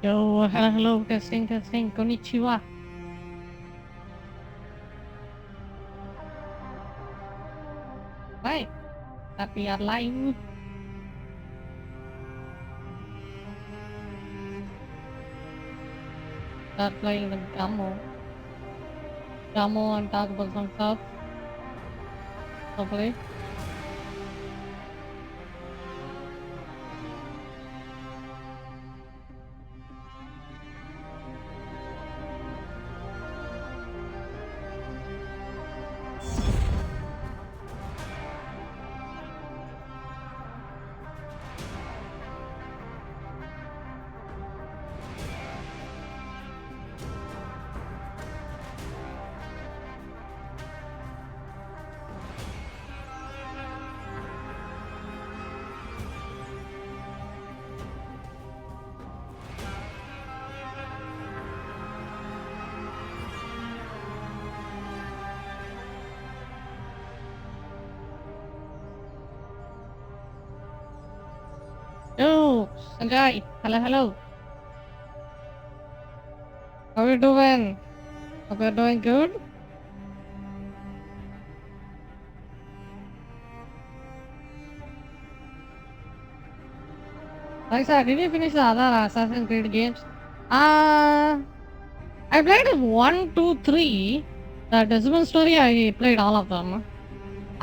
Yo, hello, testing, konnichiwa. Right, that we are live. Start playing the Gamo and talk about some stuff, hopefully. Yo, Sanjay, hello. How you doing? Hope you're doing good? Like sir, did you finish the other Assassin's Creed games? I played 1, 2, 3. The Desmond story, I played all of them.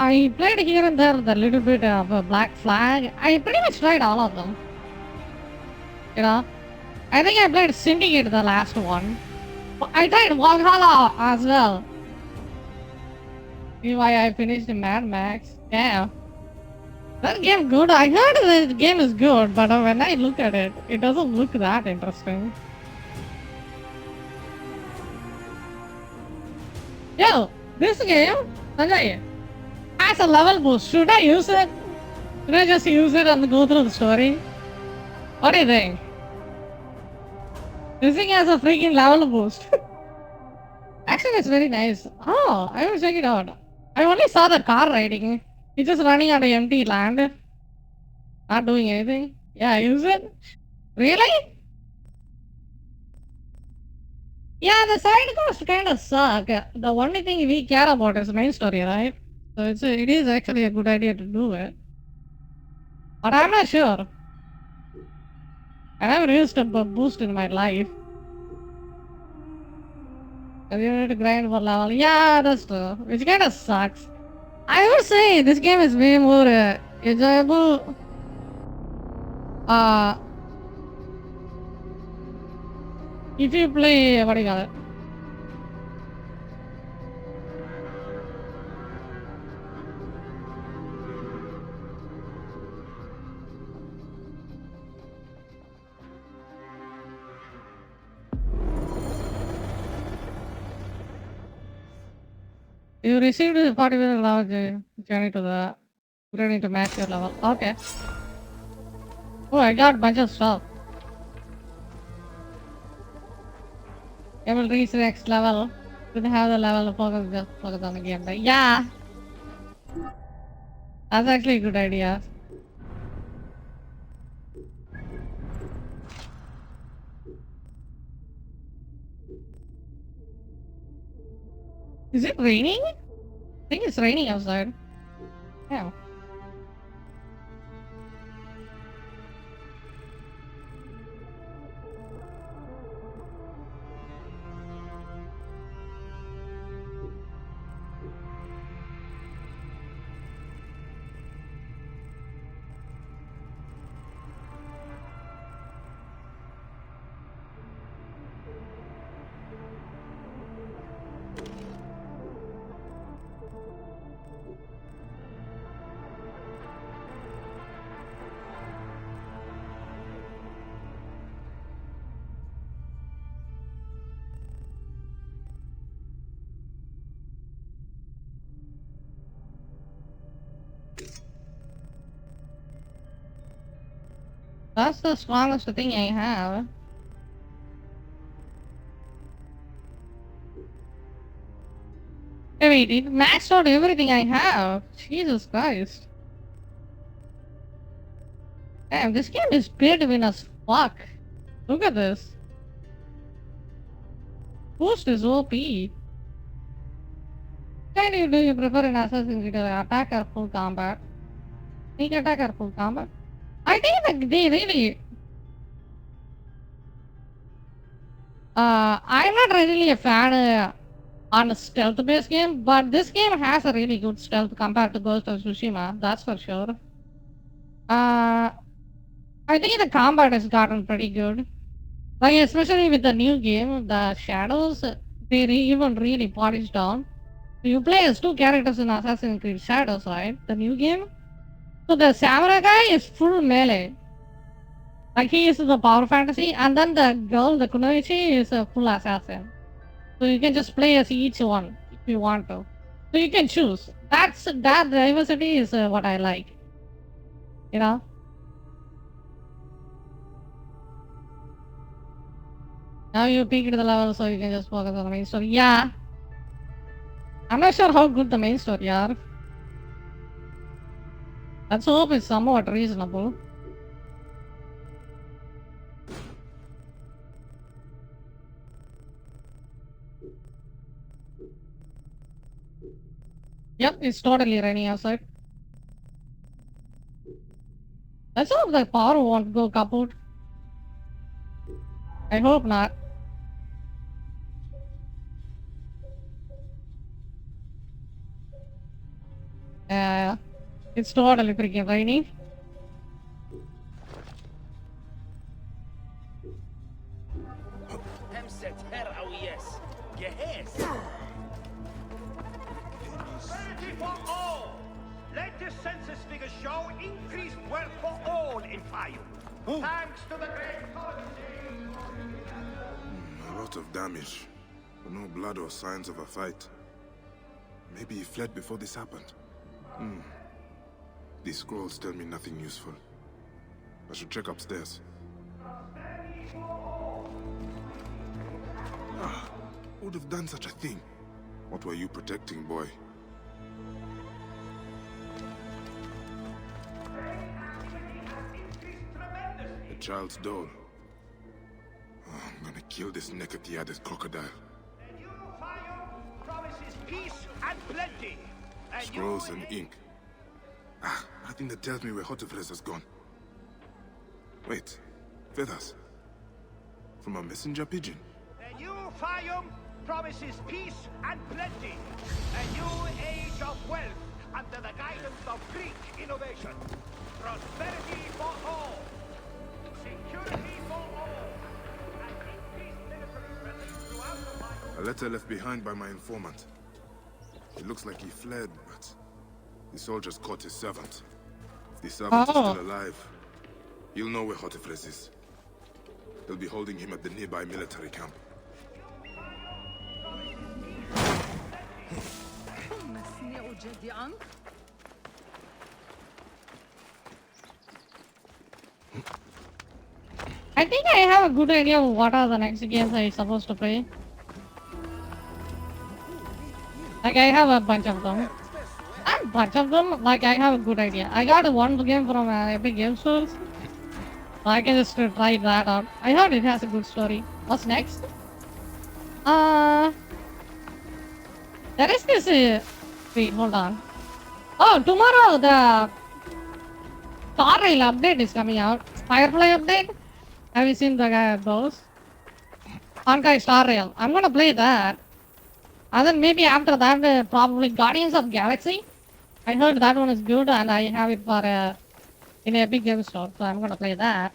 I played here and there the little bit of a Black Flag. I pretty much tried all of them. You know, I think I played Syndicate the last one. I tried Valhalla as well. See why I finished Mad Max. Yeah. That game good. I heard the game is good, but when I look at it, it doesn't look that interesting. Yo, this game, Sanjay, has a level boost. Should I use it? Should I just use it and go through the story? What do you think? This thing has a freaking level boost. Actually, it's very nice. Oh, I will check it out. I only saw the car riding. It's just running on an empty land. Not doing anything. Yeah, use it. Really? Yeah, the side quests kind of suck. The only thing we care about is the main story, right? So it is actually a good idea to do it. But I'm not sure. I never used a boost in my life. You need to grind for level. Yeah, that's true. Which kind of sucks. I would say this game is way more enjoyable. Uh, if you play, what do you call it? You received a 40 minute level journey to the journey to match your level. Okay. Oh, I got a bunch of stuff. I will reach the next level. Did have the level to focus, just focus on the game. Like, yeah, that's actually a good idea. Is it raining? I think it's raining outside. Yeah. That's the strongest thing I have. Hey, wait, it maxed out everything I have. Jesus Christ. Damn, this game is pay to win as fuck. Look at this. Boost is OP. Can you do you prefer an Assassin's Creed attack or full combat? Sneak attack or full combat? I think that they really. I'm not really a fan on a stealth-based game, but this game has a really good stealth compared to Ghost of Tsushima. That's for sure. I think the combat has gotten pretty good. Like especially with the new game, the shadows even really polished down. You play as two characters in Assassin's Creed Shadows, right? The new game. So the samurai guy is full melee. Like he is the power fantasy, and then the girl, the kunoichi, is a full assassin. So you can just play as each one if you want to. So you can choose. That diversity is what I like. You know. Now you peaked the level, so you can just focus on the main story. Yeah. I'm not sure how good the main story are. Let's hope it's somewhat reasonable. Yep, it's totally raining outside. Let's hope the power won't go kaput. I hope not. It's totally freaking raining. Let the census figures show increased wealth for all in Fayum. Thanks to the great policy. A lot of damage, but no blood or signs of a fight. Maybe he fled before this happened. These scrolls tell me nothing useful. I should check upstairs. Who would have done such a thing? What were you protecting, boy? The child's doll. I'm gonna kill this naked crocodile. The new Fayum promises peace and plenty. Scrolls and ink. Nothing that tells me where Hotefres has gone. Wait, feathers. From a messenger pigeon. The new Fayum promises peace and plenty. A new age of wealth under the guidance of Greek innovation. Prosperity for all. Security for all. And increased military presence throughout the Fayum. A letter left behind by my informant. It looks like he fled, but the soldiers caught his servant. If the servant is still alive, he'll know where Hotefres is. They'll be holding him at the nearby military camp. I think I have a good idea of what are the next games I'm supposed to play. Like I have a bunch of them. Not a bunch of them, like I have a good idea. I got one game from Epic Game Stores. So I can just try that out. I heard it has a good story. What's next? There is this wait, hold on. Oh, tomorrow the Star Rail update is coming out. Firefly update? Have you seen those? Honkai Star Rail. I'm gonna play that. And then maybe after that, probably Guardians of Galaxy. I heard that one is good and I have it for in a big game store, so I'm gonna play that.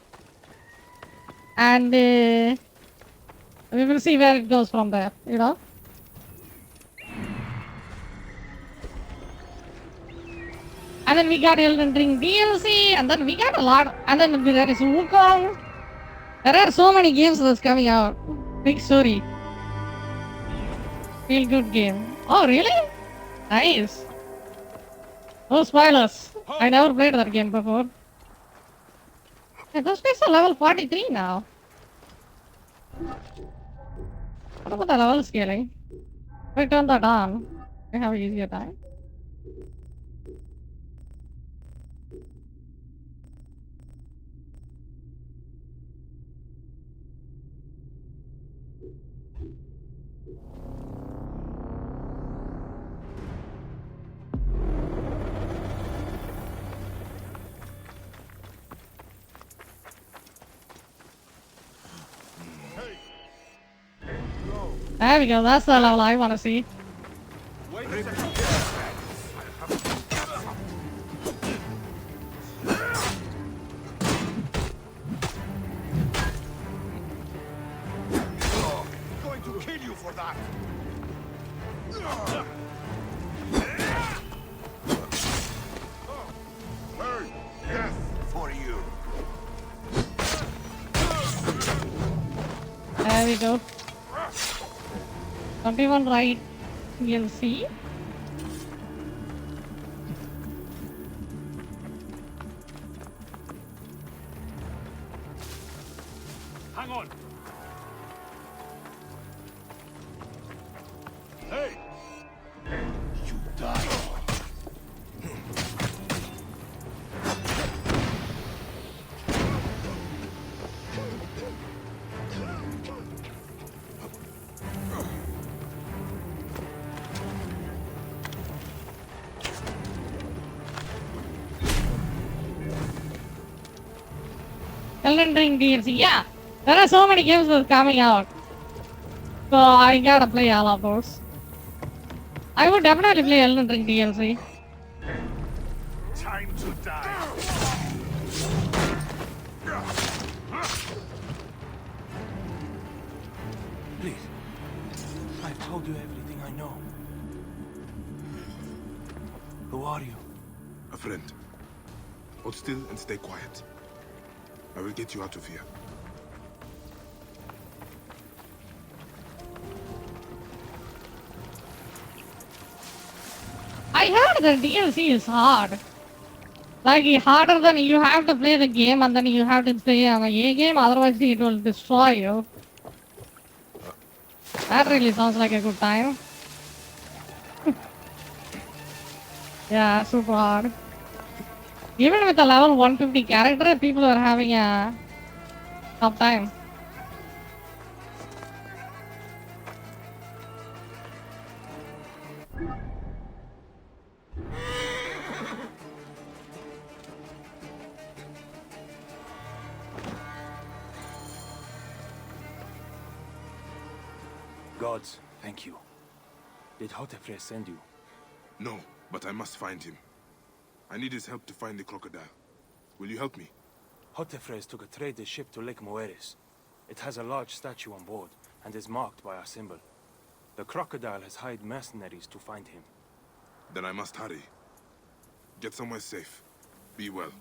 And we will see where it goes from there, you know? And then we got Elden Ring DLC, and then we got a lot, and then there is Wukong. There are so many games that's coming out. Big story. Feel good game. Oh, really? Nice. No spoilers. I never played that game before. Hey, those guys are level 43 now. What about the level scaling? If I turn that on, I have an easier time. There we go. That's the level I want to see. Wait a second. Going to kill you for that. Hey, death for you. There we go. 21 right. You'll see. Hang on. Hey! You die. Elden Ring DLC. Yeah. There are so many games that are coming out. So I gotta play all of those. I would definitely play Elden Ring DLC. Time to die. Please. I've told you everything I know. Who are you? A friend. Hold still and stay quiet. I will get you out of here. I heard the DLC is hard. Like harder than you have to play the game and then you have to play a game, otherwise it will destroy you. That really sounds like a good time. Yeah, super hard. Even with a level 150 character, people are having a tough time. Gods, thank you. Did Hotefre send you? No, but I must find him. I need his help to find the crocodile. Will you help me? Hotefres took a trader ship to Lake Moeris. It has a large statue on board and is marked by our symbol. The crocodile has hired mercenaries to find him. Then I must hurry. Get somewhere safe. Be well.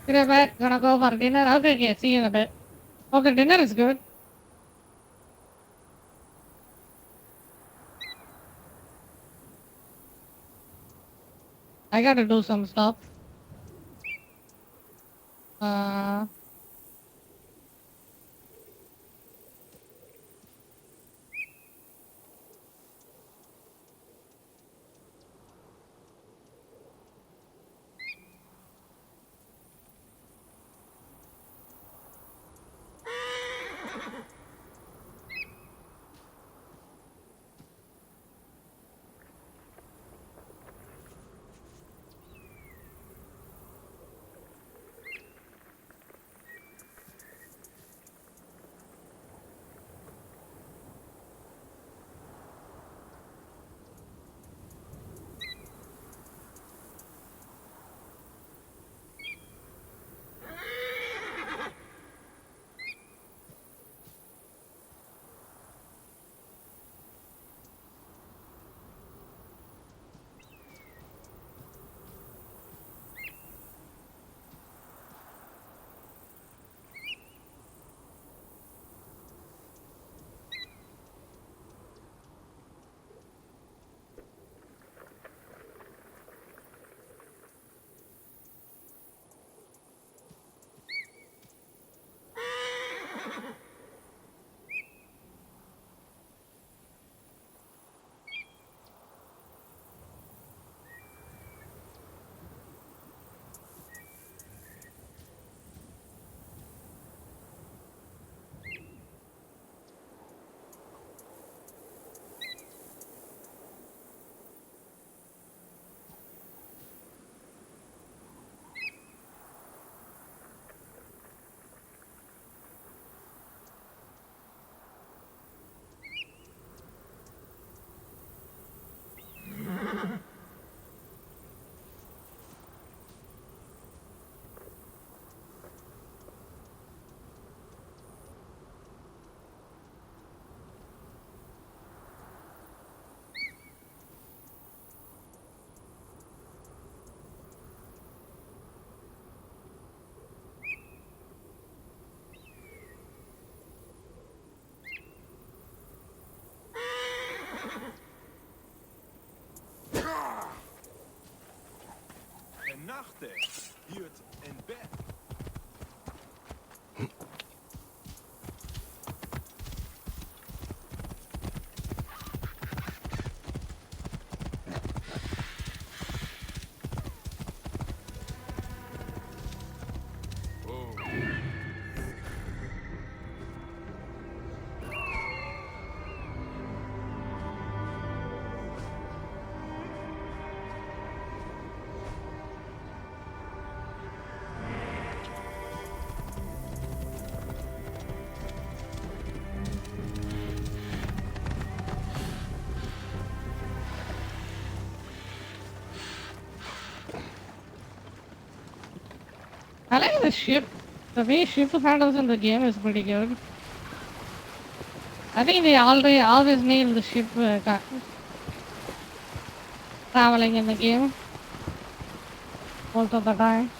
Good bit. Gonna go for dinner. Okay, okay, see you in a bit. Okay, dinner is good. I gotta do some stuff. Uh, En nachte, hier in bed. I like the ship. The way ship handles in the game is pretty good. I think they always nail the ship traveling in the game most of the time.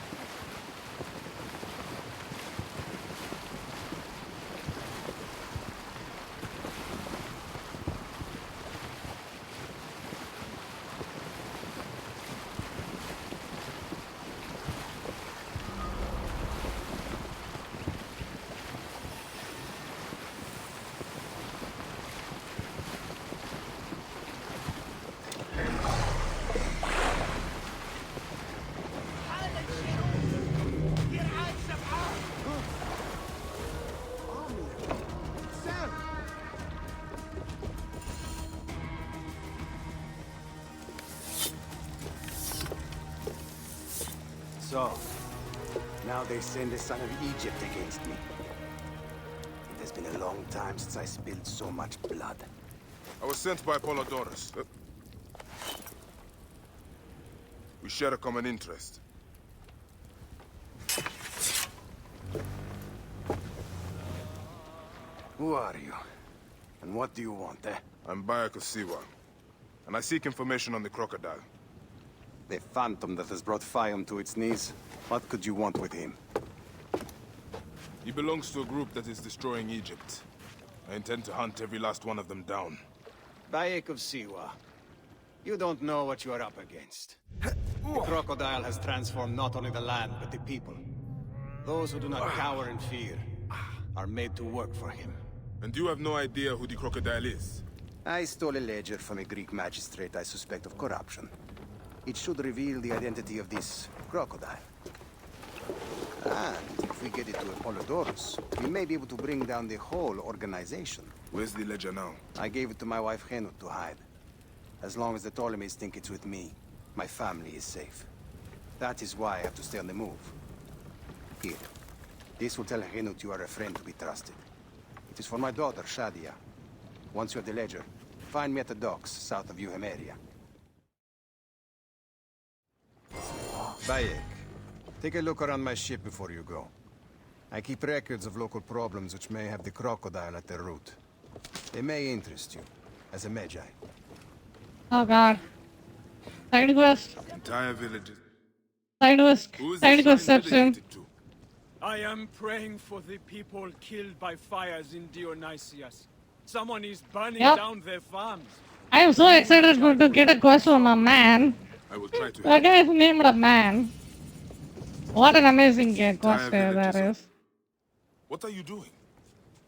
So, now they send the son of Egypt against me. It has been a long time since I spilled so much blood. I was sent by Polydorus. We share a common interest. Who are you? And what do you want, eh? I'm Bayek of Siwa, and I seek information on the crocodile. The phantom that has brought Fium to its knees. What could you want with him? He belongs to a group that is destroying Egypt. I intend to hunt every last one of them down. Bayek of Siwa. You don't know what you are up against. The crocodile has transformed not only the land, but the people. Those who do not cower in fear are made to work for him. And you have no idea who the crocodile is? I stole a ledger from a Greek magistrate I suspect of corruption. It should reveal the identity of this crocodile. And if we get it to Apollodorus, we may be able to bring down the whole organization. Where's the ledger now? I gave it to my wife Henut to hide. As long as the Ptolemies think it's with me, my family is safe. That is why I have to stay on the move. Here. This will tell Henut you are a friend to be trusted. It is for my daughter, Shadia. Once you have the ledger, find me at the docks south of Euhemeria. Bayek, take a look around my ship before you go. I keep records of local problems which may have the crocodile at their root. They may interest you, as a Magi. Oh god. Side quest. Entire villages. Side quest. Who is Side this quest shrine steps in. dedicated to? I am praying for the people killed by fires in Dionysius. Someone is burning Yep. down their farms. I am so excited to get a quest from a man. I will try to That help. guy is named a man. What an amazing quest Entire that villages is. What are you doing?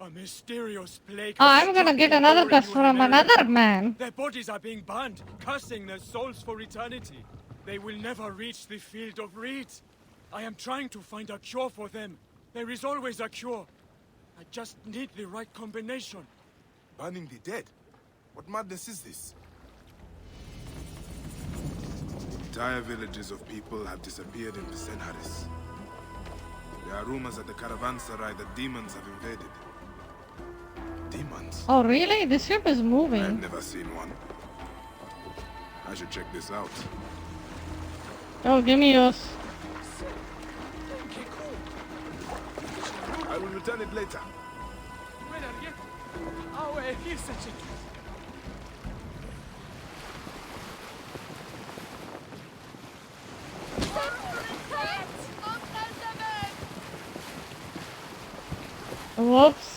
A mysterious plague. Oh, has I'm gonna struck get the another Borean quest from area. another man. Their bodies are being burned, cursing their souls for eternity. They will never reach the field of reeds. I am trying to find a cure for them. There is always a cure. I just need the right combination. Burning the dead? What madness is this? Entire villages of people have disappeared in Visenharis. There are rumors at the caravanserai that demons have invaded. Demons? Oh, really? This ship is I've moving. never seen one. I should check this out. Oh, give me yours. I will return it later. Where are you? Oh, here's such a... Whoops.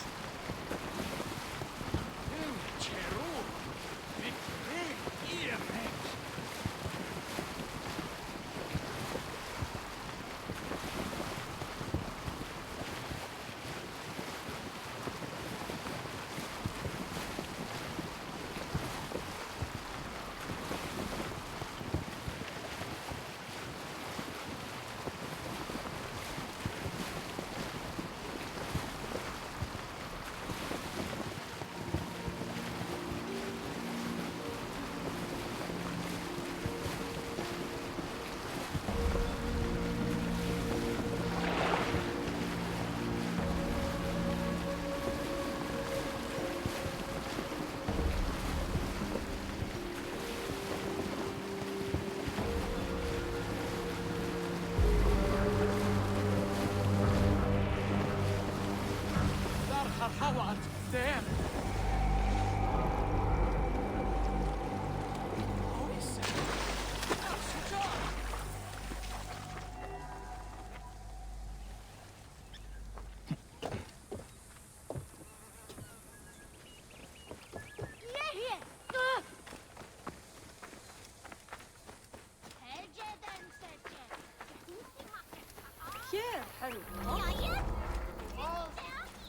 There.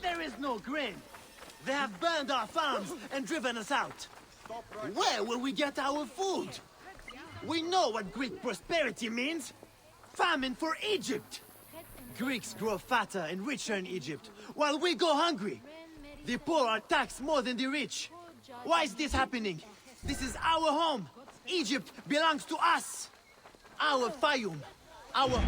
There is no grain. They have burned our farms and driven us out. Where will we get our food? We know what Greek prosperity means. Famine for Egypt. Greeks grow fatter and richer in Egypt, while we go hungry. The poor are taxed more than the rich. Why is this happening? This is our home. Egypt belongs to us. Our Fayum. Our...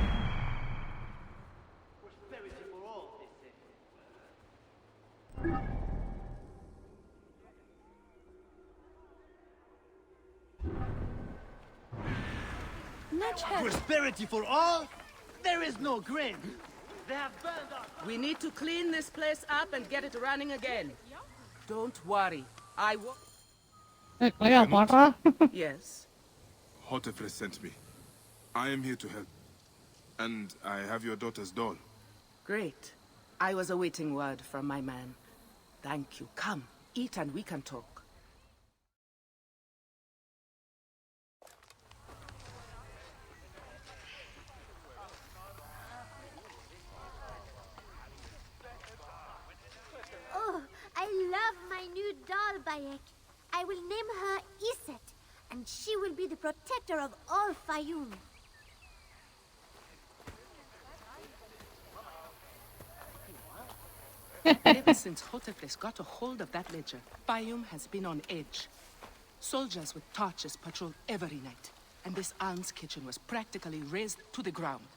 Prosperity for all? There is no grain. They have burned our... We need to clean this place up and get it running again. Don't worry. I will... Hey, Cleopatra. Yes. Hotefres sent me. I am here to help. And I have your daughter's doll. Great. I was awaiting word from my man. Thank you. Come, eat and we can talk. Oh, I love my new doll, Bayek. I will name her Iset, and she will be the protector of all Fayum. Ever since Hotefres got a hold of that ledger, Fayum has been on edge. Soldiers with torches patrol every night, and this alms kitchen was practically razed to the ground.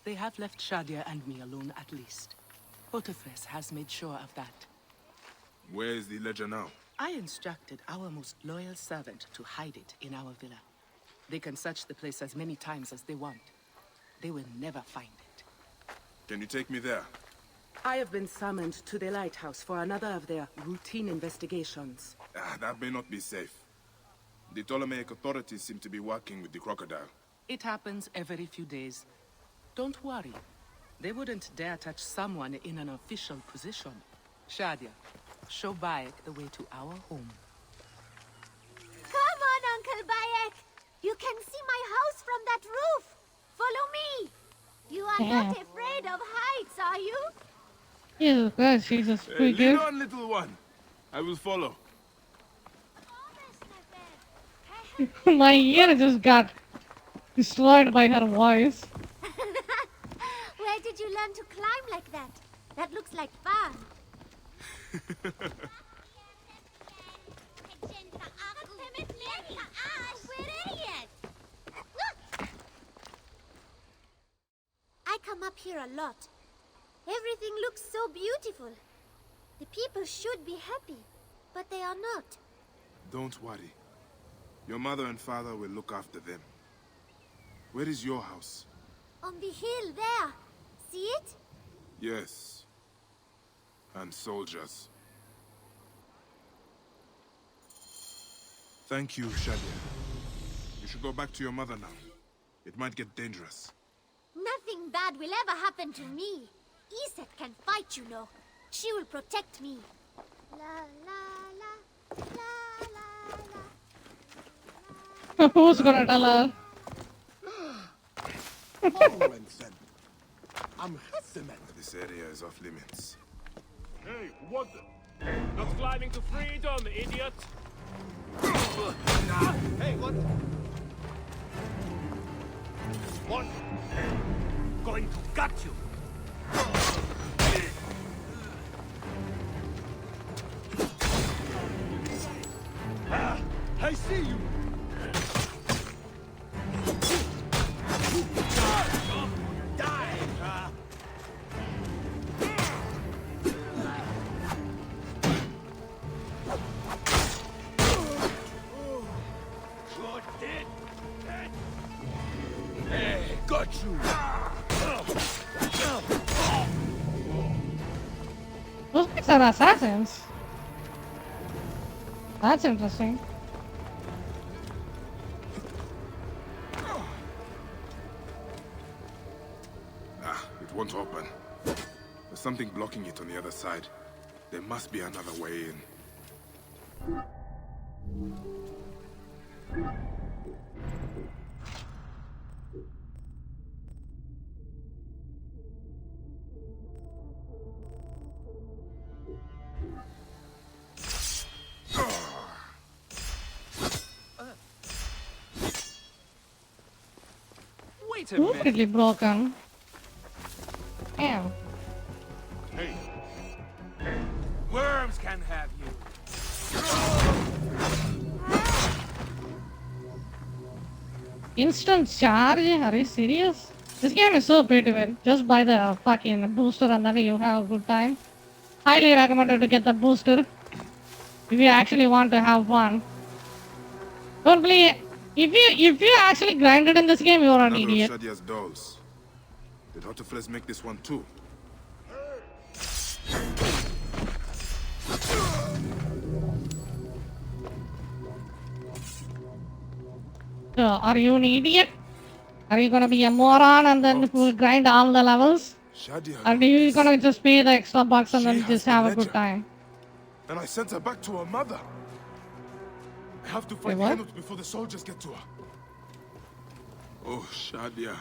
They have left Shadia and me alone at least. Hotefres has made sure of that. Where is the ledger now? I instructed our most loyal servant to hide it in our villa. They can search the place as many times as they want. They will never find it. Can you take me there? I have been summoned to the lighthouse for another of their routine investigations. That may not be safe. The Ptolemaic authorities seem to be working with the crocodile. It happens every few days. Don't worry. They wouldn't dare touch someone in an official position. Shadia, show Bayek the way to our home. Come on, Uncle Bayek. You can see my house from that roof. Follow me. You are not afraid of heights, are you? Jesus Christ, she's a Lead squeaker. on, little one. I will follow. My ear just got destroyed by her voice. Where did you learn to climb like that? That looks like fun. I come up here a lot. Everything looks so beautiful. The people should be happy, but they are not. Don't worry. Your mother and father will look after them. Where is your house? On the hill there. See it? Yes. And soldiers. Thank you, Shadia. You should go back to your mother now. It might get dangerous. Nothing bad will ever happen to me. Iset can fight, you know. She will protect me. La la la, la la la. Who's gonna tell her? This area is off limits. Hey, what the? Not climbing to freedom, idiot! Hey, what? What? Going to gut you. I see you! Got you. Those guys are assassins. That's interesting. It won't open. There's something blocking it on the other side. There must be another way in. Wait a minute! Completely broken. Damn. Hey! Worms can have you! Instant charge? Are you serious? This game is so beautiful. Just buy the fucking booster and then you have a good time. Highly recommended to get the booster if you actually want to have fun. Don't play. If you actually grinded in this game, you're an Another idiot. of Shadia's dolls. Did Hotefles make this one too? So, are you an idiot? Are you gonna be a moron and then grind all the levels? Shadia. Or are you gonna just pay the extra bucks and She then has just the have a ledger. good time? And I sent her back to her mother. I have to Wait, find what? Henut before the soldiers get to her. Oh, Shadia.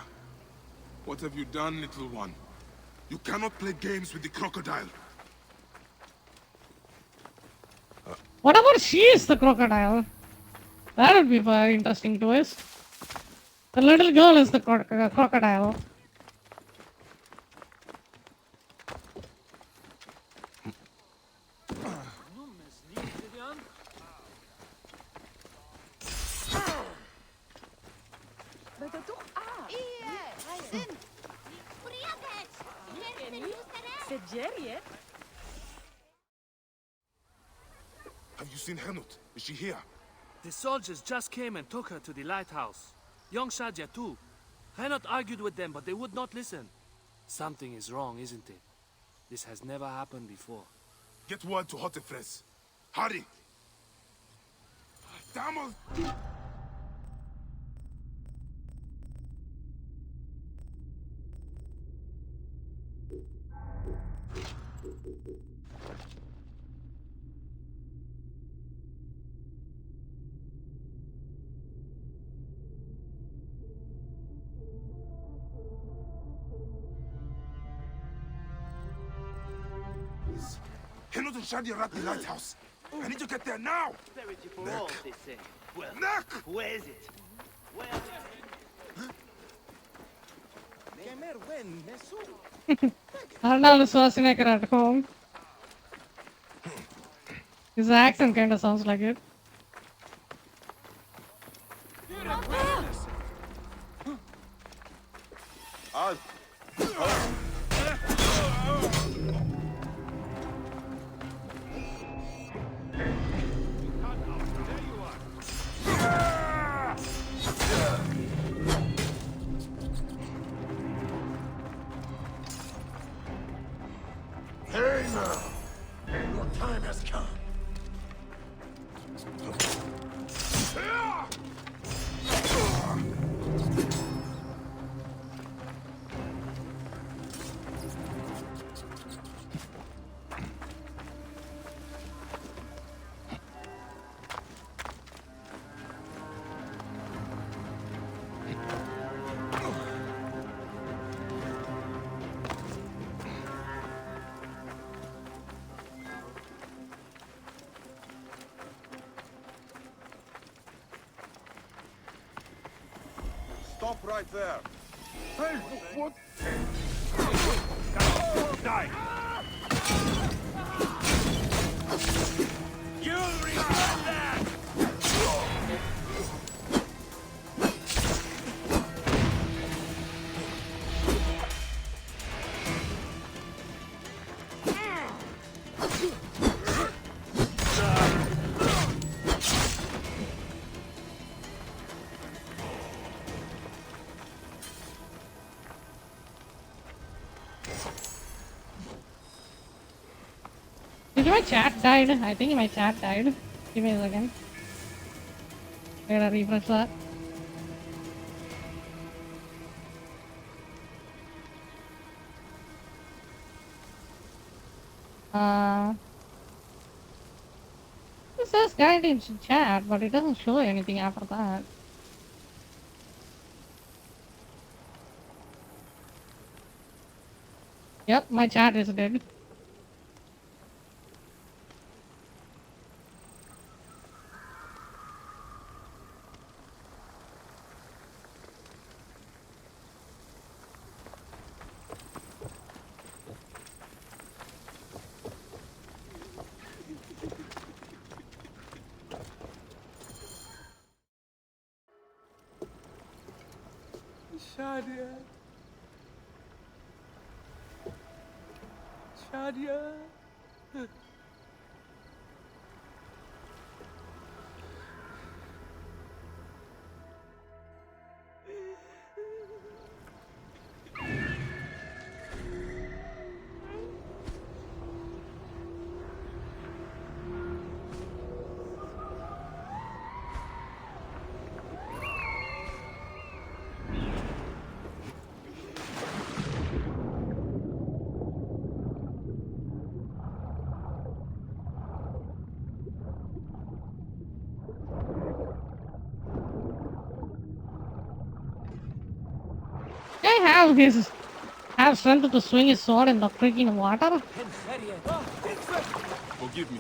What have you done, little one? You cannot play games with the crocodile. What about she is the crocodile? That would be a very interesting twist. The little girl is the crocodile. Have you seen Henut? Is she here? The soldiers just came and took her to the lighthouse. Young Shadia too. Henot argued with them, but they would not listen. Something is wrong, isn't it? This has never happened before. Get word to Hotefres. Hurry! Damos! Henut and Shadi are at the lighthouse. I need to get there now. Prosperity for all, they say. Well, Neck! where is it? Where is it? Arnold Schwarzenegger at home. His accent kind of sounds like it. Hey now! Your time has come. Stop right there. Hey, what? Die! You'll regret that! Did my chat died? I think my chat died. Give me a second. I gotta refresh that. It says guide in chat, but it doesn't show anything after that. Yep, my chat is dead. Shadia. Shadia. Have strength to swing his sword in the freaking water? Forgive me.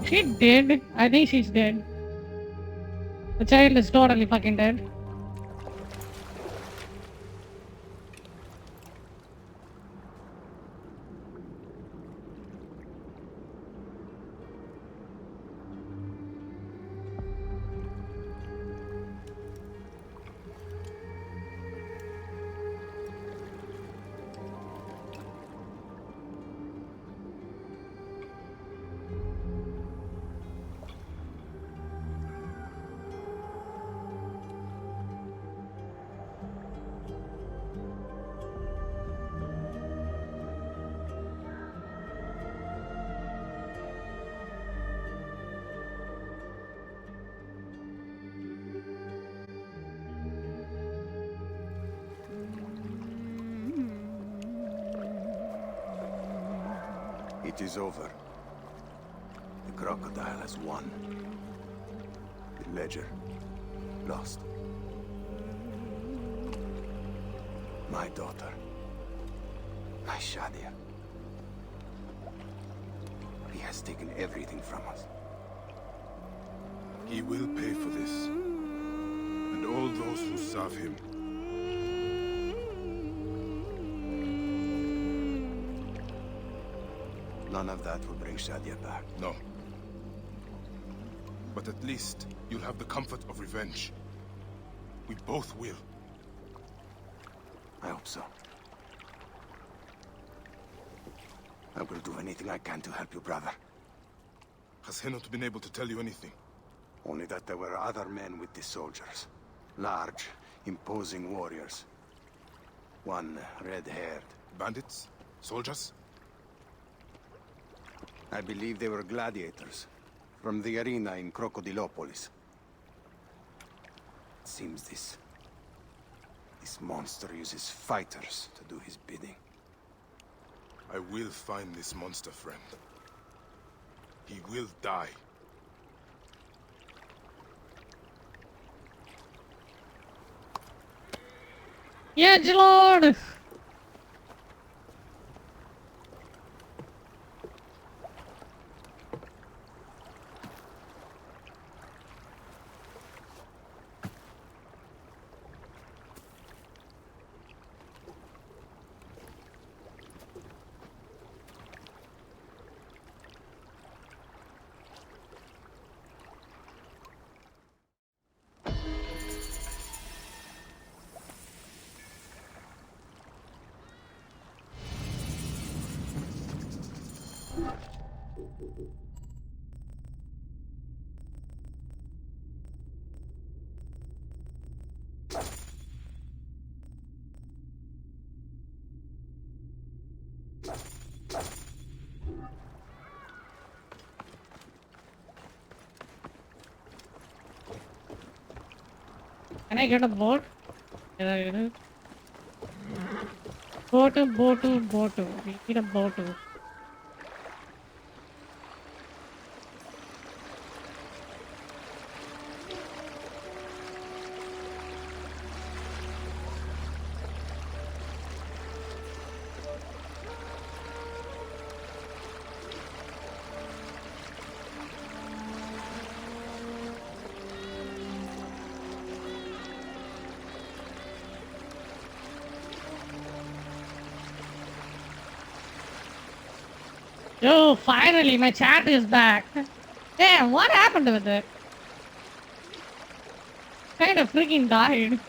She dead. I think she's dead. The child is totally fucking dead. It is over. The crocodile has won. The ledger lost. My daughter. My Shadia. He has taken everything from us. He will pay for this. And all those who serve him. None of that will bring Shadia back. No. But at least you'll have the comfort of revenge. We both will. I hope so. I will do anything I can to help you, brother. Has Henot been able to tell you anything? Only that there were other men with the soldiers. Large, imposing warriors. One red-haired. Bandits? Soldiers? I believe they were gladiators. From the arena in Crocodilopolis. It seems this monster uses fighters to do his bidding. I will find this monster, friend. He will die. Yeah, Lord! Can I get a boat? Can I get it? Boat. We need a boat. Yo, finally, my chat is back. Damn, what happened with it? Kind of freaking died.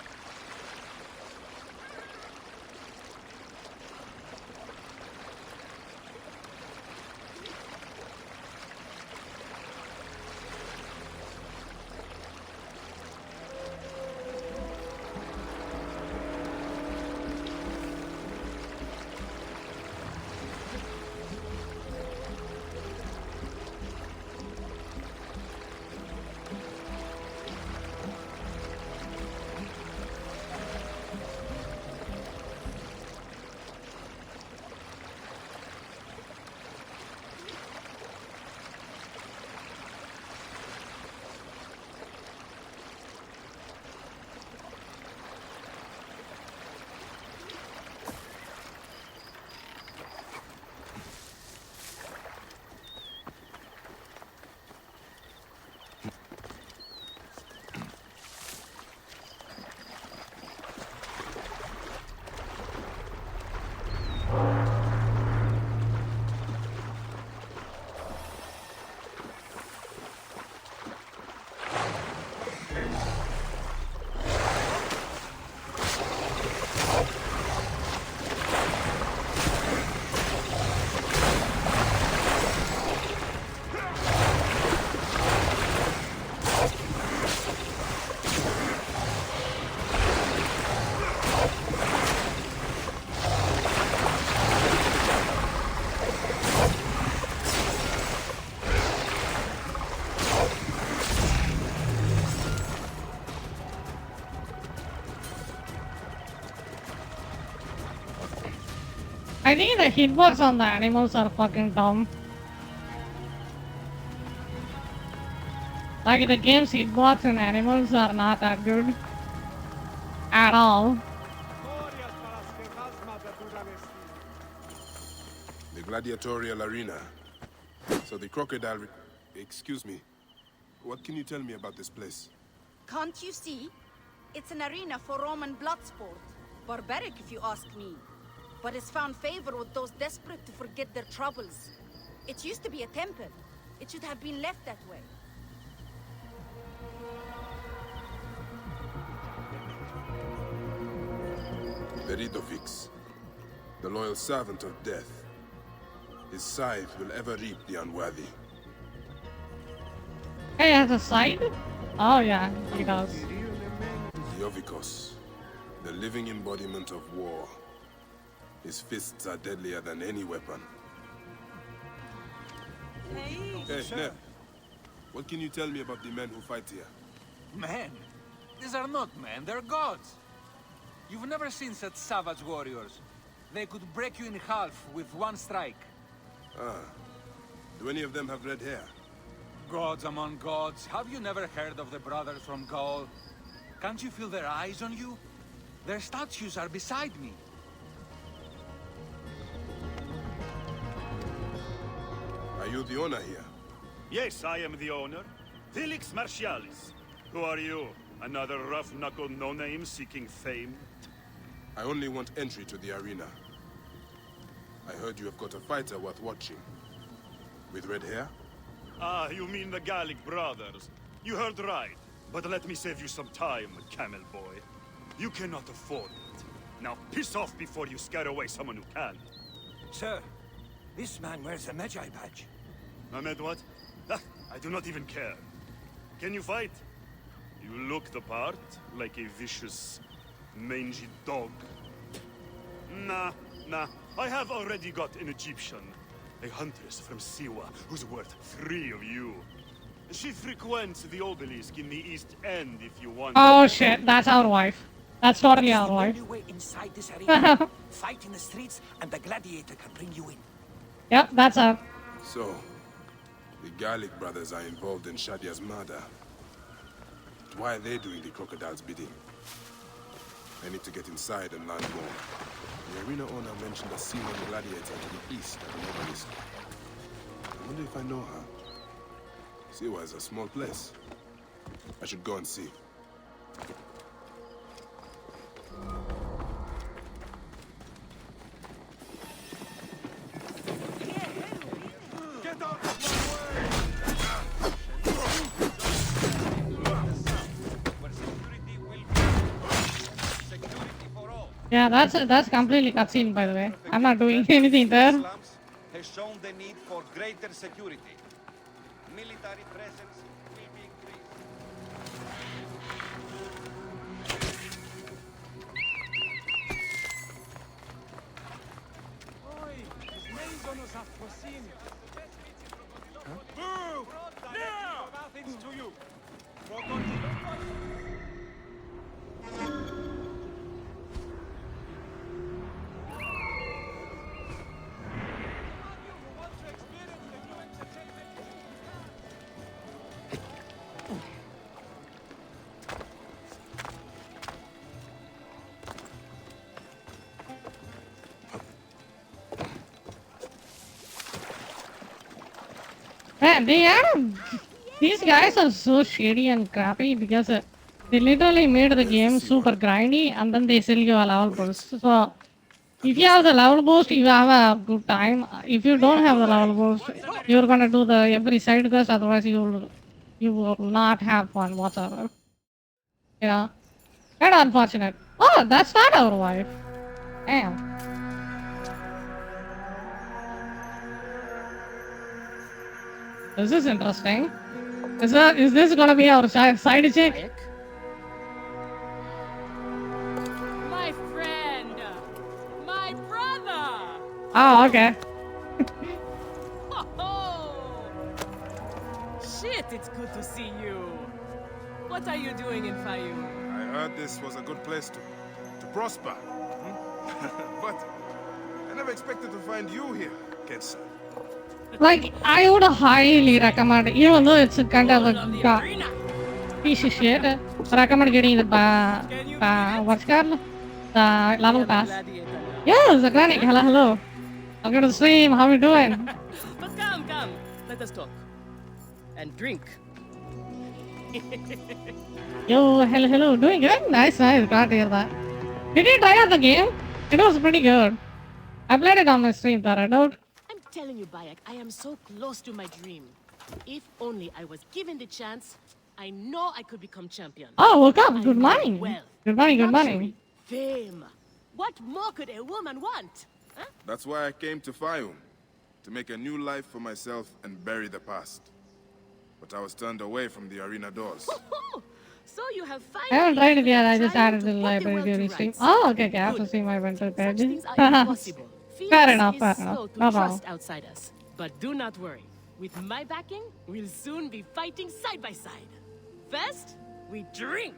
I think the hitbox on the animals are fucking dumb. Like the game's hitbox and animals are not that good. At all. The gladiatorial arena. So the crocodile... Excuse me. What can you tell me about this place? Can't you see? It's an arena for Roman blood sport. Barbaric, if you ask me. But it's found favor with those desperate to forget their troubles. It used to be a temple. It should have been left that way. Veridovix, the loyal servant of death. His scythe will ever reap the unworthy. Hey, has a side? Oh yeah, he does. Iovikos, the living embodiment of war. His fists are deadlier than any weapon. Hey, Neb, what can you tell me about the men who fight here? Men? These are not men, they're gods. You've never seen such savage warriors. They could break you in half with one strike. Ah. Do any of them have red hair? Gods among gods, have you never heard of the brothers from Gaul? Can't you feel their eyes on you? Their statues are beside me. Are you the owner here? Yes, I am the owner. Felix Martialis. Who are you? Another rough-knuckle no-name seeking fame? I only want entry to the arena. I heard you have got a fighter worth watching. With red hair? Ah, you mean the Gallic brothers. You heard right. But let me save you some time, camel boy. You cannot afford it. Now piss off before you scare away someone who can. Sir, this man wears a Magi badge. Ahmed, what? Ah, I do not even care. Can you fight? You look the part, like a vicious, mangy dog. Nah. I have already got an Egyptian. A huntress from Siwa, who's worth 3 of you. She frequents the obelisk in the East End if you want. Oh shit, that's our wife. That's totally our wife. The only way inside this arena. Fight in the streets, and the gladiator can bring you in. Yep, that's her. So, the Gallic brothers are involved in Shadia's murder. Why are they doing the crocodile's bidding? I need to get inside and learn more. The arena owner mentioned a Siwan gladiator to the east of the obelisk. I wonder if I know her. Siwa is a small place. I should go and see. Get out of my way! Yeah, that's completely cutscene, by the way. I'm not doing anything there. Has shown the need for greater security. Military presence will be increased. Move! Now! Nothing's to you. Man, these guys are so shady and crappy because they literally made the game super grindy and then they sell you a level boost. So, if you have the level boost, you have a good time. If you don't have the level boost, you're gonna do the every side quest, otherwise you will not have fun whatsoever. Yeah. Kind of unfortunate. Oh, that's not our wife. Damn. This is interesting. Is this gonna be our side chick? My friend! My brother! Oh, okay. Oh, shit, it's good to see you. What are you doing in Fayoum? I heard this was a good place to prosper. But I never expected to find you here, Kensan. Like, I would highly recommend, even though it's kind of a piece of shit, recommend getting the what's it called? The level pass. Yes, Granny. Hello, hello. I'm gonna stream. How you doing? But come. Let us talk. And drink. Yo, hello. Doing good? Nice. Glad to hear that. Did you try out the game? It was pretty good. I played it on my stream, that I doubt. I'm telling you, Bayek, I am so close to my dream. If only I was given the chance, I know I could become champion. Oh, welcome. Good I morning. wealth, Good morning. luxury, fame. What more could a woman want? Huh? That's why I came to Fayum, to make a new life for myself and bury the past. But I was turned away from the arena doors. So you have I haven't finally tried it yet. I just tried added to the put the library world to during stream. rights. Oh, okay. I have to Good. see my rental Such page. things are impossible. Fair Felix enough. is Fair slow enough. to No trust problem. outsiders. But do not worry. With my backing, we'll soon be fighting side by side. First, we drink.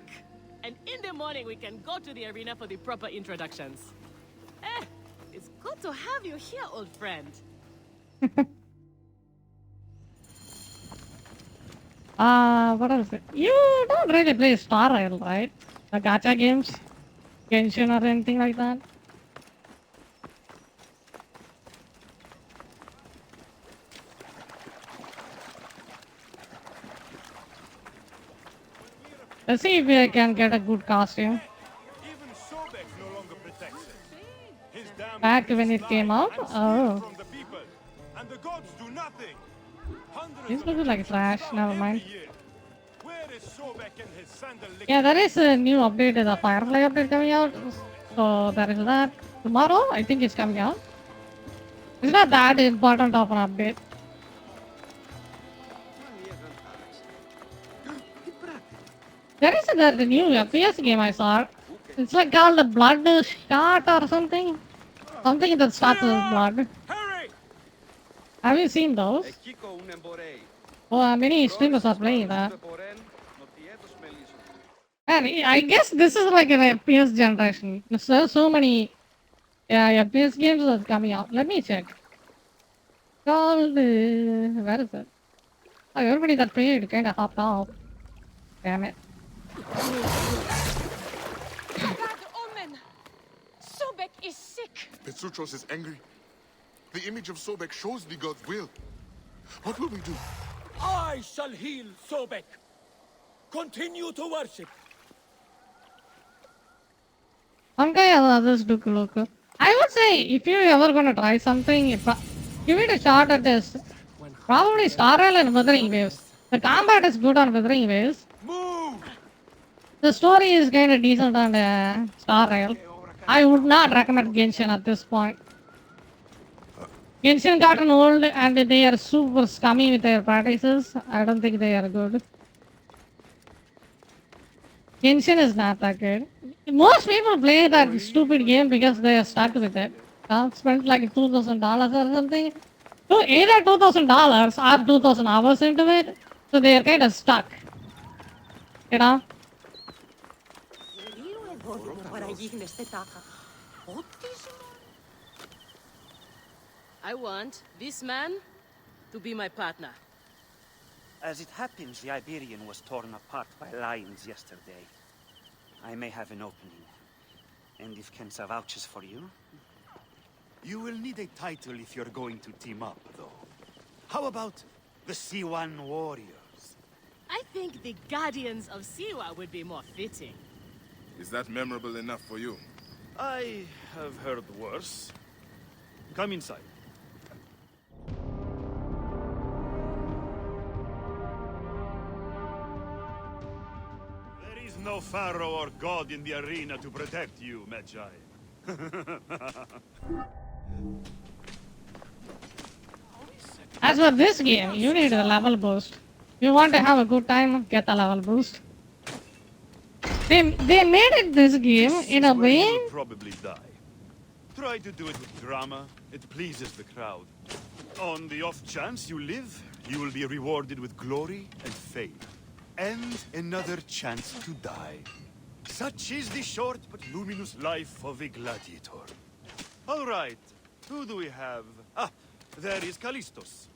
And in the morning, we can go to the arena for the proper introductions. It's good to have you here, old friend. What else? You don't really play Star Rail, right? The gacha games? Genshin or anything like that? Let's see if I can get a good costume. Even Sobek no longer protects it. His damn Back when it came out? and steal Oh. from the people, and the gods do nothing. Hundreds This of looks like trash. found Never every mind. year. Where is Sobek and his sandal Yeah, there is a new update, the Firefly update coming out. So there is that. Tomorrow, I think it's coming out. It's not that important of an update. There is the new FPS game I saw. It's like called the Blood Shot or something. Something that starts with blood. Have you seen those? Oh, many streamers are playing that. And I guess this is like an FPS generation. There's so many FPS games that's coming out. Let me check. Called, where is it? Oh, everybody that played kind of hopped off. Damn it. Bad omen! Sobek is sick! Petrutros is angry. The image of Sobek shows the god's will. What will we do? I shall heal Sobek. Continue to worship. Some guy or others look. I would say if you're ever gonna try something, give it a shot at this. Probably Star Rail and Wuthering Waves. The combat is good on Wuthering Waves. The story is kind of decent on Star Rail. I would not recommend Genshin at this point. Genshin gotten old and they are super scummy with their practices. I don't think they are good. Genshin is not that good. Most people play that stupid game because they are stuck with it. Spent like $2,000 or something. So either $2,000 or 2,000 hours into it. So they are kind of stuck. You know? I want this man to be my partner. As it happens, the Iberian was torn apart by lions yesterday. I may have an opening. And if Kensa vouches for you? You will need a title if you're going to team up, though. How about the C1 Warriors? I think the Guardians of Siwa would be more fitting. Is that memorable enough for you? I have heard worse. Come inside. There is no pharaoh or god in the arena to protect you, Magi. As for this game, you need a level boost. You want to have a good time, get a level boost. They made it this game in a way. You will probably die. Try to do it with drama. It pleases the crowd. On the off chance you live, you will be rewarded with glory and fame. And another chance to die. Such is the short but luminous life of a gladiator. All right. Who do we have? Ah, there is Callistos.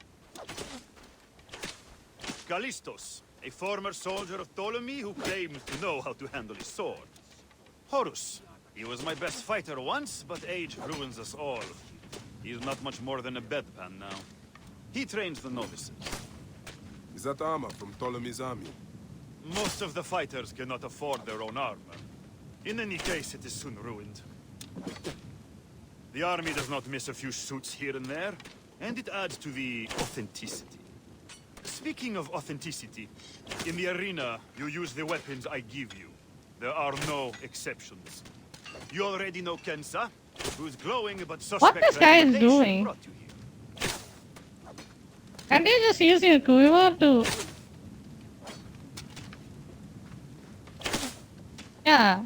Callistos, a former soldier of Ptolemy who claims to know how to handle his sword. Horus, he was my best fighter once, but age ruins us all. He's not much more than a bedpan now. He trains the novices. Is that armor from Ptolemy's army? Most of the fighters cannot afford their own armor. In any case, it is soon ruined. The army does not miss a few suits here and there, and it adds to the authenticity. Speaking of authenticity, in the arena, you use the weapons I give you. There are no exceptions. You already know Kensa, who's glowing but suspect. What this guy is doing? Can't you just use your quiver to... Yeah.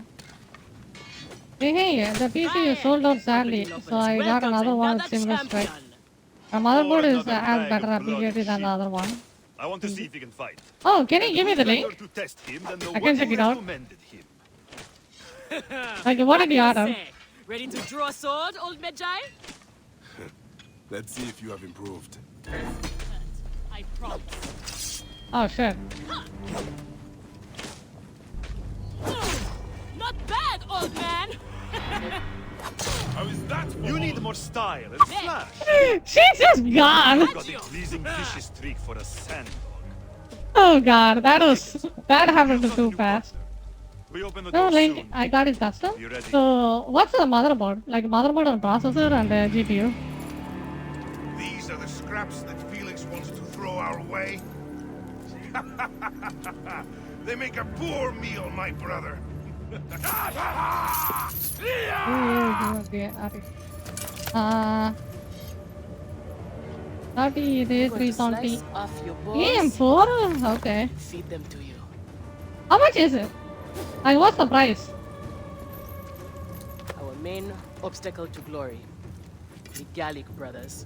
Hey, the PC is sold out sadly, so I got another one with similar spec. My motherboard is as better applicated than the other one. I want to see if he can fight. Oh, can you give me the link? To test him than the I can check it out. recommended him. Okay, what did you order? Ready to draw a sword, old Magi? Let's see if you have improved. I promise. Oh, shit. Not bad, old man! How is that? You need more style and flash. She's just gone! Got a pleasing vicious streak for a sandlot. Oh god, that happened too fast. We open the No, door like, soon. I got it custom. You ready? So, what's the motherboard? Like, motherboard and processor and the GPU? These are the scraps that Felix wants to throw our way. They make a poor meal, my brother. Okay. 30, 320. AM4? Okay. Feed them to you. How much is it? Like, what's the price? Our main obstacle to glory. The Gallic brothers.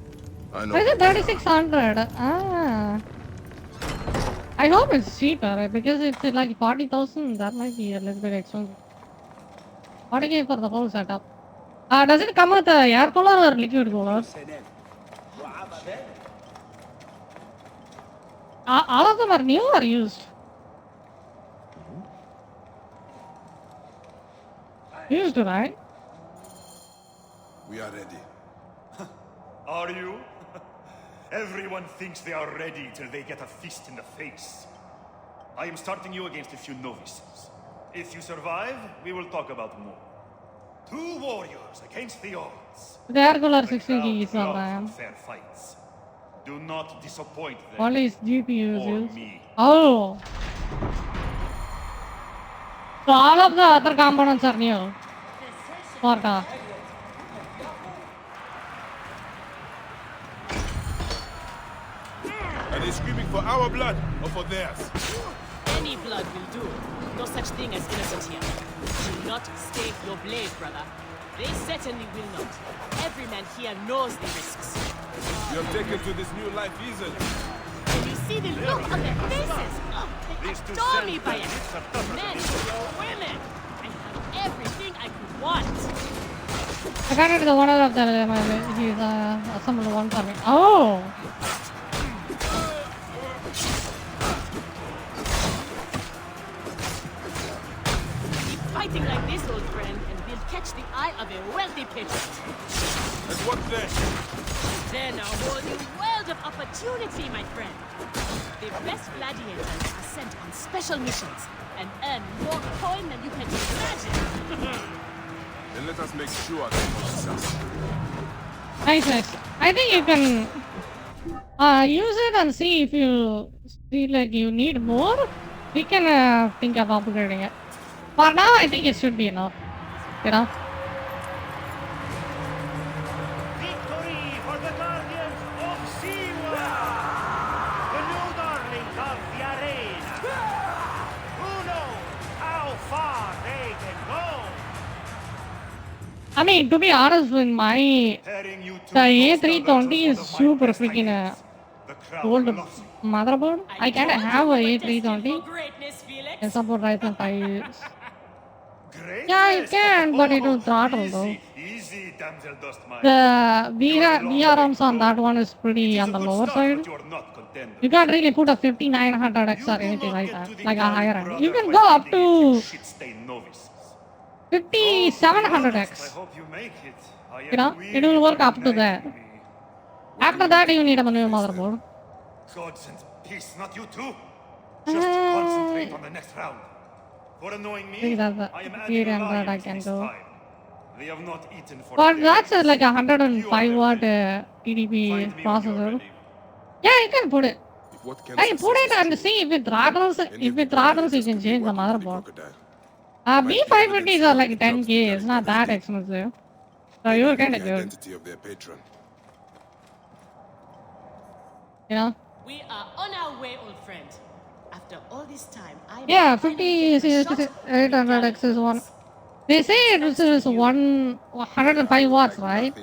I know. Why is it 3600? Ah. I hope it's cheaper because it's like 40,000. That might be a little bit expensive. 40K for the whole setup. Does it come with air cooler or liquid cooler? All of them are new or used? Used, right? We are ready. Are you? Everyone thinks they are ready till they get a fist in the face. I am starting you against a few novices. If you survive, we will talk about more. 2 warriors against the odds. The air cooler The 16 crowd keys loves are fair fights. Do not disappoint them. all is GPUs or used. me. Oh. So all of the other components are new. Porta. Are they screaming for our blood or for theirs? Any blood will do. No such thing as innocent here. Do not stake your blade, brother. They certainly will not. Every man here knows the risks. You have taken to this new life easily. Can you see the look on their faces? Oh, they adore me by it. Men, women. I have everything I could want. I got it to the one of the he's assembled one for me. Oh. Keep fighting like this, old friend, and we'll catch the eye of a wealthy patriot. And what then? Then a whole new world of opportunity, my friend. The best gladiators are sent on special missions and earn more coin than you can imagine. Then let us make sure they are success. Nice. I think you can use it and see if you feel like you need more. We can think of upgrading it. For now, I think it should be enough. You know? Victory for the Guardians of Siwa! The new darlings of the arena! Who knows how far they can go? I mean, to be honest, with my the A320 is super freaking old motherboard. I can't have a A320 and support Ryzen 5. Yeah, I can, but it will throttle though. Easy, damsel dust mine. The VRMs on that one is pretty on the lower side. But you are not content. You can't really put a 5900X or anything like that, like a higher end. You can go up to Shit-stained novices. 5700X. I hope you make it. I am You know, it will work up to there. After that, you need a new motherboard. God send peace, not you too. Just concentrate on the next round. For annoying I me, think that's I am the adding a 800 I lion can this go. time. They have not eaten for But days. that's like a 105 watt TDP processor. Yeah, you can put it. I can put it and see if it throttles. If it throttles, you can change the motherboard. B550s are like 10K. It's not that expensive. So you're kind of good. Identity of their patron. You know? We are on our way, old friend. After all this time, Yeah, 800X is one. They say it is 105 watts, right?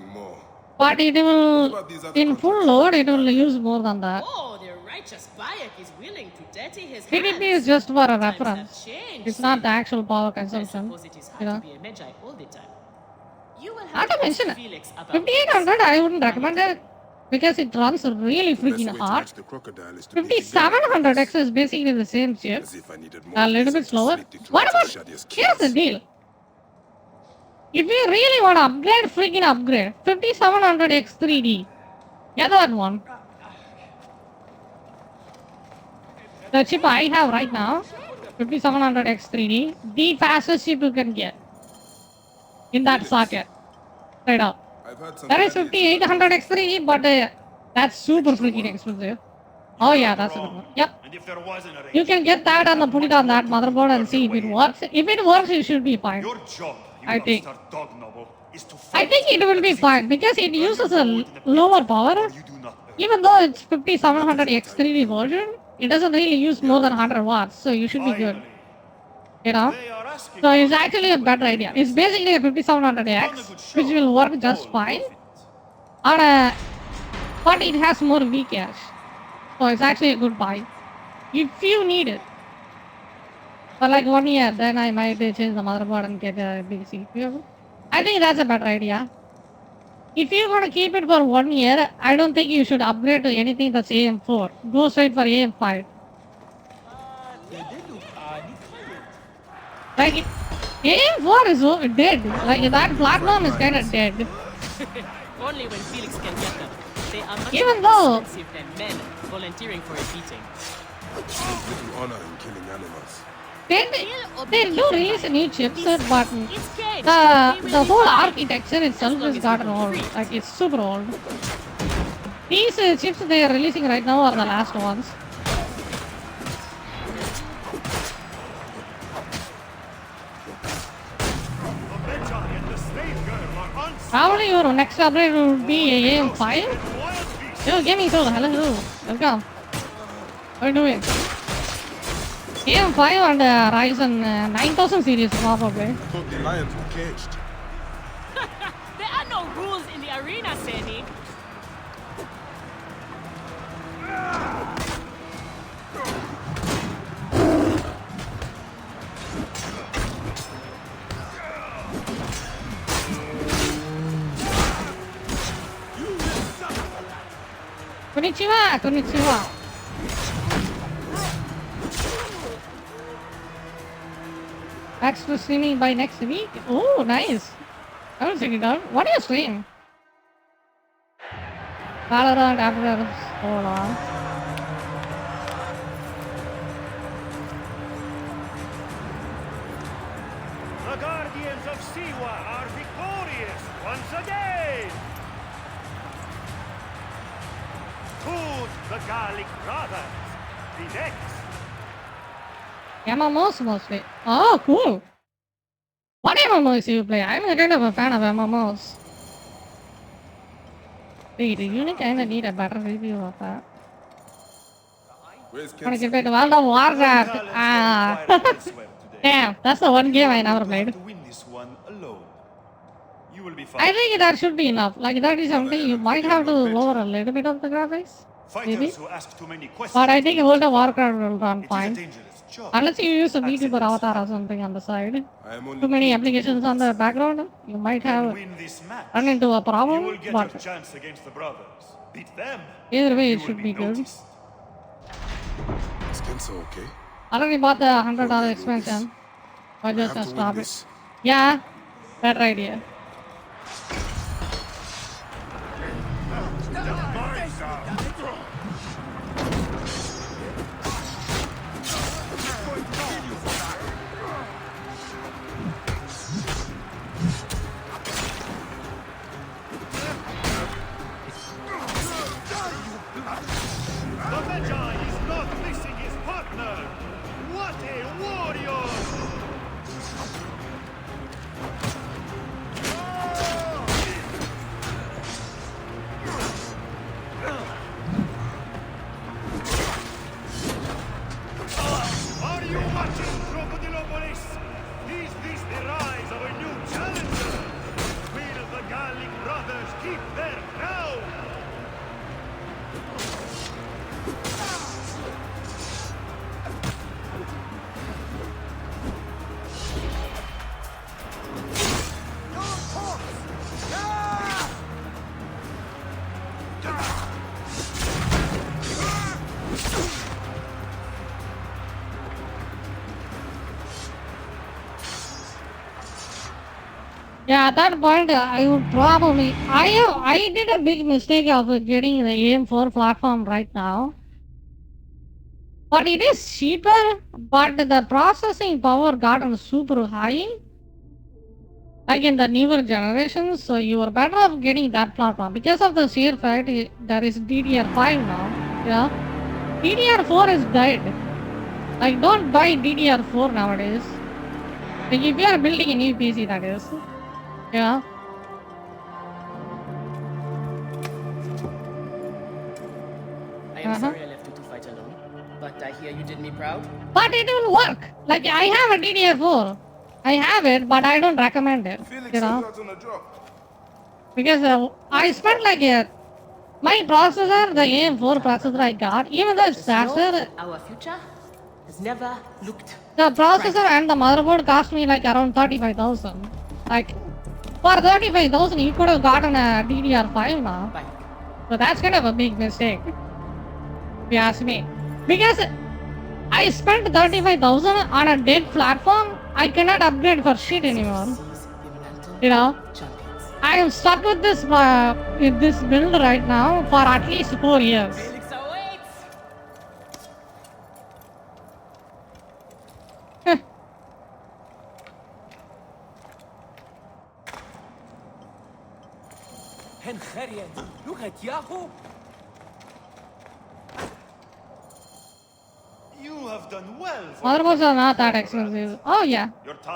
But it will, in full load, it will use more than that. Oh, the righteous Bayek is willing to dirty his TDP hands. is just for a Times have reference. changed, It's not the Sadie. actual power I consumption. suppose it is hard You know? to be a Magi all the time. You will Not have to to mention ask it. Felix about 5800 I wouldn't recommend it because it runs really freaking hard. 5700X is basically the same chip, a little bit slower. What about, here's the deal. If you really want to upgrade, freaking upgrade. 5700X 3D. Get that one. The chip I have right now, 5700X 3D, the fastest chip you can get in that socket. Straight up. That is 5800X 3D, but that's super freaking expensive. Oh yeah, that's a good one. Yep. And if there wasn't a You can get that and put it on that motherboard and see if it works. If it works, it should be fine. Your job, you I think. upstart dog noble, is to I think it will be fine because it uses a lower power. Even though it's 5700X 3D version, it doesn't really use more than 100 watts, so you should be good. You know? So it's actually a better idea. It's basically a 5700X, which will work just fine. But it has more Vcache. So it's actually a good buy. If you need it. For like 1 year, then I might change the motherboard and get a big CPU. I think that's a better idea. If you want to keep it for 1 year, I don't think you should upgrade to anything that's AM4. Go straight for AM5. Like, AM4 is dead. Like, that platform is kind of dead. Only when Felix can get them. They are much Even more though- expensive than men volunteering for a beating. There's little honor in killing animals. They do release a new chipset, but the whole architecture itself has gotten old. Like, it's super old. These chips they are releasing right now are the last ones. Probably your next upgrade will be AM5. Yo, gaming soul, hello. Welcome. How are you doing? AM5 and Ryzen 9000 series probably. I thought the lions were caged. There are no rules in the arena, Sandy. Konnichiwa, konnichiwa. Back to streaming by next week. Oh, nice. I will check it out. What do you stream? Valorant after. Hold on. The Guardians of Siwa are victorious once again! To the Gallic Brothers, the next. MMOs mostly. Oh, cool. What MMOs do you play? I'm a kind of a fan of MMOs. Wait, you kind of need a better review of that. Where's I want to get back to World of Warcraft. Damn, that's the one game I never played. I think that should be enough. Like, that is something you might have to lower a little bit of the graphics. Maybe. Fighters who ask too many questions. But I think World of Warcraft will run It is a fine. dangerous Unless you use a VTuber avatar or something on the side. Too many applications on the background, you might have Win this match. run into a You problem, will get but your chance against the brothers. Beat them. either way you it will should be good. Is Kenzo okay? I already bought the $100 Anubis. expansion. I I just have to win stop it. this. Yeah, better idea. The Magi is not missing his partner! What a warrior! Are you watching, Crocodilopolis? Is this the rise of a new challenger? Will the Gallic brothers keep their crown? Yeah, at that point, I would probably. I did a big mistake of getting the AM4 platform right now. But it is cheaper, but the processing power gotten super high. Like in the newer generations, so you are better off getting that platform. Because of the sheer fact there is DDR5 now. Yeah. DDR4 is dead. Like, don't buy DDR4 nowadays. Like, if you are building a new PC, that is. Yeah. I am sorry I left you to fight alone, but I hear you did me proud. But it will work. Like, I have a DDR4. I have it, but I don't recommend it. You know? Because I spent like my processor, the AM4 processor I got, even though it's faster, Our future has never looked. the processor and the motherboard cost me like around 35,000. Like, for 35,000 you could have gotten a DDR5 now. So that's kind of a big mistake, if you ask me. Because I spent 35,000 on a dead platform, I cannot upgrade for shit anymore. You know? I am stuck with this build right now for at least 4 years. Look at Yahoo! You have done well for Motherboards are not that expensive. Oh yeah.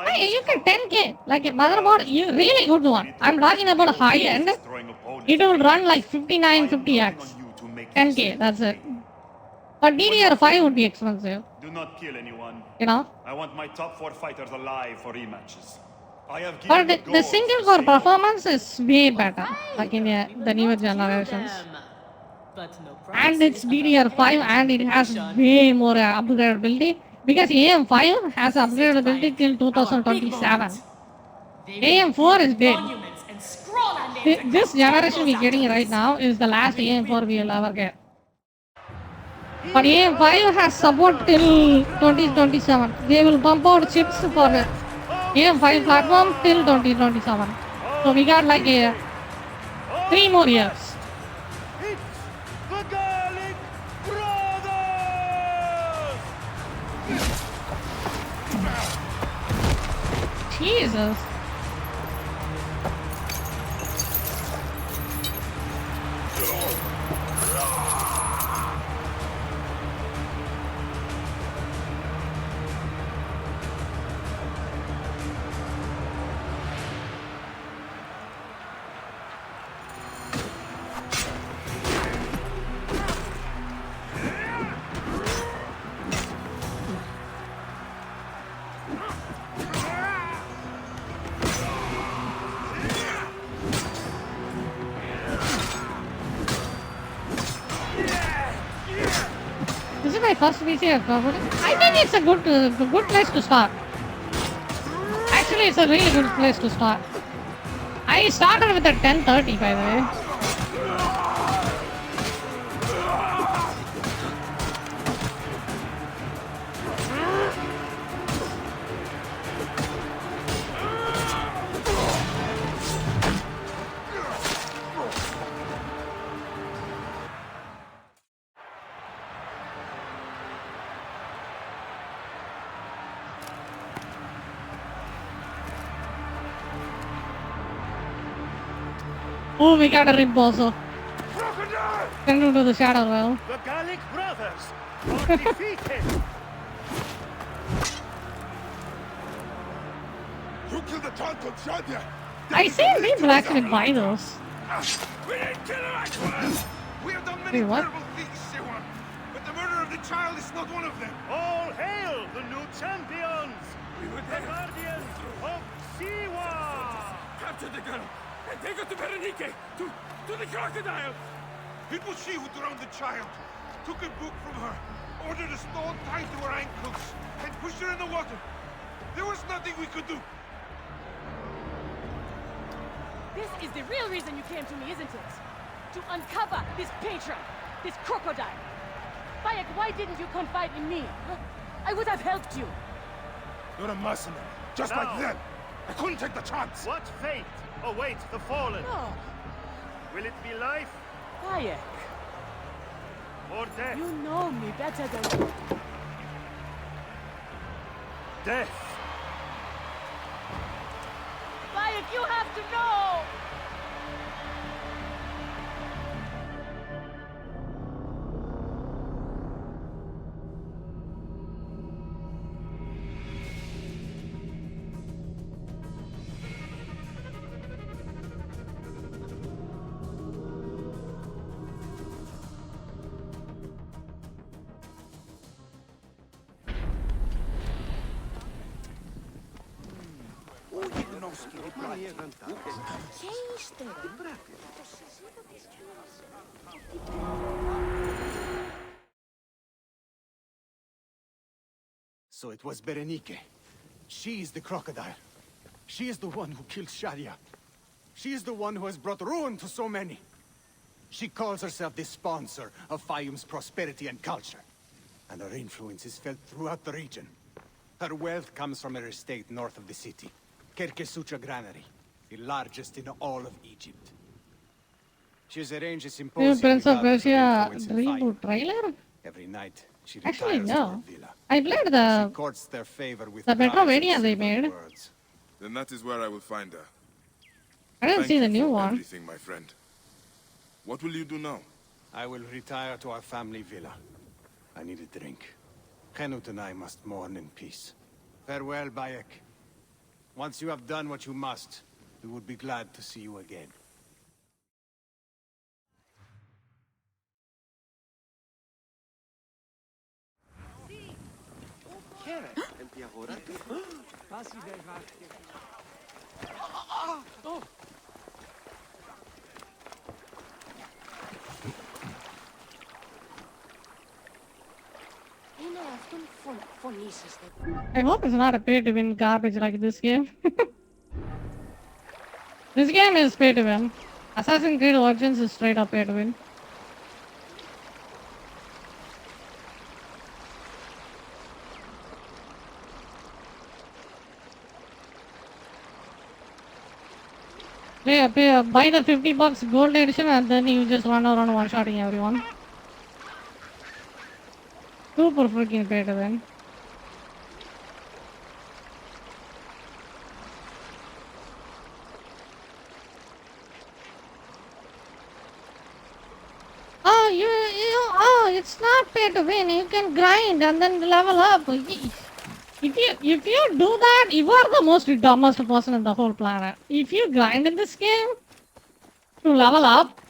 Hey, you get 10k. Like a motherboard, you really good one. I'm talking about high end. It will run like 59, 50x. 10k, that's it. But DDR5 would be expensive. Do not kill anyone. You know? I want my top 4 fighters alive for rematches. I have But given the single core performance is way better. Like in the newer generations. And it's DDR5 and it has way more upgradability. Because AM5 has upgradability till 2027. AM4 is dead. This generation we're getting right now is the last AM4 we will ever get. But AM5 has support till 2027. They will pump out chips for AM5 platform till 2027. So we got like 3 more years. the Gallic Brothers! Jesus. my first VCF, but I think it's a good place to start. Actually, it's a really good place to start. I started with a 1030, by the way. Oh, we got a Rimposo. Send him to the shadow well. The Gallic brothers are defeated. You killed the child called Shadia. I see people actually buy those. We didn't kill her, I swear. We have done many Wait, what? terrible things, Siwan, but the murder of the child is not one of them. All hail the new champions! We were the guardians of Siwa! Capture the girl and take her to Berenike, to the crocodile. It was she who drowned the child, took a book from her, ordered a stone tied to her ankles, and pushed her in the water. There was nothing we could do. This is the real reason you came to me, isn't it? To uncover this patron, this crocodile. Bayek, why didn't you confide in me? Huh? I would have helped you. You're a mercenary, just like them. I couldn't take the chance. What fate awaits the fallen? No. Will it be life Bayek, or death? you know me better than... Death. Bayek, you have to know! So it was Berenike. She is the crocodile. She is the one who killed Shadia. She is the one who has brought ruin to so many. She calls herself the sponsor of Fayum's prosperity and culture. And her influence is felt throughout the region. Her wealth comes from her estate north of the city. Kerkesucha Granary, the largest in all of Egypt. She has arranged a New symposium Prince of about her Persia influence in reboot Fayum. trailer? Every night, she Actually, retires to her no. villa. I played She the courts their favor with Metrovania they made. words. Then that is where I will find her. I didn't Thank see you the new for one. everything, my friend. What will you do now? I will retire to our family villa. I need a drink. Henut and I must mourn in peace. Farewell, Bayek. Once you have done what you must, we would be glad to see you again. I hope it's not a pay to win garbage like this game. This game is pay to win. Assassin's Creed Origins is straight up pay to win. Buy the $50 gold edition and then you just run around one-shotting everyone. Super freaking pay to win. Oh, it's not pay to win. You can grind and then level up. If you do that, you are the most dumbest person in the whole planet. If you grind in this game to level up,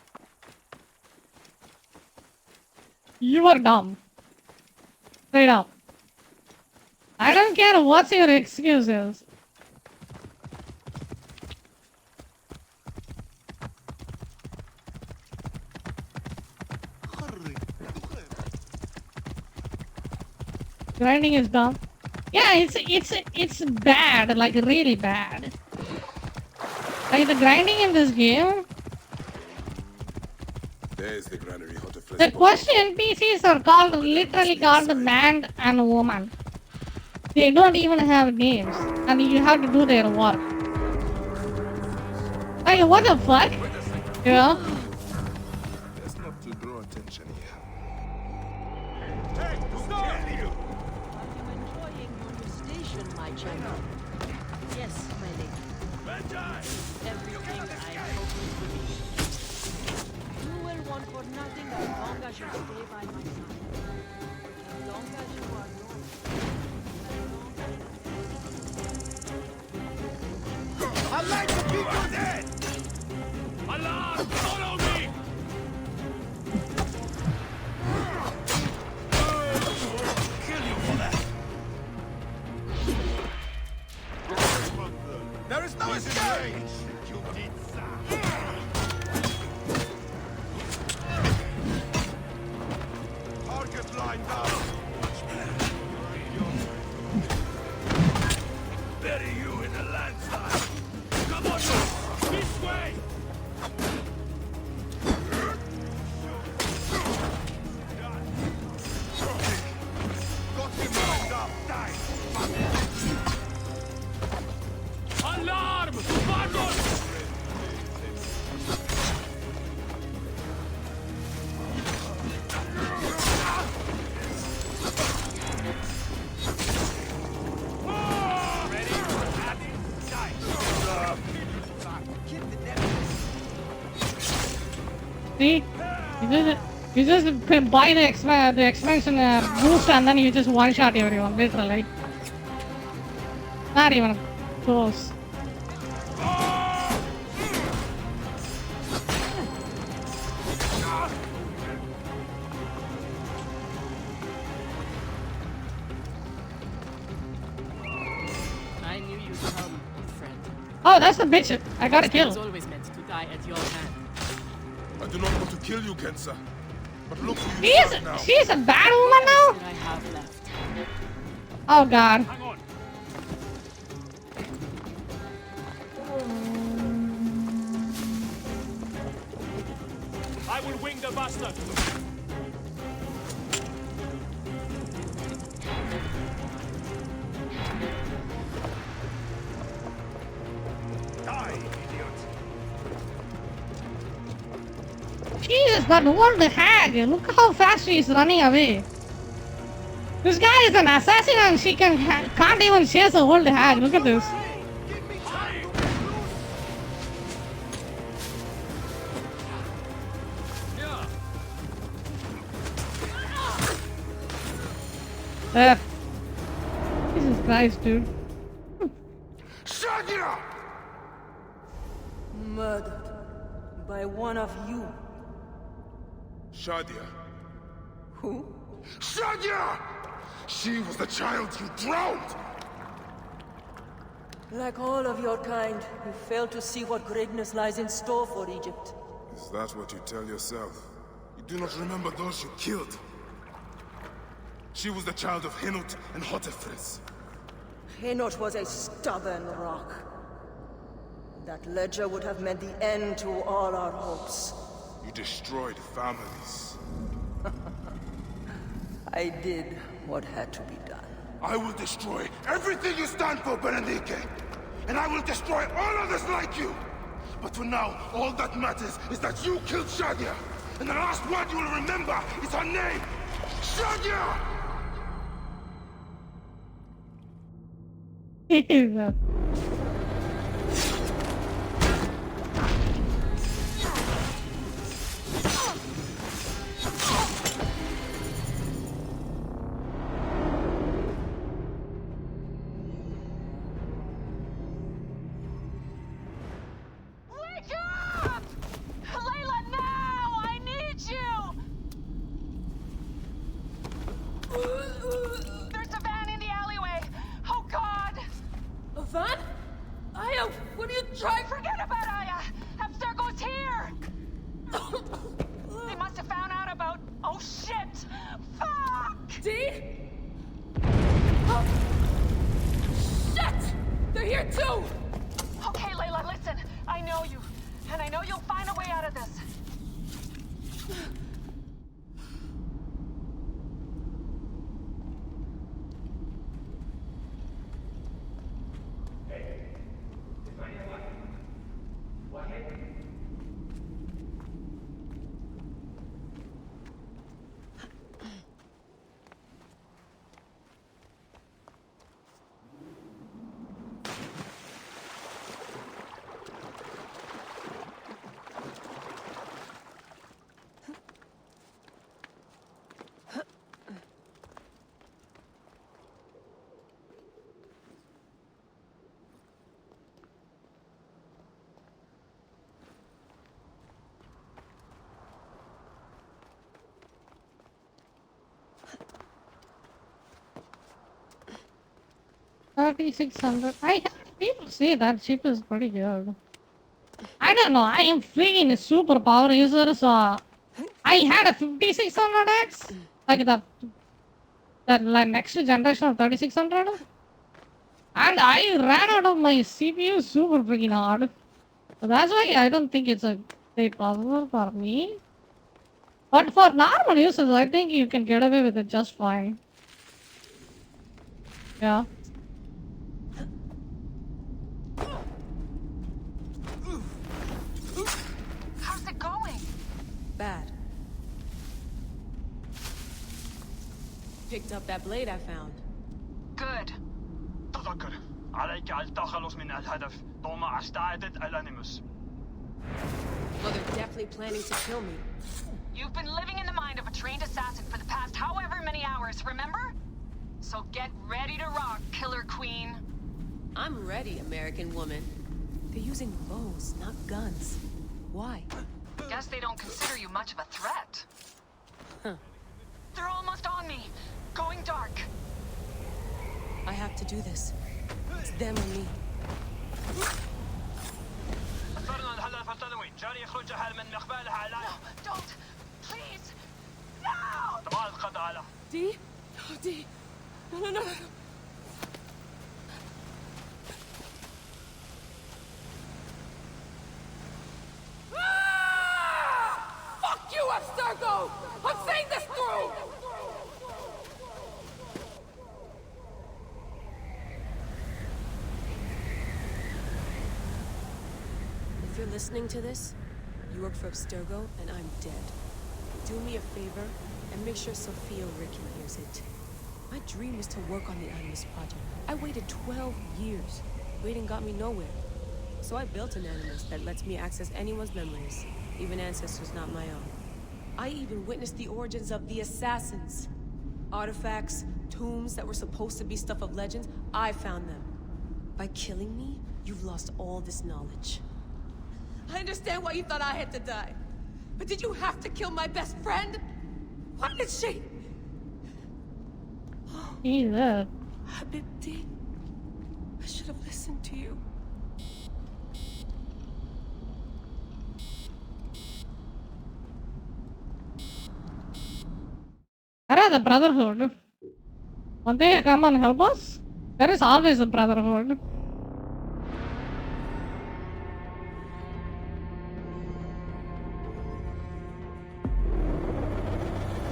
you are dumb. Straight up. I don't care what your excuse is. Grinding is dumb. Yeah, it's bad, like really bad. Like the grinding in this game. There's the granary, Hotefrest. The quest NPCs are called literally called man and woman. They don't even have names, and you have to do their work. Like what the fuck? You know? Best not to draw attention here. Hey, stop! Are you enjoying your new station, my child? Yes, my lady. Everything I hoped it would be. You will want for nothing as long as you stay by my side. As long as you are loyal. I'd like to keep you dead! Alarm! Follow me! Kill you for that! There is no escape! You did, target line down! Bury you in a landslide! Come on, this way! Got him lined up, die! Alarm! Vamos! See? You just buy the expansion boost and then you just one shot everyone, literally. Not even close. I knew you'd come, friend. Oh, that's the bitch. I gotta kill. was always meant to die at your hand. I do not want to kill you, Kensa. But look who you are now. She's a bad woman now? What I have left. Oh god. Hang on. I will wing the bastard. Die, idiot! Jesus, that old hag. Look how fast she's running away. This guy is an assassin and she can't even chase a old hag. Look at this. Jesus Christ, dude. Shadia! Murdered by one of you. Shadia. Who? Shadia! She was the child you drowned! Like all of your kind, you fail to see what greatness lies in store for Egypt. Is that what you tell yourself? You do not remember those you killed? She was the child of Henut and Hotefres. Henot was a stubborn rock. That ledger would have meant the end to all our hopes. You destroyed families. I did what had to be done. I will destroy everything you stand for, Berenike! And I will destroy all others like you! But for now, all that matters is that you killed Shadia! And the last word you will remember is her name! Shadia! Jesus. Wake up! Layla, now! I need you! There's a van in the alleyway! Oh, God! A van? 3600. People say that ship is pretty good. I don't know. I am freaking a super power user, so I had a 5600X, like that like next generation of 3600, and I ran out of my CPU super freaking hard. So that's why I don't think it's a great processor for me. But for normal users, I think you can get away with it just fine. Yeah. How's it going? Bad. Picked up that blade I found. Good. تذكر عليك التخلص من الهدف طالما استعدت الانيموس. Well, they're definitely planning to kill me. You've been living in the mind of a trained assassin for the past however many hours, remember? So get ready to rock, Killer Queen. I'm ready, American woman. They're using bows, not guns. Why? Guess they don't consider you much of a threat. Huh. They're almost on me. Going dark. I have to do this. It's them or me. أثرنا الهدف التنوي جاري إخراجها من مقبلها على. No, don't. Please. No! طبعا القضاء على. D? Oh, D. No. Fuck you, Abstergo! I'm saying this through! If you're listening to this, you work for Abstergo, and I'm dead. Do me a favor, and make sure Sophia Ricken hears it. My dream was to work on the Animus Project. I waited 12 years. Waiting got me nowhere. So I built an Animus that lets me access anyone's memories, even ancestors not my own. I even witnessed the origins of the Assassins. Artifacts, tombs that were supposed to be stuff of legends, I found them. By killing me, you've lost all this knowledge. I understand why you thought I had to die. But did you have to kill my best friend? Why did she? Jesus. Habibti, I should have listened to you. Where are the Brotherhood? Won't they come and help us? There is always a Brotherhood.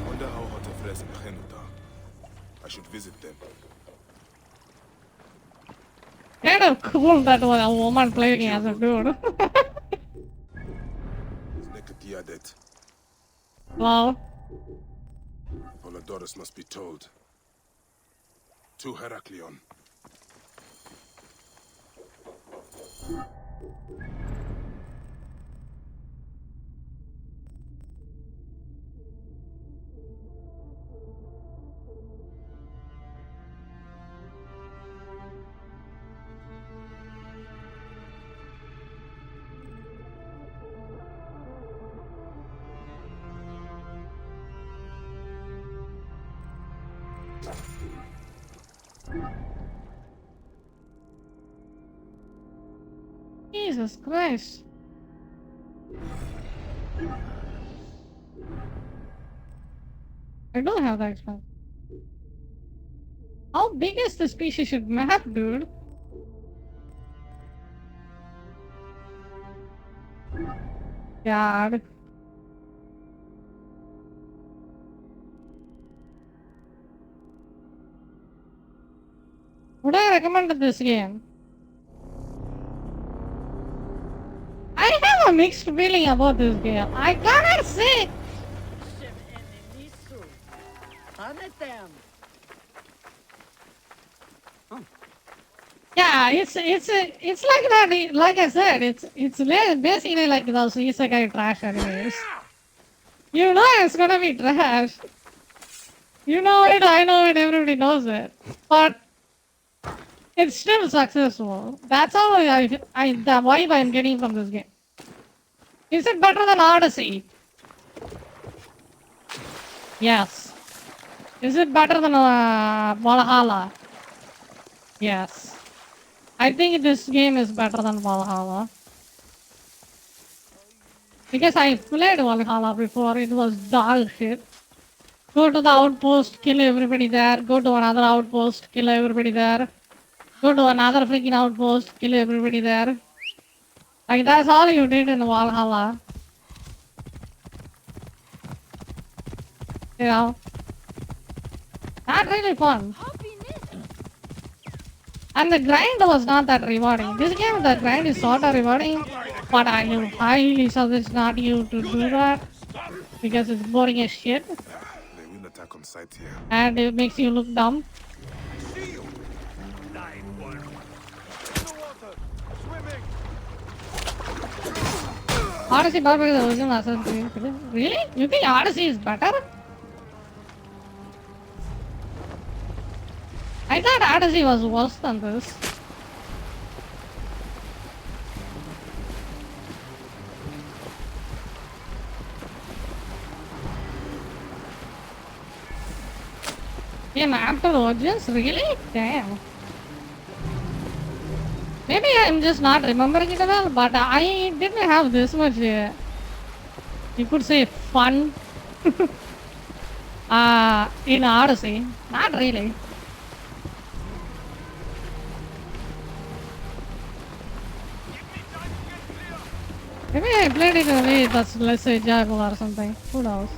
Wonder how hot a flares in Henuta. I should visit them. Kind of cool that a woman playing as a dude. Nekatiadet. Wow. Polydorus must be told. To Heraklion. Jesus Christ. I don't have that one. How big is the species map, dude? God. Would I recommend this game? I have a mixed feeling about this game. I cannot say. Yeah, it's like that. Like I said, it's basically like those isekai trash animes. You know it's gonna be trash. You know it, I know it, everybody knows it. But it's still successful. That's how the vibe I'm getting from this game. Is it better than Odyssey? Yes. Is it better than Valhalla? Yes. I think this game is better than Valhalla. Because I played Valhalla before, it was dog shit. Go to the outpost, kill everybody there. Go to another outpost, kill everybody there. Go to another freaking outpost, kill everybody there. Like, that's all you did in Valhalla. You know? Not really fun. And the grind was not that rewarding. This game, the grind is sort of rewarding, but I will highly suggest not you to do that because it's boring as shit They will attack on sight here. and it makes you look dumb. Odyssey better than the original Assassin's Creed. Really? You think Odyssey is better? I thought Odyssey was worse than this. Game after Origins? Really? Damn. Maybe I'm just not remembering it well, but I didn't have this much, you could say, fun in Odyssey. Not really. Maybe I played it in a way that's less enjoyable or something. Who knows?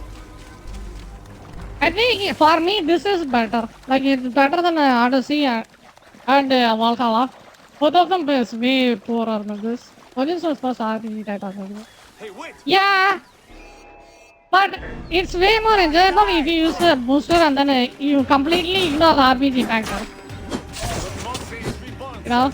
I think for me this is better. Like it's better than Odyssey and Valhalla. Both of them is way poorer than this. Origins was first RPG type of game. Hey, wait! Yeah, but it's way more enjoyable if you use the booster and then you completely ignore the RPG factor. You know?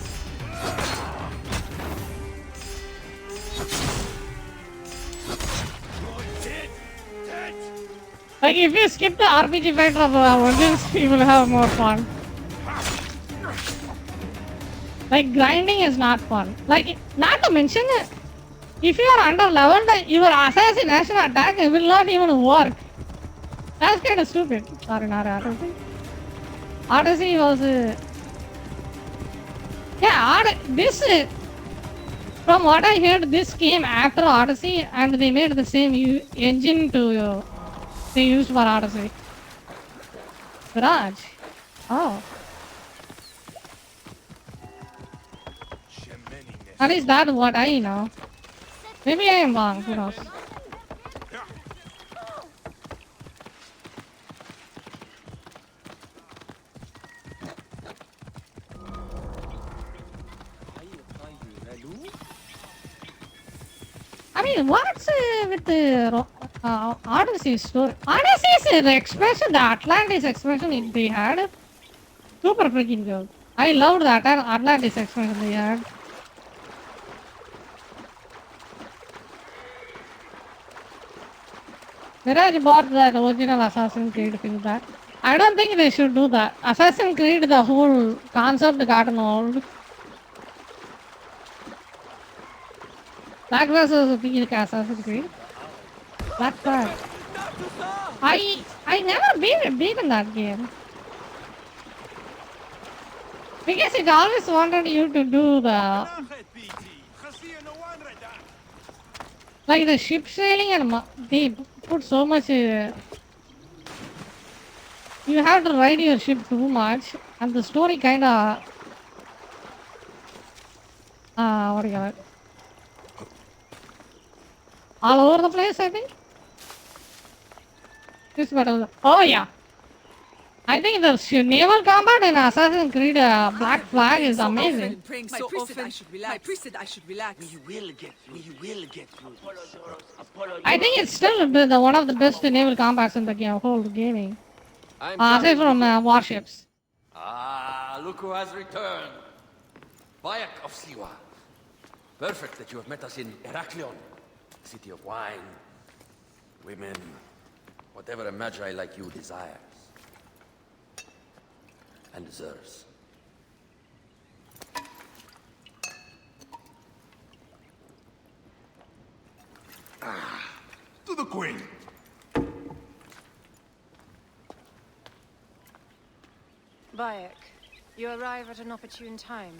Like if you skip the RPG factor of Origins, you will have more fun. Like grinding is not fun. Like not to mention, if you are under leveled, your assassination attack will not even work. That's kind of stupid. Sorry, not Odyssey. Odyssey was this from what I heard, this came after Odyssey, and they made the same engine to they used for Odyssey. Garage. Oh. At least that's what I know. Maybe I am wrong, who knows? I mean, what's with the Odyssey story? Odyssey's expression, the Atlantis expression they had, super freaking good. I loved that Atlantis expression they had. Mirage bought that original Assassin's Creed feedback. I don't think they should do that. Assassin's Creed, the whole concept gotten old. That was a big Assassin's Creed. That's bad. I never beaten that game. Because it always wanted you to do the like the ship sailing and they put so much you have to ride your ship too much and the story kinda what do you call it? All over the place, I think. This battle. Oh yeah. I think the naval combat in Assassin's Creed Black Flag is amazing. Praying so often, my priest said I should relax. We will get through this. I think it's still one of the best naval combats in the game, whole gaming. Aside from warships. Ah, look who has returned. Bayek of Siwa. Perfect that you have met us in Heraklion, city of wine, women, whatever a magi like you desires. And deserves. To the Queen. Bayek, You arrive at an opportune time.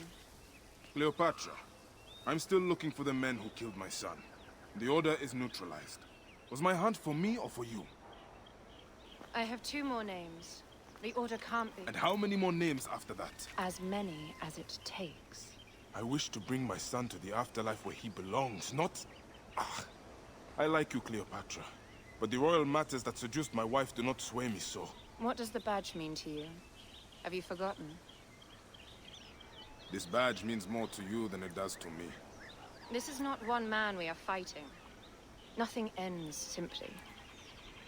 Cleopatra, I'm still looking for the men who killed my son. The Order is neutralized. Was my hunt for me or for you? I have 2 more names. The Order can't be... And how many more names after that? As many as it takes. I wish to bring my son to the afterlife where he belongs, not... Ah, I like you, Cleopatra. But the royal matters that seduced my wife do not sway me so. What does the badge mean to you? Have you forgotten? This badge means more to you than it does to me. This is not one man we are fighting. Nothing ends simply.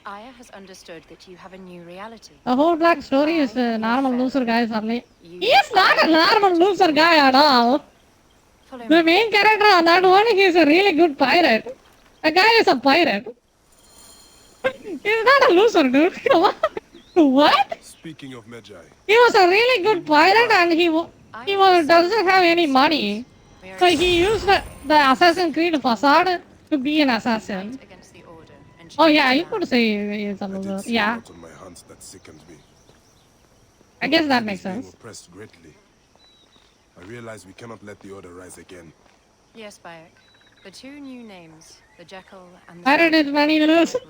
Aya has understood that you have a new reality. The whole black story is a normal loser guy suddenly. He is not a normal loser guy at all. The main character on that one, he is a really good pirate. The guy is a pirate. He's not a loser, dude. Come on. What? Speaking of Medjay. He was a really good pirate and he doesn't have any money. So he used the Assassin's Creed facade to be an assassin. Oh yeah, you could say he's a loser. Yeah. On my hunts that sickened me. I guess that makes sense. Oppressed greatly. I realize we cannot let the Order rise again. Yes, Bayek. The 2 new names, the Jekyll and the... Pirate is when he loses.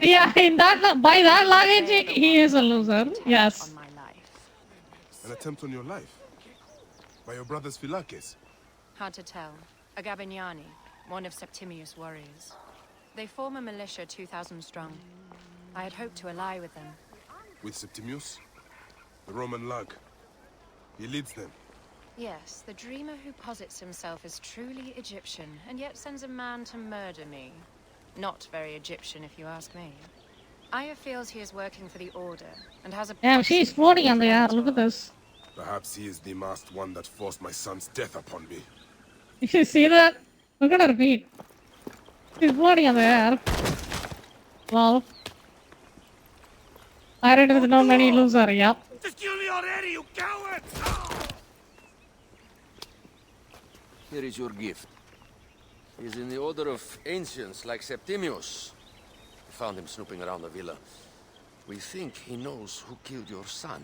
Yeah, by that logic, he is a loser. Yes. An attempt on your life? By your brother's Philakes? Hard to tell. A Gabignani, one of Septimius' warriors. They form a militia 2,000 strong. I had hoped to ally with them. With Septimius? The Roman lug. He leads them. Yes, the dreamer who posits himself as truly Egyptian, and yet sends a man to murder me. Not very Egyptian, if you ask me. Aya feels he is working for the Order, and has a... Damn, she's floating on the air. Look at this. Perhaps he is the masked one that forced my son's death upon me. You see that? Look at her feet. She's floating on the air. Well. Pirate with no many loser, yep. Just kill me already, you coward! Here is your gift. He's in the order of ancients like Septimius. We found him snooping around the villa. We think he knows who killed your son.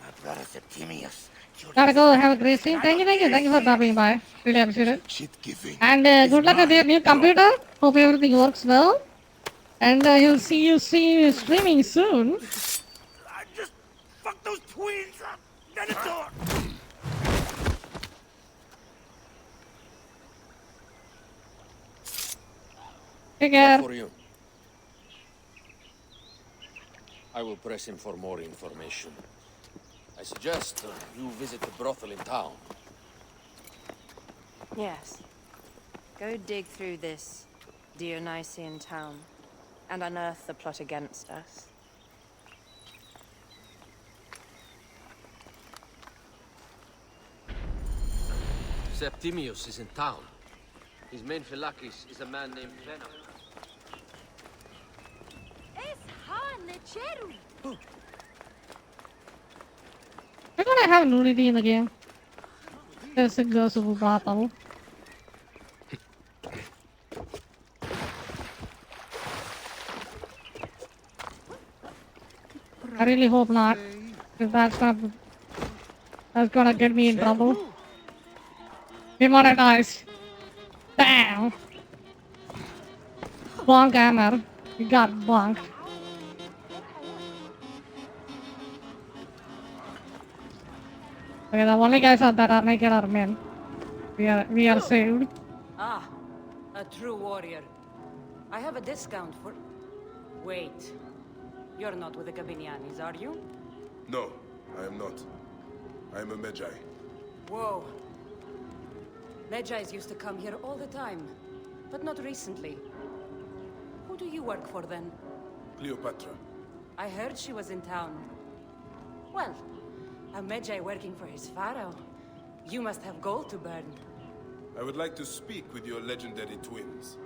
My brother Septimius. Gotta go have a great stream. Thank you for stopping by. Really appreciate it. And good luck with your new computer. Hope everything works well. And you'll see you streaming soon. I just fucked those twins up. Get a door. Take care. For you. I will press him for more information. I suggest you visit the brothel in town. Yes. Go dig through this Dionysian town and unearth the plot against us. Septimius is in town. His main Philakes is a man named Venom. We're gonna have nudity in the game. There's a ghost of a brothel. I really hope not. Because that's gonna get me in trouble. Demonetized. Damn. Bonk hammer. You got bonked. Okay, the only guys out that are naked are men. We are saved. Ah, a true warrior. I have a discount for... Wait. You're not with the Gabinianis, are you? No, I am not. I am a Medjay. Whoa. Medjais used to come here all the time, but not recently. Who do you work for then? Cleopatra. I heard she was in town. Well, a Medjay working for his pharaoh. You must have gold to burn. I would like to speak with your legendary twins.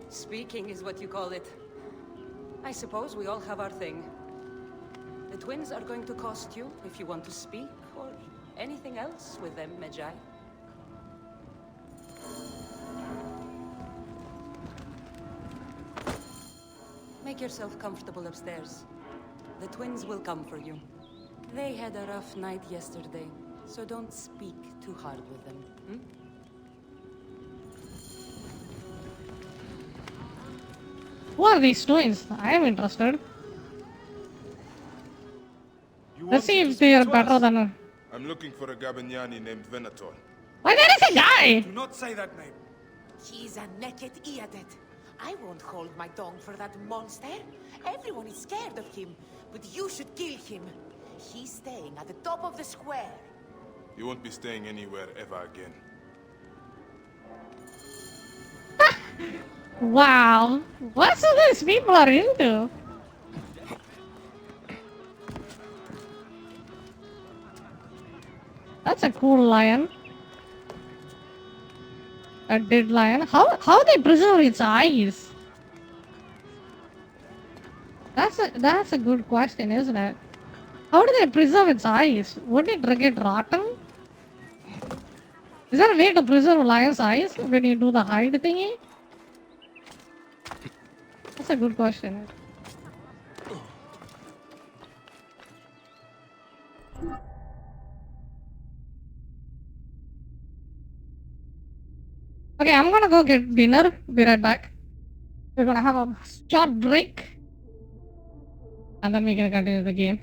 Speaking is what you call it. I suppose we all have our thing. The twins are going to cost you if you want to speak, or anything else with them, Medjay. Make yourself comfortable upstairs. The twins will come for you. They had a rough night yesterday, so don't speak too hard with them. Hmm? Who are these twins? I am interested. Let's see if they are better than her. I'm looking for a Gabignani named Venator. Why, there is a guy! Do not say that name. He's a naked idiot. I won't hold my tongue for that monster. Everyone is scared of him, but you should kill him. He's staying at the top of the square. You won't be staying anywhere ever again. Wow. What do these people are into? That's a cool lion. A dead lion. How they preserve its eyes? That's a good question, isn't it? How do they preserve its eyes? Would it get rotten? Is there a way to preserve a lion's eyes when you do the hide thingy? That's a good question. Okay, I'm gonna go get dinner. Be right back. We're gonna have a short break. And then we can continue the game.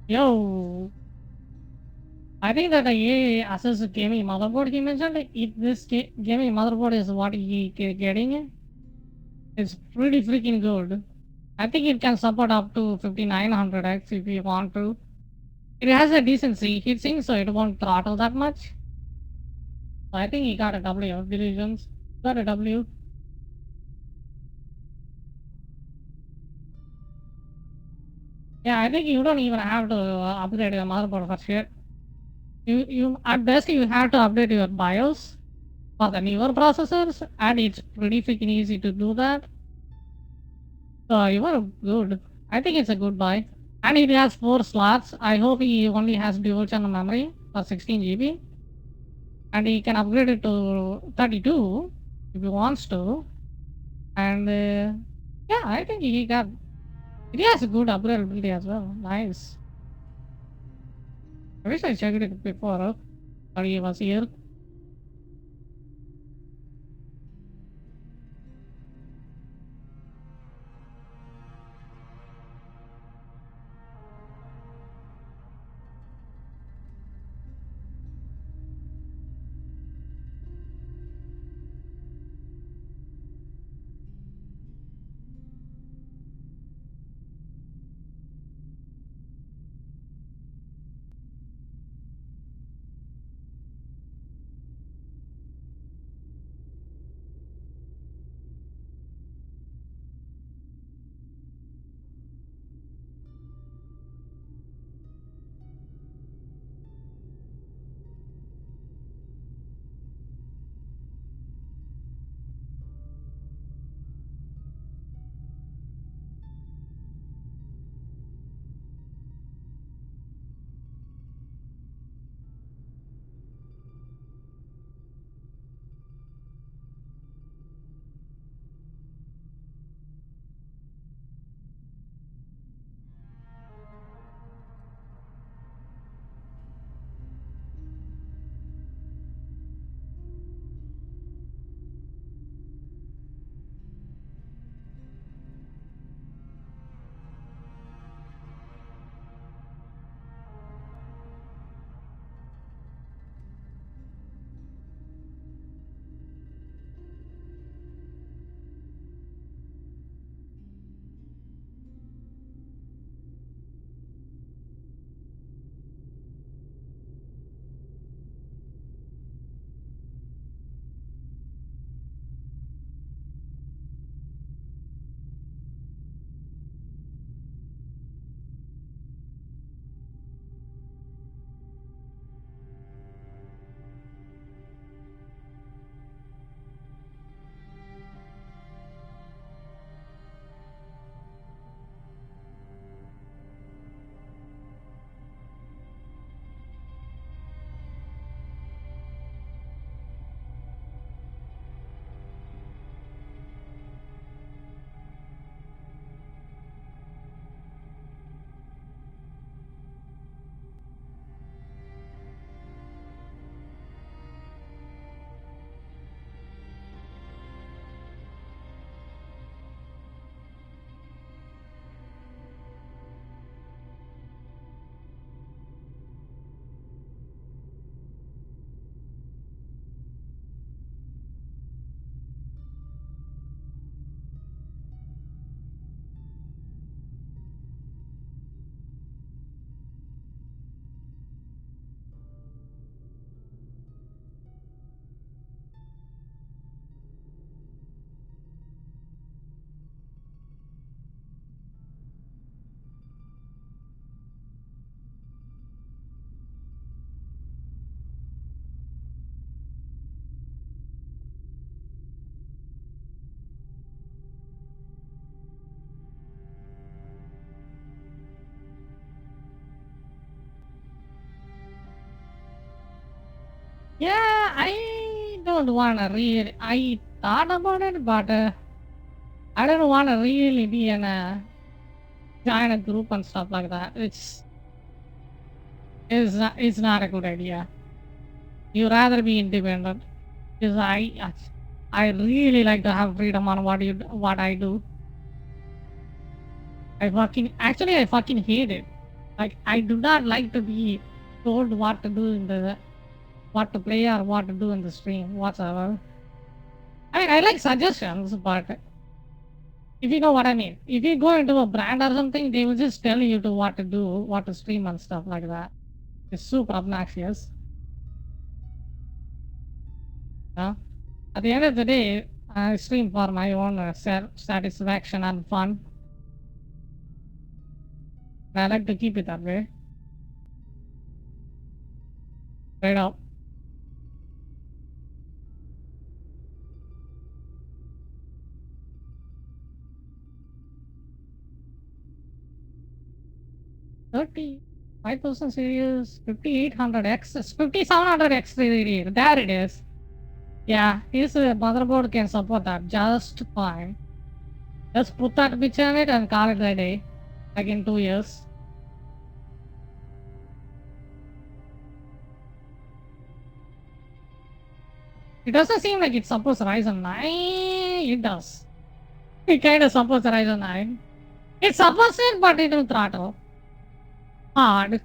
Yo, I think that the AI assessed gaming motherboard he mentioned, if this gaming motherboard is what he getting, it's pretty freaking good. I think it can support up to 5900X if you want to. It has a decent heatsink, so it won't throttle that much. So I think he got a W. Diligence got a W. Yeah, I think you don't even have to upgrade your motherboard for shit. You at best you have to update your BIOS for the newer processors, and it's pretty freaking easy to do that. So you are good. I think it's a good buy. And it has 4 slots. I hope he only has dual channel memory for 16 GB. And he can upgrade it to 32 if he wants to. And yeah, I think it has a good upgradability as well. Nice. I wish I checked it before, but he was here. Yeah, I don't want to read. I thought about it, but I don't want to really be in a join a group and stuff like that. It's not a good idea. You rather be independent. Because I really like to have freedom on what I do. I fucking hate it. Like, I do not like to be told what to do what to play or what to do in the stream whatsoever. I mean, I like suggestions, but if you know what I mean. If you go into a brand or something, they will just tell you to what to do, what to stream and stuff like that. It's super obnoxious. Yeah. At the end of the day, I stream for my own satisfaction and fun. And I like to keep it that way. Straight up. $30, 5000 series, 5800X, 5700X series. There it is. Yeah, his motherboard can support that just fine. Just put that bitch on it and call it a day. Like in 2 years. It doesn't seem like it supports Ryzen 9. It does. It kind of supports Ryzen 9. It supports it, but it will throttle. Hard.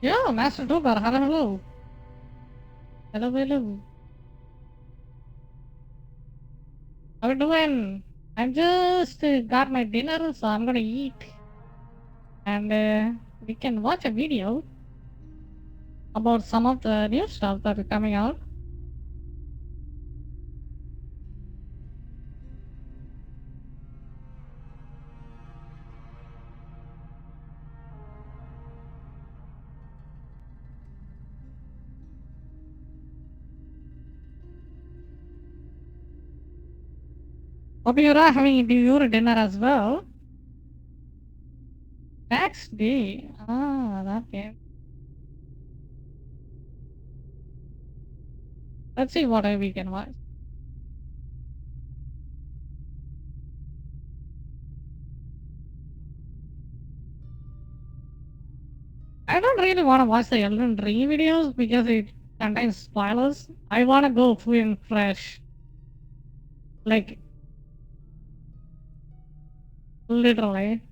Yeah, Master Trooper, hello. Hello. How you doing? I'm just got my dinner, so I'm gonna eat. And we can watch a video about some of the new stuff that is coming out. Hope you're having your dinner as well. Next day. Ah, that game. Let's see what we can watch. I don't really want to watch the Elden Ring videos because it contains spoilers. I want to go full and fresh. Like, literally.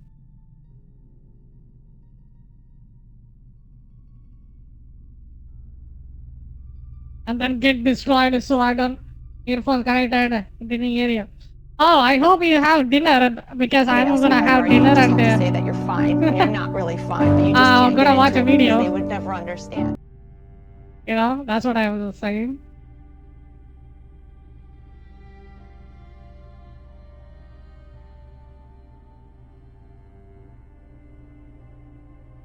And then get destroyed so I don't earphone connected in the area. Oh, I hope you have dinner because I'm gonna have dinner and say that you're fine when you're not really fine, but you just I'm can't gonna get watch a into it because video. they would never understand. You know, that's what I was saying.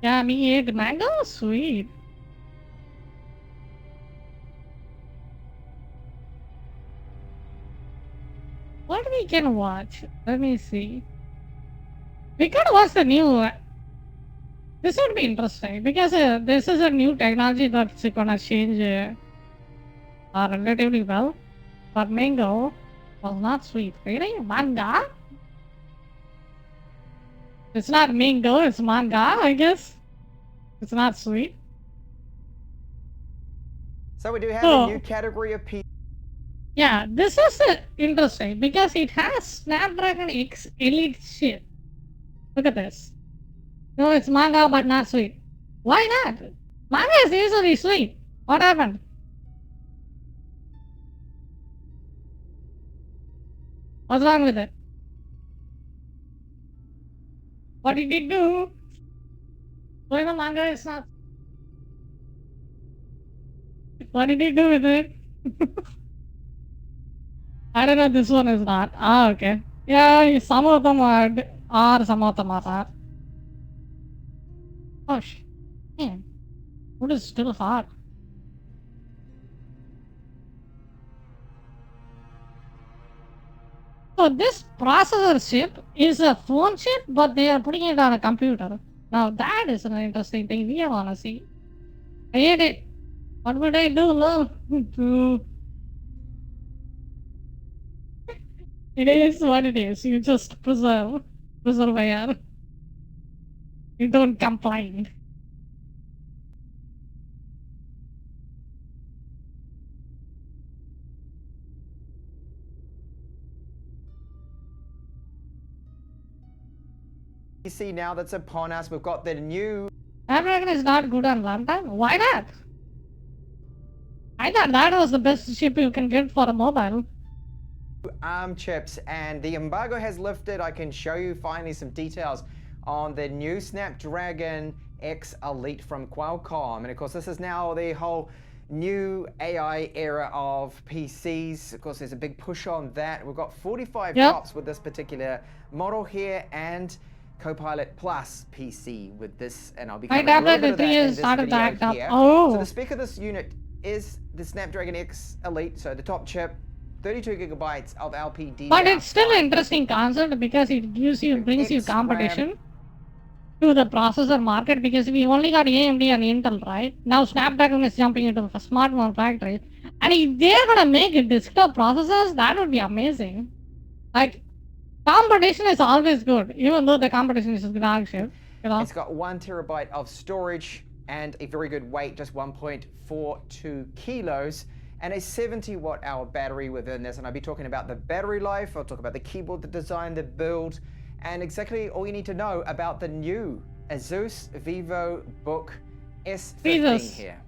Yeah, me ate mango, sweet. What we can watch? Let me see. We can watch the new. This would be interesting because this is a new technology that's gonna change relatively well. But mango was not sweet. Really? Manga? It's not mango, it's manga, I guess. It's not sweet. So we do have a new category of PC. Yeah, this is interesting because it has Snapdragon X Elite chip. Look at this. No, it's manga but not sweet. Why not? Manga is usually sweet. What happened? What's wrong with it? What did it do? Why the manga is not... What did it do with it? I don't know, this one is not. Ah, okay. Yeah, some of them are some of them are not. Oh, man. Food is still hot. So this processor chip is a phone chip, but they are putting it on a computer. Now that is an interesting thing we want to see. I hate it. What would I do, love? It is what it is. You just persevere. You don't complain. PC now that's upon us. We've got the new Snapdragon is not good on laptop. Why not? I thought that was the best chip you can get for a mobile. ARM chips, and the embargo has lifted. I can show you finally some details on the new Snapdragon X Elite from Qualcomm. And of course, this is now the whole new AI era of PCs. Of course, there's a big push on that. We've got 45 tops with this particular model here, and Copilot Plus PC with this, and I'll be covering a little bit of that in this video here. So the spec of this unit is the Snapdragon X Elite, so the top chip, 32 gigabytes of LPD. But it's still an interesting concept because it brings you competition to the processor market, because we only got AMD and Intel, right? Now Snapdragon is jumping into the smartphone factory, and if they're gonna make desktop processors, that would be amazing. Like, competition is always good, even though the competition is dog shit. You know? It's got 1 terabyte of storage and a very good weight, just 1.42 kilos, and a 70 watt hour battery within this. And I'll be talking about the battery life, I'll talk about the keyboard, the design, the build, and exactly all you need to know about the new Asus VivoBook S15 Jesus. here.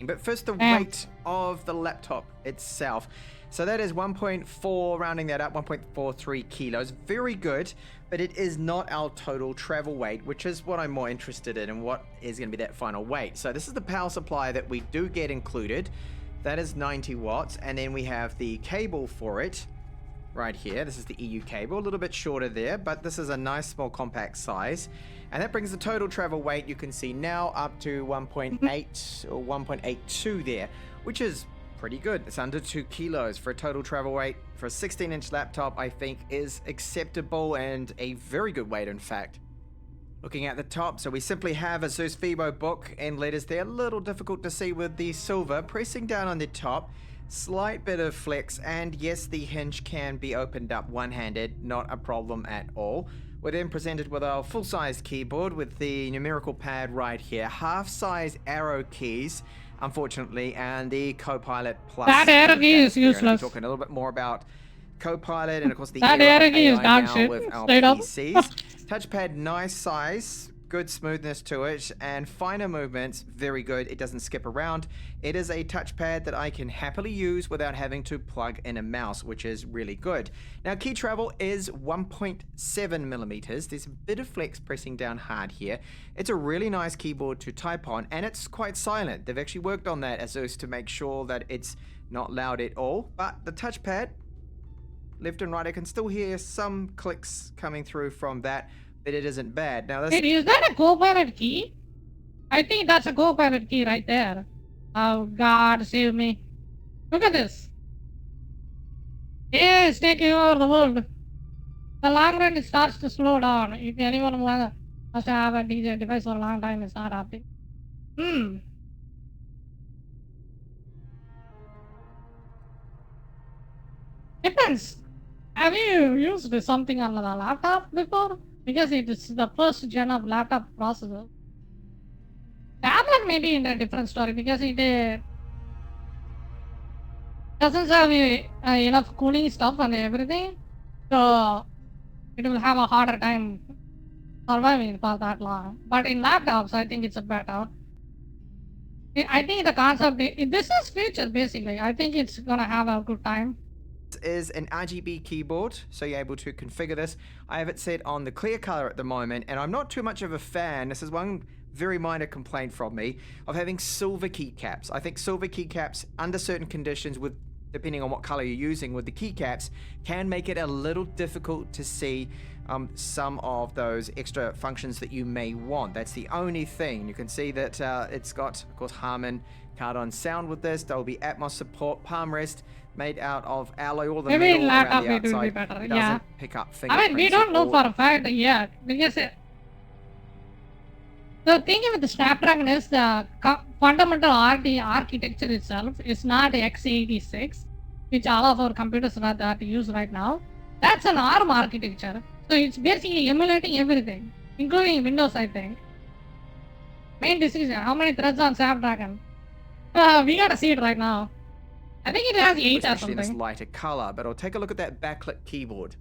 But first, the Damn. weight of the laptop itself. So that is 1.4, rounding that up, 1.43 kilos. Very good, but it is not our total travel weight, which is what I'm more interested in and what is going to be that final weight. So this is the power supply that we do get included. That is 90 watts, and then we have the cable for it right here. This is the EU cable, a little bit shorter there, but this is a nice small compact size. And that brings the total travel weight, you can see now, up to 1.8 or 1.82 there, which is pretty good. It's under 2 kilos for a total travel weight. For a 16-inch laptop, I think is acceptable and a very good weight, in fact. Looking at the top, so we simply have a Zeus Vivo book and letters there. A little difficult to see with the silver. Pressing down on the top, slight bit of flex, and yes, the hinge can be opened up one-handed, not a problem at all. We're then presented with our full-sized keyboard with the numerical pad right here, half-size arrow keys, unfortunately, and the Copilot Plus. That arrow key is here. And useless. I'll be talking a little bit more about Copilot and of course the That era arrow of key is AI dog now shit, with our straight up. PCs. Touchpad, nice size, good smoothness to it, and finer movements, very good. It doesn't skip around. It is a touchpad that I can happily use without having to plug in a mouse, which is really good. Now, key travel is 1.7 millimeters. There's a bit of flex pressing down hard here. It's a really nice keyboard to type on, and it's quite silent. They've actually worked on that, Asus, to make sure that it's not loud at all. But the touchpad, left and right, I can still hear some clicks coming through from that, but it isn't bad. Now, this Wait, is that a Copilot key? I think that's a Copilot key right there. Oh God, save me. Look at this. Yeah, it's taking over the world. The long run, it starts to slow down. If anyone wants to have a DJ device for a long time, it's not happening. Depends. Have you used something on the laptop before? Because it is the first gen of laptop processor. Tablet may be in a different story because it doesn't have enough cooling stuff and everything. So it will have a harder time surviving for that long. But in laptops, I think it's better. I think the concept, this is future basically. I think it's gonna have a good time. is an RGB keyboard, so you're able to configure this. I have it set on the clear color at the moment, and I'm not too much of a fan. This is one very minor complaint from me of having silver keycaps. I think silver keycaps, under certain conditions, with depending on what color you're using with the keycaps, can make it a little difficult to see some of those extra functions that you may want. That's the only thing. You can see that it's got, of course, Harman card-on sound with this. Dolby Atmos support, palm rest, made out of alloy, all the Maybe metal laptop around the it will be outside. better, It yeah. doesn't pick up fingerprints. I mean, we don't know for a fact yet because the thing with the Snapdragon is the fundamental architecture itself is not x86, which all of our computers are that use right now. That's an ARM architecture, so it's basically emulating everything, including Windows, I think. Main decision: how many threads on Snapdragon? We gotta see it right now. I think it has 8 or especially in this something. lighter color, but I'll take a look at that backlit keyboard.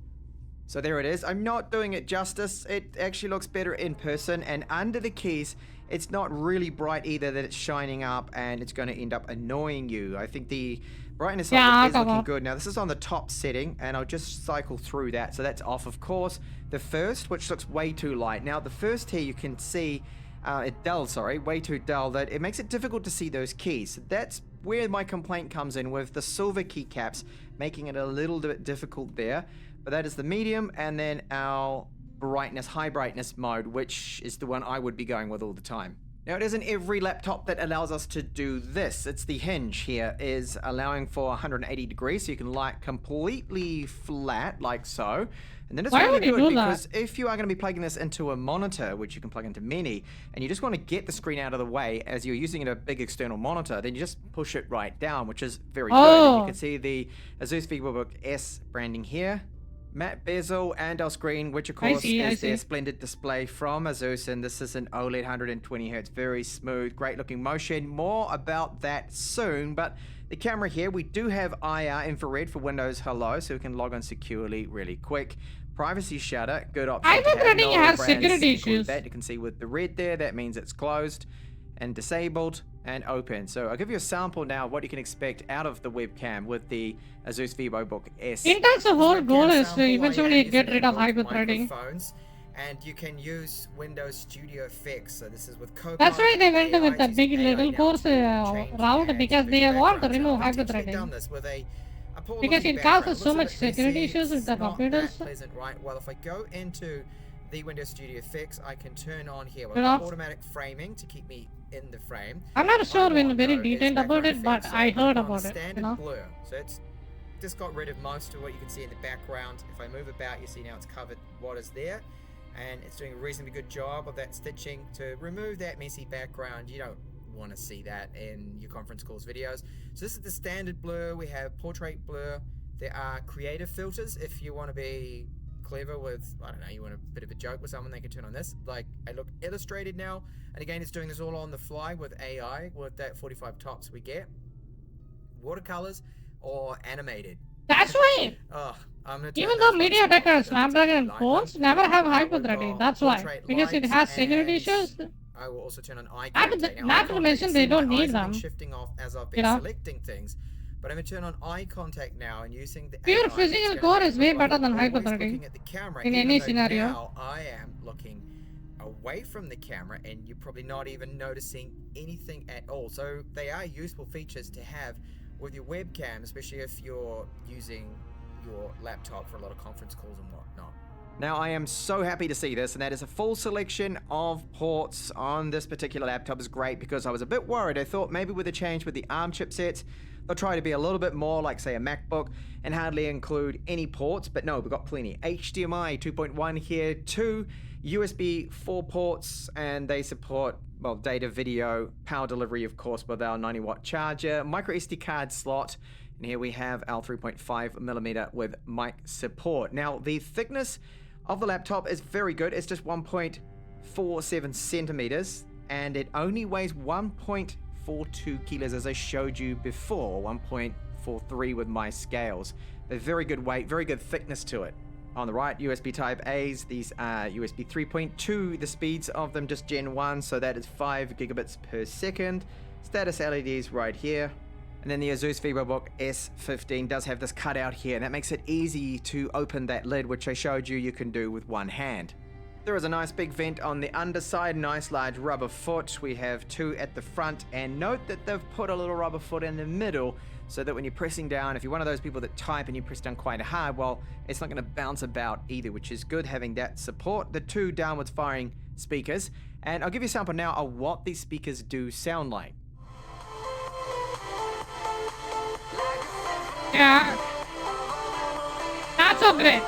So there it is. I'm not doing it justice. It actually looks better in person, and under the keys, it's not really bright either that it's shining up and it's going to end up annoying you. I think the brightness of it is looking good. Now this is on the top setting, and I'll just cycle through that. So that's off, of course. The first, which looks way too light. Now the first here, you can see way too dull, that it makes it difficult to see those keys. That's where my complaint comes in with the silver keycaps, making it a little bit difficult there. But that is the medium, and then our brightness, high brightness mode, which is the one I would be going with all the time. Now, it isn't every laptop that allows us to do this. It's the hinge here is allowing for 180 degrees, so you can light completely flat, like so. And then it's Why really would you good do that? because if you are going to be plugging this into a monitor, which you can plug into many, and you just want to get the screen out of the way as you're using a big external monitor, then you just push it right down, which is very good. And you can see the Asus VivoBook S branding here. Matte bezel and our screen, which of course is their splendid display from Asus, and this is an OLED 120 Hz, very smooth, great looking motion. More about that soon, but the camera here, we do have IR infrared for Windows Hello, so we can log on securely really quick. Privacy shutter, good option. I think running has security issues. That you can see with the red there, that means it's closed. and disabled and open. So I'll give you a sample now of what you can expect out of the webcam with the Asus VivoBook S. Intel's whole goal is to Sample, I am eventually using get rid of both hyper-threading. microphones, and you can use Windows Studio Effects. So this is with Copilot. That's why they went with the big AI little now course to route, because they want to remove I've actually done hyper-threading. this with a poor Because looking it background. causes Looks so a much bit messy, security issues with it's the not computers. that pleasant, right? Well, if I go into the Windows Studio Effects, I can turn on here with Yeah. automatic framing to keep me in the frame. I'm not sure What I when want, very though, is detailed about background it, but effects. So I put heard it on about it, standard blur. So it's just got rid of most of what you can see in the background. If I move about, you see now it's covered what is there, and it's doing a reasonably good job of that stitching to remove that messy background. You don't want to see that in your conference calls videos. So this is the standard blur. We have portrait blur. There are creative filters if you want to be clever with, I don't know, you want a bit of a joke with someone, they can turn on this. Like, I look illustrated now, and again, it's doing this all on the fly with AI, with that 45 tops we get. Watercolors or animated. That's why. I'm gonna Even though MediaTek Snapdragon phones never have hyper-threading, that's why. Because it has security issues. I will also turn on eye contact. Not to mention they don't need them. Shifting off as I've been selecting things. But I'm going to turn on eye contact now and using the Pure AI, physical core is way better than hyper-threading looking at the camera, in even any though scenario. Now I am looking away from the camera and you're probably not even noticing anything at all. So they are useful features to have with your webcam, especially if you're using your laptop for a lot of conference calls and whatnot. Now I am so happy to see this, and that is a full selection of ports on this particular laptop is great, because I was a bit worried. I thought maybe with a change with the ARM chipsets, they'll try to be a little bit more like, say, a MacBook and hardly include any ports, but no, we've got plenty. HDMI 2.1 here, 2 USB 4 ports, and they support, well, data, video, power delivery, of course, with our 90-watt charger, micro SD card slot, and here we have our 3.5mm with mic support. Now, the thickness of the laptop is very good. It's just 1.47 centimeters, and it only weighs 1.42 kilos, as I showed you before, 1.43 with my scales. A very good weight, very good thickness to it. On the right, USB Type A's. These are USB 3.2. The speeds of them just Gen 1, so that is 5 gigabits per second. Status LEDs right here. And then the Asus VivoBook S15 does have this cutout here, and that makes it easy to open that lid, which I showed you can do with one hand. There is a nice big vent on the underside, nice large rubber foot. We have 2 at the front, and note that they've put a little rubber foot in the middle so that when you're pressing down, if you're one of those people that type and you press down quite hard, well, it's not going to bounce about either, which is good having that support. The 2 downwards firing speakers, and I'll give you a sample now of what these speakers do sound like. Yeah. Not so great.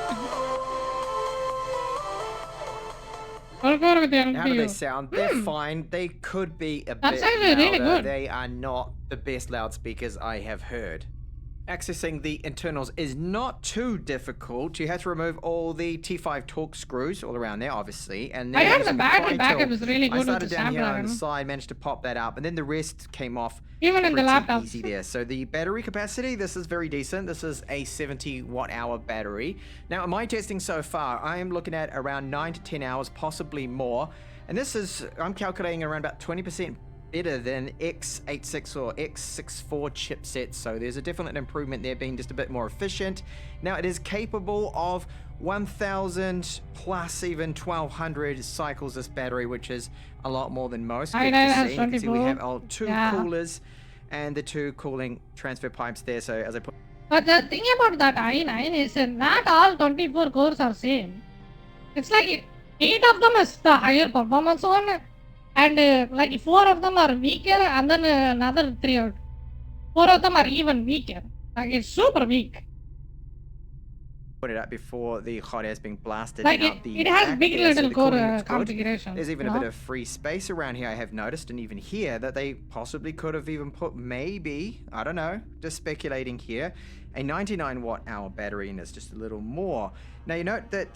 I'll go with the NPU. How do they sound? They're fine. They could be a That's bit actually really louder. good. They are not the best loudspeakers I have heard. Accessing the internals is not too difficult. You have to remove all the T5 Torx screws all around there, obviously. And then I heard using the battery pry backup tool, is really I good with started the down here on the Snapdragon. side, managed to pop that up, and then the rest came off Even in the pretty laptop. easy there. So the battery capacity, this is very decent. This is a 70 watt-hour battery. Now, in my testing so far, I am looking at around 9 to 10 hours, possibly more. And this is, I'm calculating around about 20% better than x86 or x64 chipsets, so there's a definite improvement there, being just a bit more efficient. Now it is capable of 1000 plus even 1200 cycles, this battery, which is a lot more than most. Good to see. You can see we have our 2 coolers and the 2 cooling transfer pipes there, so as I put... But the thing about that i9 is that not all 24 cores are same. It's like 8 of them is the higher performance one, and like 4 of them are weaker, and then another 3 or 4 of them are even weaker. Like it's super weak. Put it up before the hot air's being blasted Like out the it has back big there, so little the core cooling looks good. configuration. There's even a bit of free space around here, I have noticed, and even here that they possibly could have even put, maybe, I don't know, just speculating here, a 99 watt-hour battery, and it's just a little more. Now you note that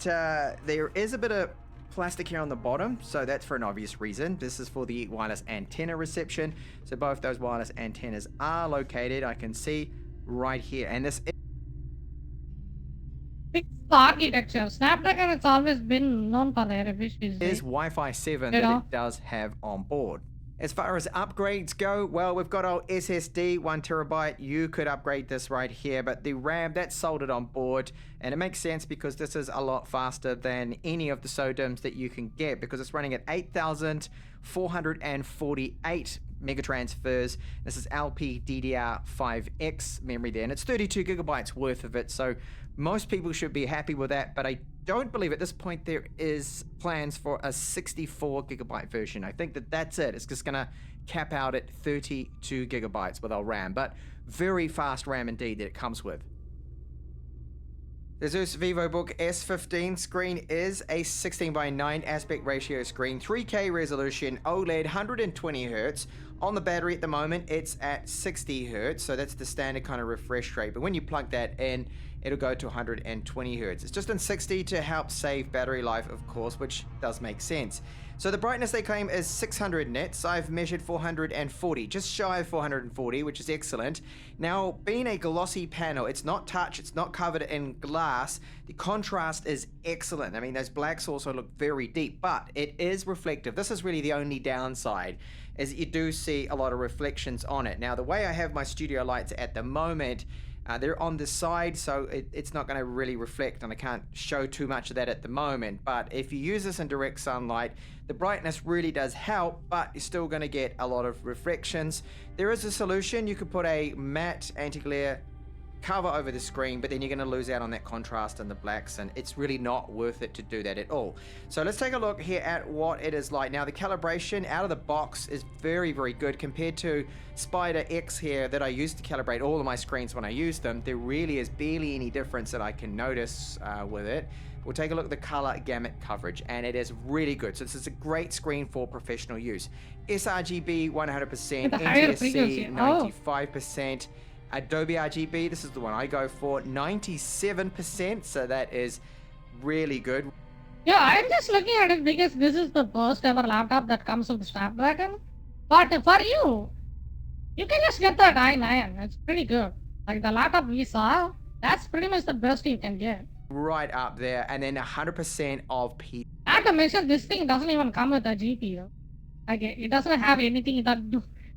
there is a bit of plastic here on the bottom, so that's for an obvious reason. This is for the wireless antenna reception, so both those wireless antennas are located, I can see right here, and this Fix the architecture. Snapdragon has always been known for their efficiency. is Wi-Fi 7 You that know? it does have on board. As far as upgrades go, well, we've got our SSD, 1 terabyte. You could upgrade this right here, but the RAM, that's soldered on board, and it makes sense because this is a lot faster than any of the SODIMMs that you can get because it's running at 8,448 megatransfers. This is LPDDR5X memory there, and it's 32 gigabytes worth of it, so most people should be happy with that, but I don't believe at this point there is plans for a 64 gigabyte version. I think that that's it. It's just gonna cap out at 32 gigabytes with our RAM, but very fast RAM indeed that it comes with. The Asus VivoBook S15 screen is a 16:9 aspect ratio screen, 3K resolution, OLED, 120 Hz. On the battery at the moment, it's at 60 Hz, so that's the standard kind of refresh rate. But when you plug that in, it'll go to 120 Hz. It's just in 60 to help save battery life, of course, which does make sense. So the brightness they claim is 600 nits. I've measured 440, just shy of 440, which is excellent. Now, being a glossy panel, it's not touch, it's not covered in glass. The contrast is excellent. I mean, those blacks also look very deep, but it is reflective. This is really the only downside, is that you do see a lot of reflections on it. Now, the way I have my studio lights at the moment, they're on the side, so it's not going to really reflect, and I can't show too much of that at the moment. But if you use this in direct sunlight, the brightness really does help, but you're still going to get a lot of reflections. There is a solution. You could put a matte anti-glare cover over the screen, but then you're going to lose out on that contrast and the blacks, and it's really not worth it to do that at all. So let's take a look here at what it is like. Now, the calibration out of the box is very, very good compared to Spider X here that I used to calibrate all of my screens when I use them. There really is barely any difference that I can notice with it. We'll take a look at the color gamut coverage, and it is really good. So this is a great screen for professional use. sRGB 100%, NTSC 95%. Adobe RGB, this is the one I go for, 97%, so that is really good. Yeah, I'm just looking at it because this is the first ever laptop that comes with Snapdragon. But for you can just get that i9. It's pretty good. Like the laptop we saw, that's pretty much the best you can get. Right up there, and then 100% of P. Not to mention, this thing doesn't even come with a GPU. Like, it doesn't have anything that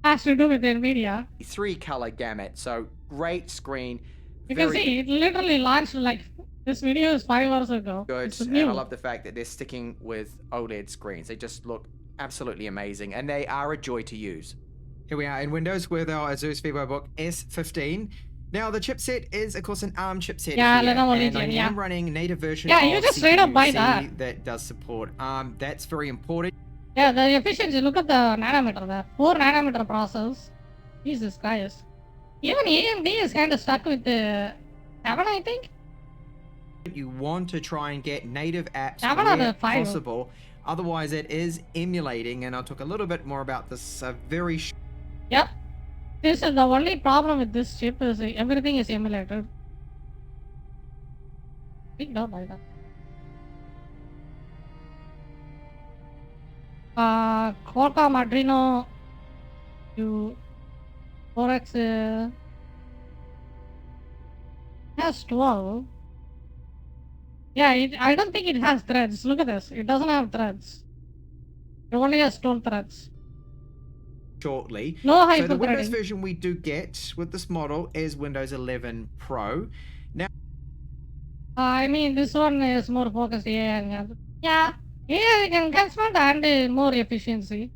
has to do with NVIDIA. 3 color gamut, so great screen. You can see, it literally launched like, this video is 5 hours ago. Good, and I love the fact that they're sticking with OLED screens. They just look absolutely amazing, and they are a joy to use. Here we are in Windows with our Asus VivoBook S15. Now, the chipset is, of course, an ARM chipset yeah, here, and I am running native version yeah, of you just straight up buy CPUC that does support ARM. That's very important. Yeah, the efficiency, look at the nanometer there. 4 nanometer process. Jesus Christ. Even AMD is kind of stuck with the 7, I think. You want to try and get native apps 7 where 5. possible. Otherwise, it is emulating, and I'll talk a little bit more about this very Yep. This is the only problem with this chip is everything is emulated. I don't like that. Qualcomm Adreno 4X has 12. Yeah, I don't think it has threads. Look at this. It doesn't have threads. It only has 12 threads. Shortly. No So the Windows hyperthreading. version we do get with this model is Windows 11 Pro. Now, I mean, this one is more focused here. Yeah, you can get smart and more efficiency,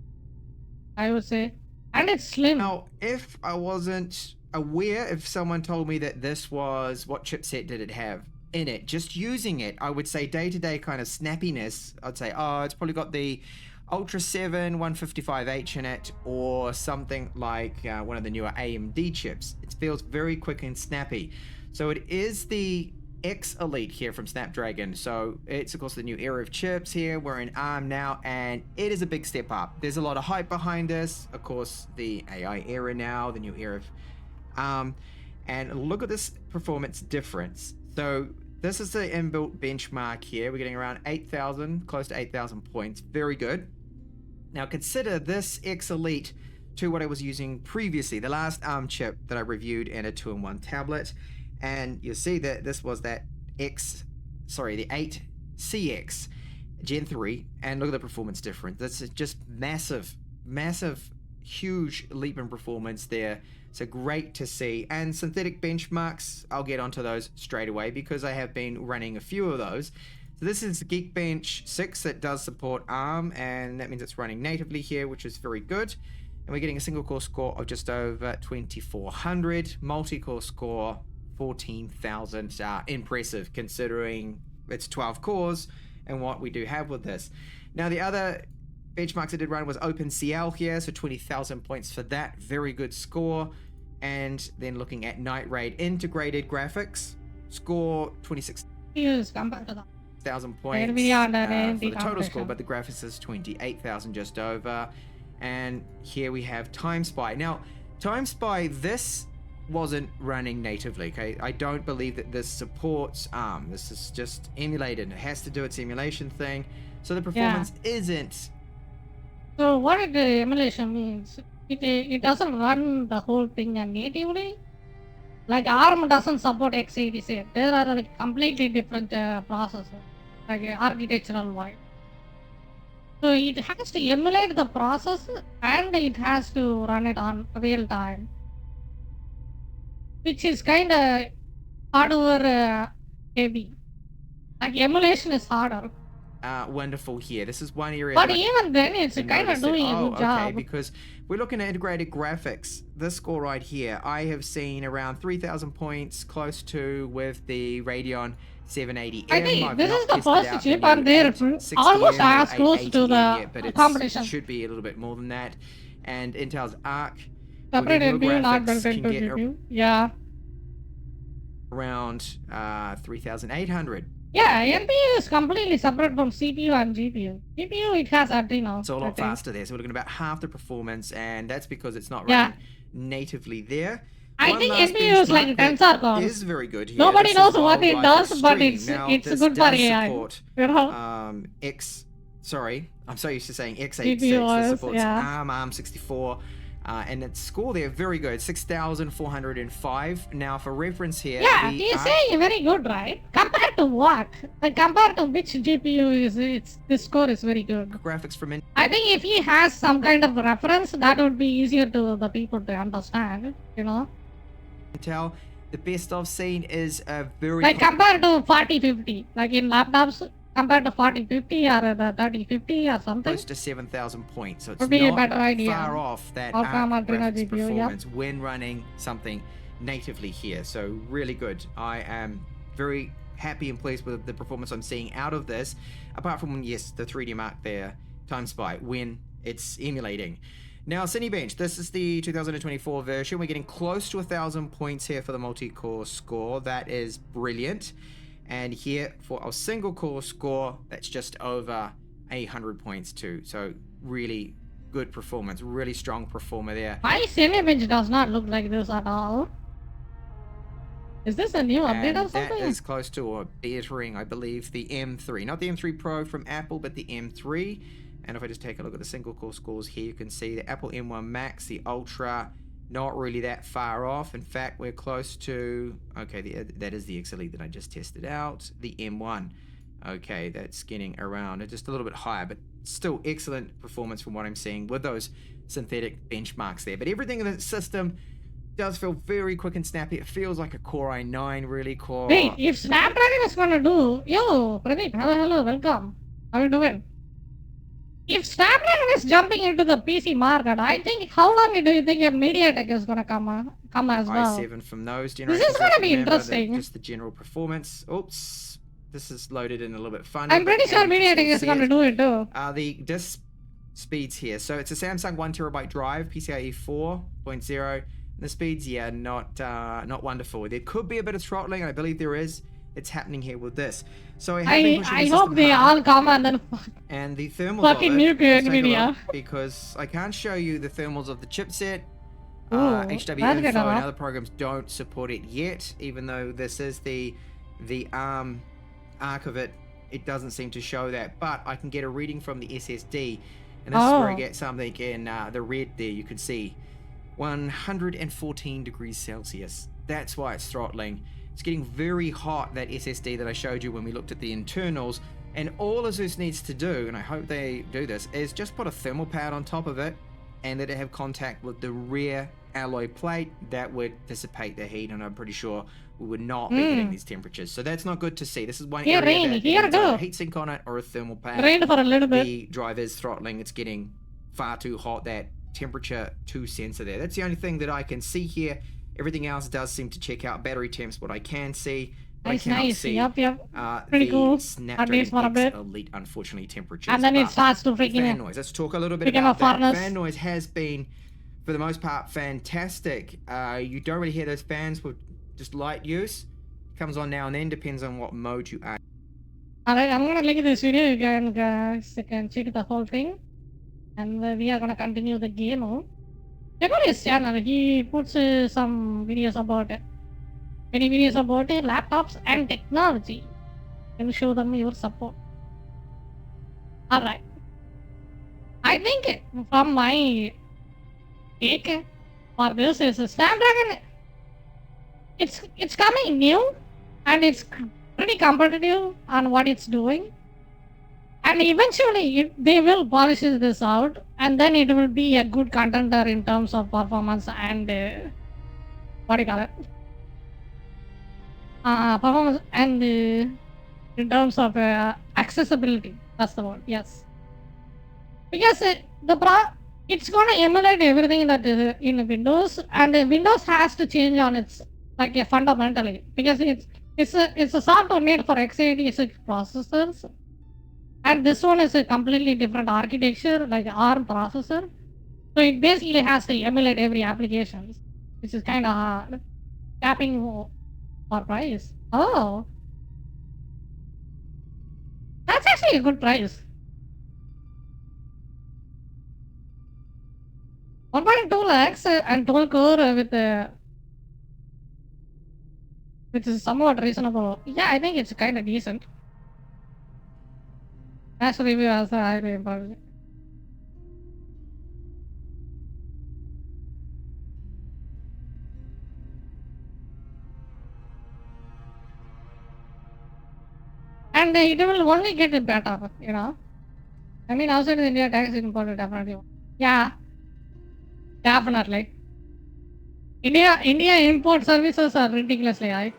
I would say. And it's slim. Now, if I wasn't aware, if someone told me that this was, what chipset did it have in it, just using it, I would say day-to-day kind of snappiness, I'd say, oh, it's probably got the Ultra 7 155H in it, or something like one of the newer AMD chips. It feels very quick and snappy. So it is the X Elite here from Snapdragon. So it's of course the new era of chips here. We're in ARM now, and it is a big step up. There's a lot of hype behind this. Of course, the AI era now, the new era of ARM. And look at this performance difference. So this is the inbuilt benchmark here. We're getting around 8,000, close to 8,000 points. Very good. Now consider this X Elite to what I was using previously, the last ARM chip that I reviewed in a 2-in-1 tablet. And you'll see that this was that the 8CX Gen 3, and look at the performance difference. That's just massive huge leap in performance there. So great to see. And synthetic benchmarks, I'll get onto those straight away because I have been running a few of those. So this is Geekbench 6 that does support ARM, and that means it's running natively here, which is very good. And we're getting a single core score of just over 2400, multi-core score 14,000. Impressive considering it's 12 cores and what we do have with this. Now the other benchmarks I did run was OpenCL here, so 20,000 points for that, very good score. And then looking at Night Raid integrated graphics, score 26,000 points for the total score, but the graphics is 28,000 just over. And here we have Time Spy. Now, Time Spy, this wasn't running natively, okay? I don't believe that this supports ARM. This is just emulated. It has to do its emulation thing. So the performance isn't... So what the emulation means, it doesn't run the whole thing natively. Like ARM doesn't support x86. There are like completely different processors, like architectural wise. So it has to emulate the process and it has to run it on real time, which is kind of hardware heavy. Like emulation is harder. Wonderful here. This is one area. But even then, it's kind of doing a good job. Okay, because we're looking at integrated graphics. This score right here, I have seen around 3,000 points, close to with the Radeon 780M. I think this is the first chip and they're almost as close to the competition. It should be a little bit more than that. And Intel's Arc separate NPU, not built into GPU. Yeah. Around 3,800. Yeah, NPU is completely separate from CPU and GPU. GPU, it has Adreno. It's a lot faster there. So we're looking at about half the performance, and that's because it's not running natively there. I think NPU is like Tensor Core. Is very good here. Nobody knows what it does, but it's good for AI. Support, you know? I'm so used to saying x86. This supports ARM, ARM64. And its score there, very good, 6,405. Now, for reference here... Yeah, you're saying very good, right? Compared to what? Like, compared to which GPU this score is very good. Graphics from... I think if he has some kind of reference, that would be easier to the people to understand, you know? Intel, the best I've seen is a very... Like, compared to 4050, like in laptops... Compared to 4050 or the 3050 or something. Close to 7,000 points, so it's would be not a better idea. far off that graphics performance when running something natively here. So really good. I am very happy and pleased with the performance I'm seeing out of this. Apart from, yes, the 3D Mark there, Time Spy, when it's emulating. Now, Cinebench, this is the 2024 version. We're getting close to 1,000 points here for the multi-core score. That is brilliant. And here for our single core score, that's just over 800 points too. So really good performance, really strong performer there. My Cinebench does not look like this at all. Is this a new update or something? That is close to or bettering, I believe, the M3. Not the M3 Pro from Apple, but the M3. And if I just take a look at the single core scores here, you can see the Apple M1 Max, the Ultra, not really that far off. In fact, we're close to... Okay, that is the X Elite that I just tested out. The M1. Okay, that's getting around just a little bit higher, but still excellent performance from what I'm seeing with those synthetic benchmarks there. But everything in the system does feel very quick and snappy. It feels like a Core i9, really core. Wait, if Snapdragon is gonna do... Yo, Pradeep, hello, welcome. How you doing? If Snapdragon is jumping into the PC market, I think how long do you think a MediaTek is gonna come as well? i7 from those generations. This is gonna be interesting. Just the general performance. Oops, this is loaded in a little bit funny. I'm pretty sure MediaTek is gonna do it too. The disk speeds here. So it's a Samsung 1TB drive, PCIe 4.0. The speeds, yeah, not wonderful. There could be a bit of throttling, and I believe there is. It's happening here with this. So I hope they all come and then the thermals fucking mute NVIDIA. Because I can't show you the thermals of the chipset. HW Info and other programs don't support it yet, even though this is the ARM arc of it. It doesn't seem to show that, but I can get a reading from the SSD, and this is where I get something in the red there. You can see 114 degrees Celsius. That's why it's throttling. It's getting very hot, that SSD that I showed you when we looked at the internals. And all Asus needs to do, and I hope they do this, is just put a thermal pad on top of it and let it have contact with the rear alloy plate, that would dissipate the heat, and I'm pretty sure we would not be hitting these temperatures. So that's not good to see. This is one area that needs either a heatsink on it or a thermal pad. Rain for a little bit. The drive is throttling. It's getting far too hot. That temperature 2 sensor there. That's the only thing that I can see here. Everything else does seem to check out. Battery temps, what I can see. Nice, I cannot nice. see Pretty cool. Snapdragon X Elite, unfortunately, temperatures. And then it starts to freaking fan noise. Let's talk a little bit about that. Furnace. Fan noise has been, for the most part, fantastic. You don't really hear those fans with just light use. Comes on now and then, depends on what mode you are. Alright, I'm gonna link this video. You can check the whole thing, and we are gonna continue the game. Check out his channel. He puts some videos about it. Many videos about laptops and technology. Can show them your support. Alright. I think from my take for this is a Snapdragon. It's coming new, and it's pretty competitive on what it's doing. And eventually they will polish this out, and then it will be a good contender in terms of performance and what do you call it? Performance and in terms of accessibility. That's the word. Yes, because it's gonna emulate everything that is in Windows, and Windows has to change on its fundamentally, because it's a software made for x86 processors, and this one is a completely different architecture, like ARM processor. So it basically has to emulate every application, which is kind of hard. Capping for price. Oh, that's actually a good price. 1.2 lakhs and 12 core which is somewhat reasonable. Yeah, I think it's kind of decent. As review as highly important. And it will only get better, you know. I mean, outside India, tax is important, definitely. Yeah, definitely. India import services are ridiculously high.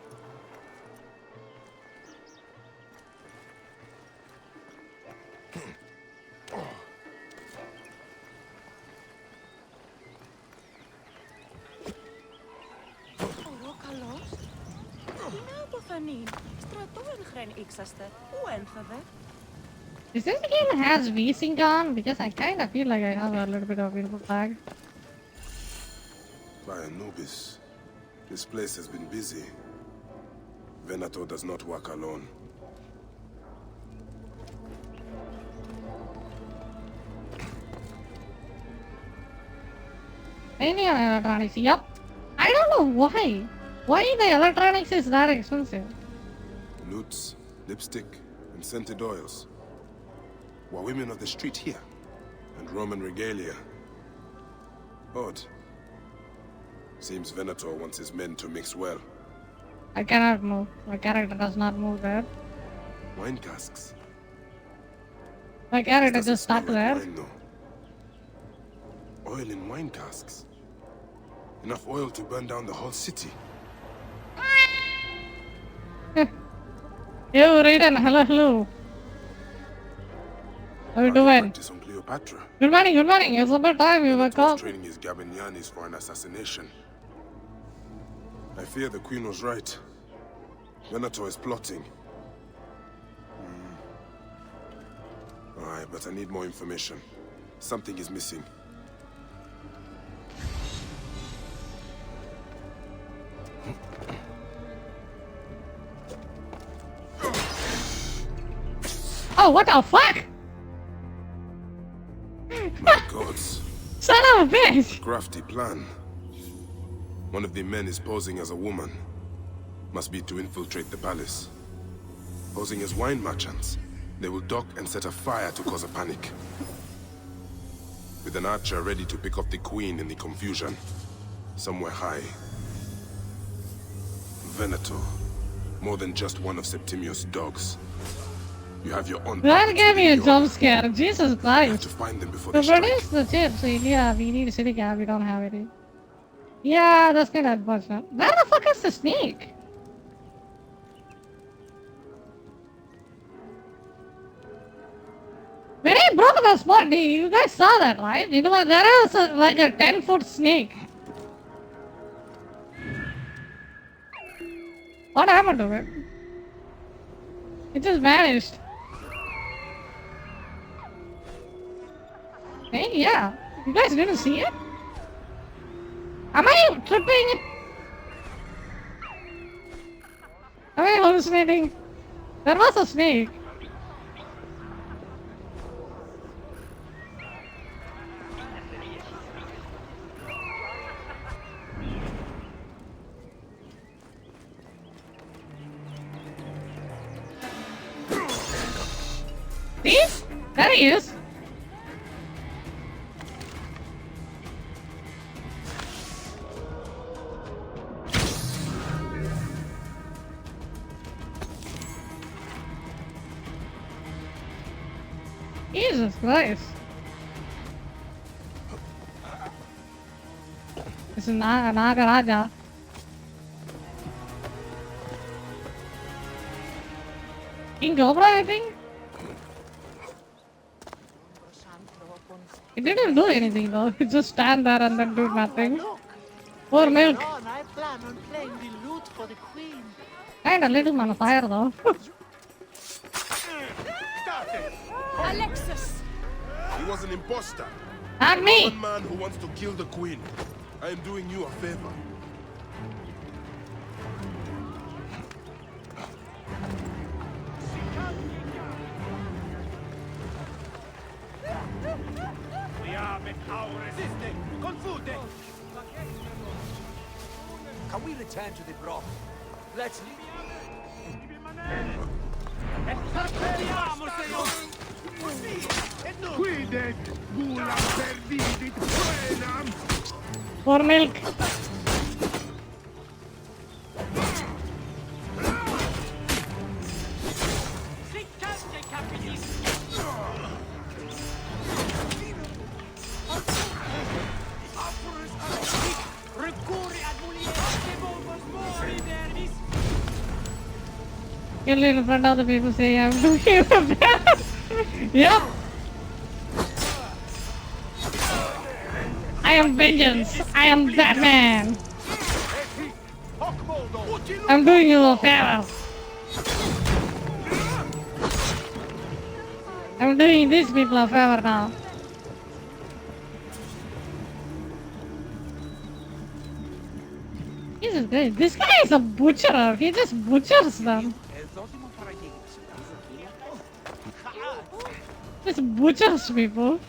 Does this game has V-Sync on? Because I kind of feel like I have a little bit of input lag. By Anubis, this place has been busy. Venator does not work alone. Any electronics? Yep. I don't know why. Why the electronics is that expensive? Loots, lipstick, and scented oils. Were women of the street here? And Roman regalia. Odd. Seems Venator wants his men to mix well. I cannot move. My character does not move there. Wine casks. My character just stopped there. Wine, no. Oil in wine casks. Enough oil to burn down the whole city. Yo, Raiden, hello. How you doing? On Cleopatra. Good morning. It's about time you were called. Training his Gabinianis for an assassination. I fear the Queen was right. Venator is plotting. Alright, but I need more information. Something is missing. Oh, what the fuck? My gods. Son of a bitch! Crafty plan. One of the men is posing as a woman. Must be to infiltrate the palace. Posing as wine merchants, they will dock and set a fire to cause a panic. With an archer ready to pick off the queen in the confusion. Somewhere high. Venator. More than just one of Septimius' dogs. You have your own. That gave me a jump scare. Jesus You have Christ. to find them before To they strike. produce the chips in India, we need a city cab. We don't have any. Yeah, that's kind of unfortunate. Where the fuck is the snake? When I broke the spot, you guys saw that, right? You know, there is like a 10-foot snake. What happened to it? It just vanished. Hey, yeah. You guys didn't see it? Am I tripping? Am I hallucinating? There was a snake. See? There he is. Jesus Christ. This is Nagaraja. King Cobra, I think? It didn't do anything though. It just stand there and then do nothing. Poor milk. I plan on playing the lute for the queen. Kinda lit him on fire though. Alexis! He was an imposter. Not me. One man who wants to kill the queen. I am doing you a favor. Can we return to the broth? Let's leave. Poor milk. Kill in front of the people say I'm doing the best. Yep. I am vengeance. I am Batman. I'm doing you a favor. I'm doing these people a favor now. Jesus Christ, this guy is a butcher. He just butchers them. Just butchers people.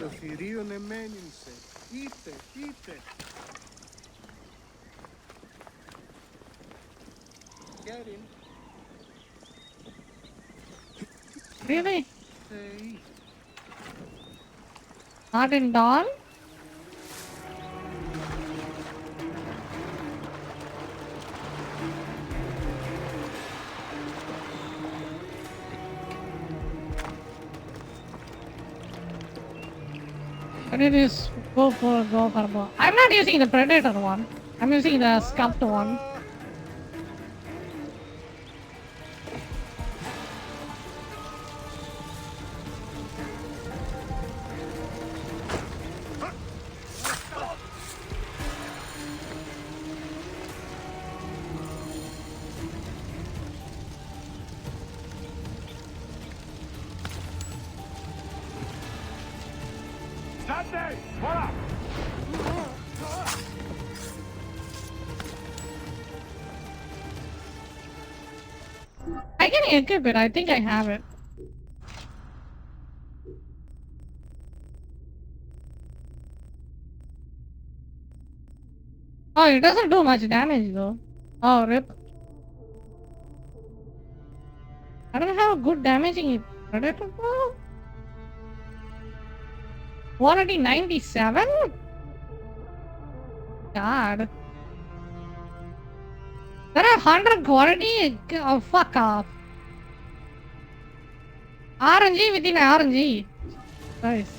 Το θηρίον εμένυνσε. Είτε. Get him. Really? Hey. Not in dawn? What did you go for bow? I'm not using the predator one. I'm using the scuffed one. Sunday, voilà. I can equip it. I think I have it. Oh, it doesn't do much damage though. Oh, rip. I don't have good damaging Ready to go? Quality 97? God. There are 100 quality? Oh, fuck off. RNG within RNG. Nice.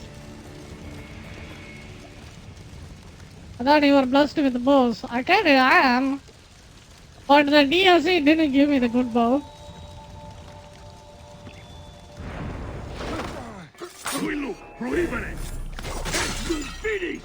I thought you were blessed with the bows. I kinda am. But the DLC didn't give me the good bow. Quello, proibere! Fini!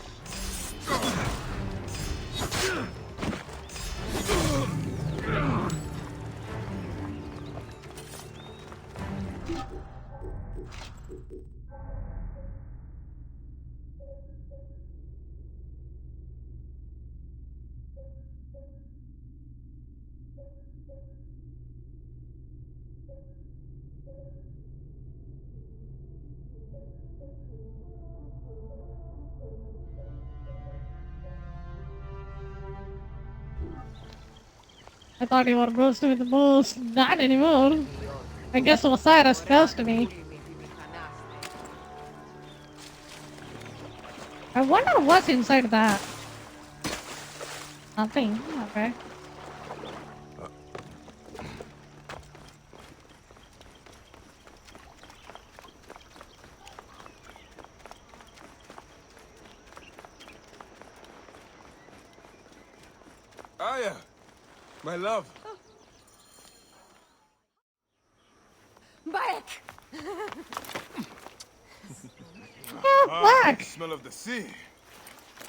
I thought you were blessed with the bows. Not anymore. I guess Osiris cursed me. I wonder what's inside that. Nothing. Okay. Aya, my love. Back! Black! Smell of the sea.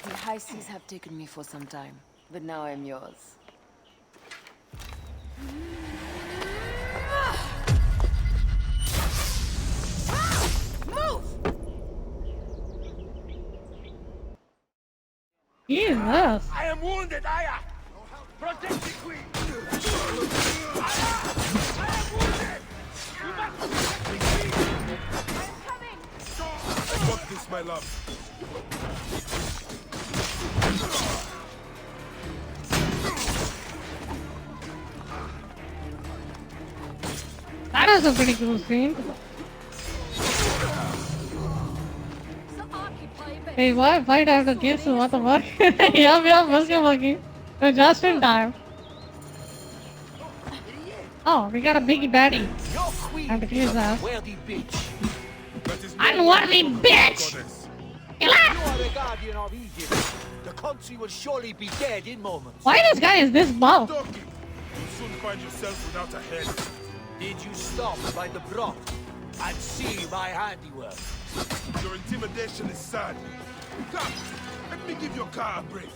The high seas have taken me for some time, but now I'm yours. Move! Jesus! I am wounded, Aya! Protect the queen! Aya! I am wounded! You must protect the queen! I am coming! Fuck this, my love. That was a pretty cool scene. Hey, why fight after kids? What the fuck? Yup, fucking. We're just in time. Oh, we got a biggie baddie. Time to kill his ass. Worthy bitch. Unworthy bitch! You are the guardian of Egypt. The country will surely be dead in moments. Why this guy is this buff? You'll soon find yourself without a head. Did you stop by the broth and see my handiwork? Your intimidation is sad. Come, let me give your car a break.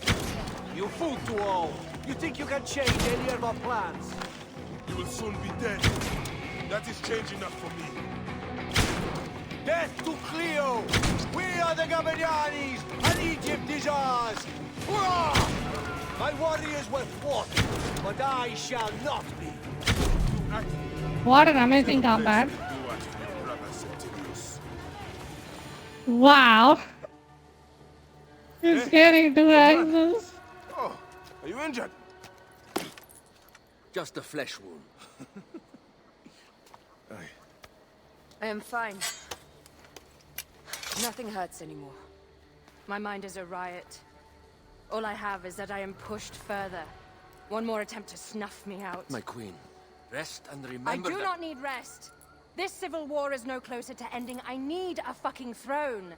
You fool to all. You think you can change any of our plans? You will soon be dead. That is change enough for me. Death to Cleo! We are the Gabanianis, and Egypt is ours! Hurrah! My warriors were fought, but I shall not be. What an amazing combat. Wow. It's getting two axes. Oh, are you injured? Just a flesh wound. I am fine. Nothing hurts anymore. My mind is a riot. All I have is that I am pushed further. One more attempt to snuff me out. My queen, rest and remember I do that... not need rest. This civil war is no closer to ending. I need a fucking throne.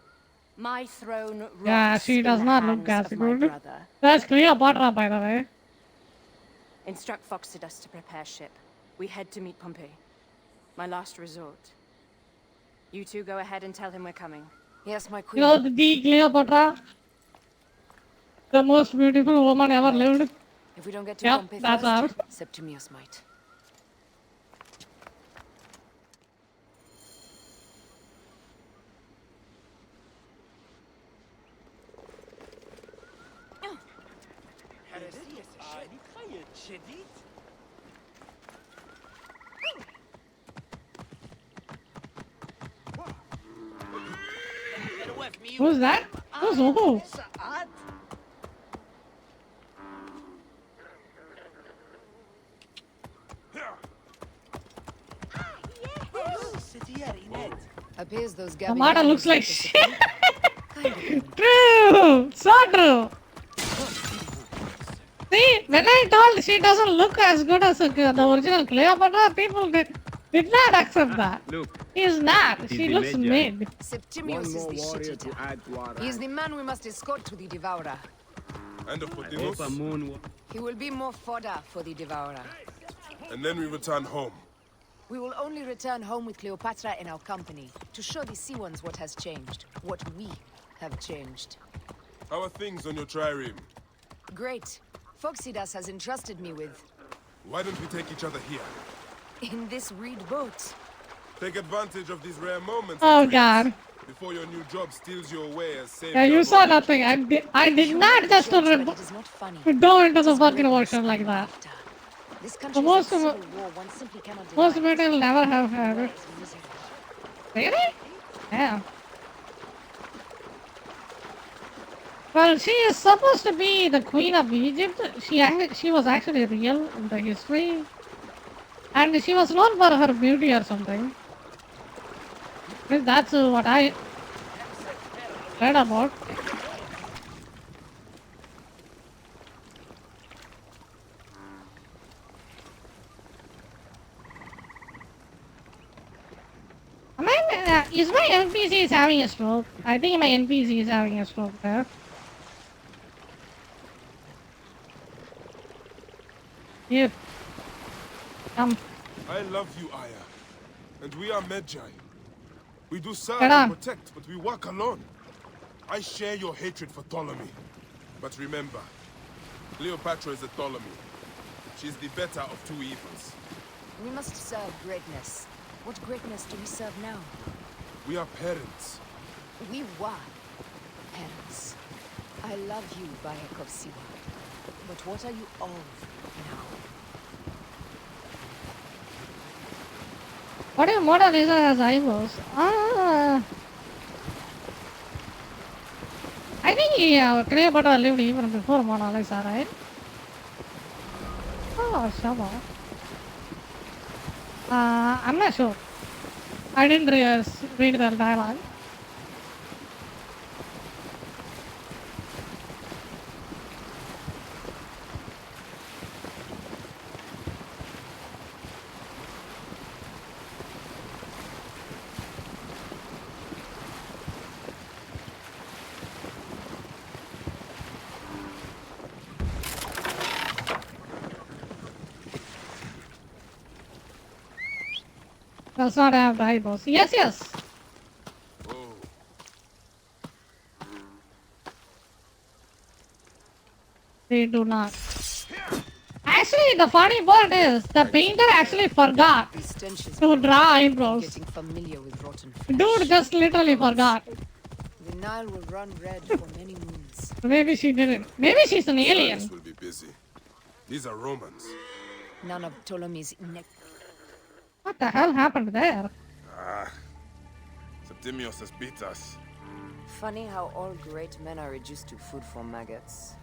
My throne rots Yeah, she does in not the look hands as of my good. brother. That's Cleopatra, by the way. Instruct Foxidus to prepare ship. We head to meet Pompey. My last resort. You two go ahead and tell him we're coming. Yes, my You queen. know, the Cleopatra, the most beautiful woman ever lived. If we don't get to Yep, Pompey that's first, all. Septimius might. Who's that? Who's who? here in it. Appears those The model looks like shit. True! So true! See, when I told she doesn't look as good as the original Cleopatra, people did not accept that. Look, He's not. She looks mid. Septimius is the shit eater. He is the man we must escort to the Devourer. And of Potinos? He will be more fodder for the Devourer. And then we return home. We will only return home with Cleopatra in our company, to show the Sea Ones what has changed, what we have changed. How are things on your trireme? Great. Phoxidas has entrusted me with... Why don't we take each other here? in this reed boat. Take advantage of these rare moments. Oh god. Before your new job steals you away as savior. Yeah, you saw nothing. I did not just go into the fucking ocean like that. The most of it will never have had. Really? Yeah. Well, she is supposed to be the queen of Egypt. She was actually real in the history. And she was known for her beauty or something. That's what I read about. Is my NPC is having a stroke? I think my NPC is having a stroke there. Here. Come. I love you, Aya. And we are Magi. We do serve Get and on. protect, but we work alone. I share your hatred for Ptolemy. But remember, Cleopatra is a Ptolemy. She's the better of two evils. We must serve greatness. What greatness do we serve now? We are parents. We were parents. I love you, Bayek of Siwa. But what are you of now? What if Mona Lisa has eyeballs? I think Cleopatra lived even before Mona Lisa, right? Oh, Shaba. I'm not sure. I didn't read the dialogue. Does not have the eyeballs. Yes, yes. They do not. Actually, the funny part is the painter actually forgot to draw eyebrows. Dude just literally forgot. The Nile will run red for many moons. Maybe she didn't. Maybe she's an alien. Will be busy. These are Romans. None of Ptolemy's What the hell happened there? Septimius has beat us. Funny how all great men are reduced to food for maggots.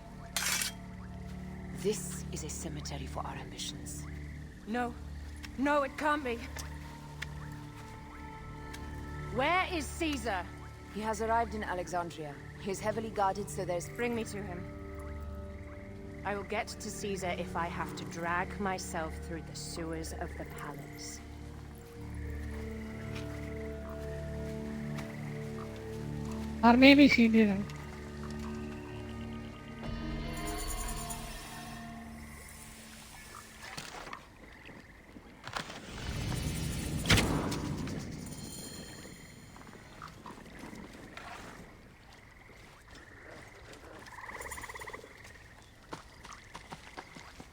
This is a cemetery for our ambitions. No. No, it can't be. Where is Caesar? He has arrived in Alexandria. He is heavily guarded, so there's... Bring me to him. I will get to Caesar if I have to drag myself through the sewers of the palace. Or maybe she didn't.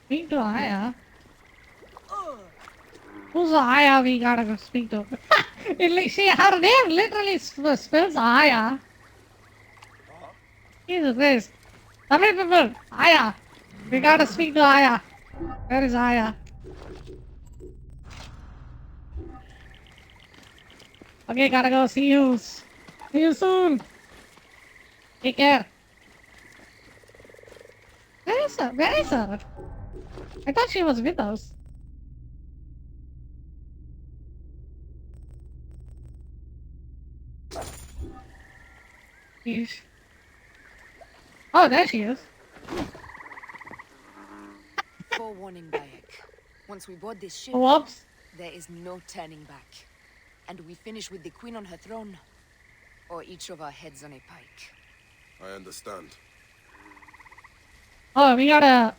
Speak to Aya. Who's Aya we gotta go speak to? Her name literally spells Aya. Jesus Christ. Tamil people, Aya. We gotta speak to Aya. Where is Aya? Okay, gotta go. See you. See you soon. Take care. Where is her? Where is her? I thought she was with us. Jeez. Oh, there she is. Forewarning, Bayek. Once we board this ship, Whoops. there is no turning back. And we finish with the queen on her throne, or each of our heads on a pike. I understand. Oh, we got a,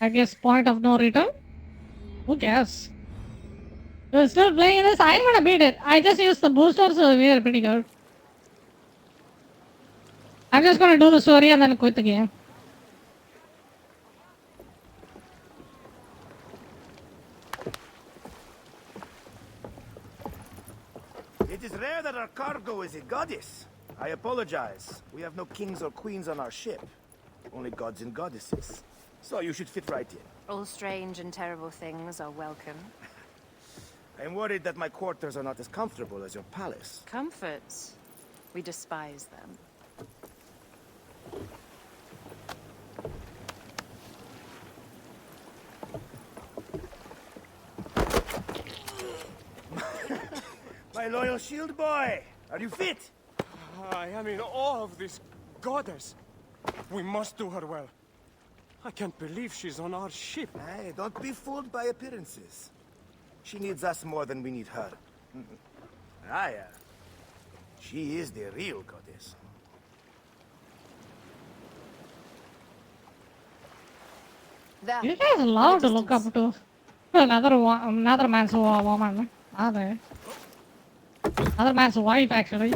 I guess, point of no return? Who cares? We're still playing this. I'm gonna beat it. I just used the booster, so we are pretty good. I'm just gonna do the story and then quit the game. It is rare that our cargo is a goddess. I apologize. We have no kings or queens on our ship. Only gods and goddesses. So you should fit right in. All strange and terrible things are welcome. I'm worried that my quarters are not as comfortable as your palace. Comforts. We despise them. My loyal shield boy! Are you fit? I am in awe of this goddess. We must do her well. I can't believe she's on our ship. Hey, don't be fooled by appearances. She needs us more than we need her. Aya, she is the real goddess. You guys allowed to look up to another man's woman, are they? Another man's wife, actually.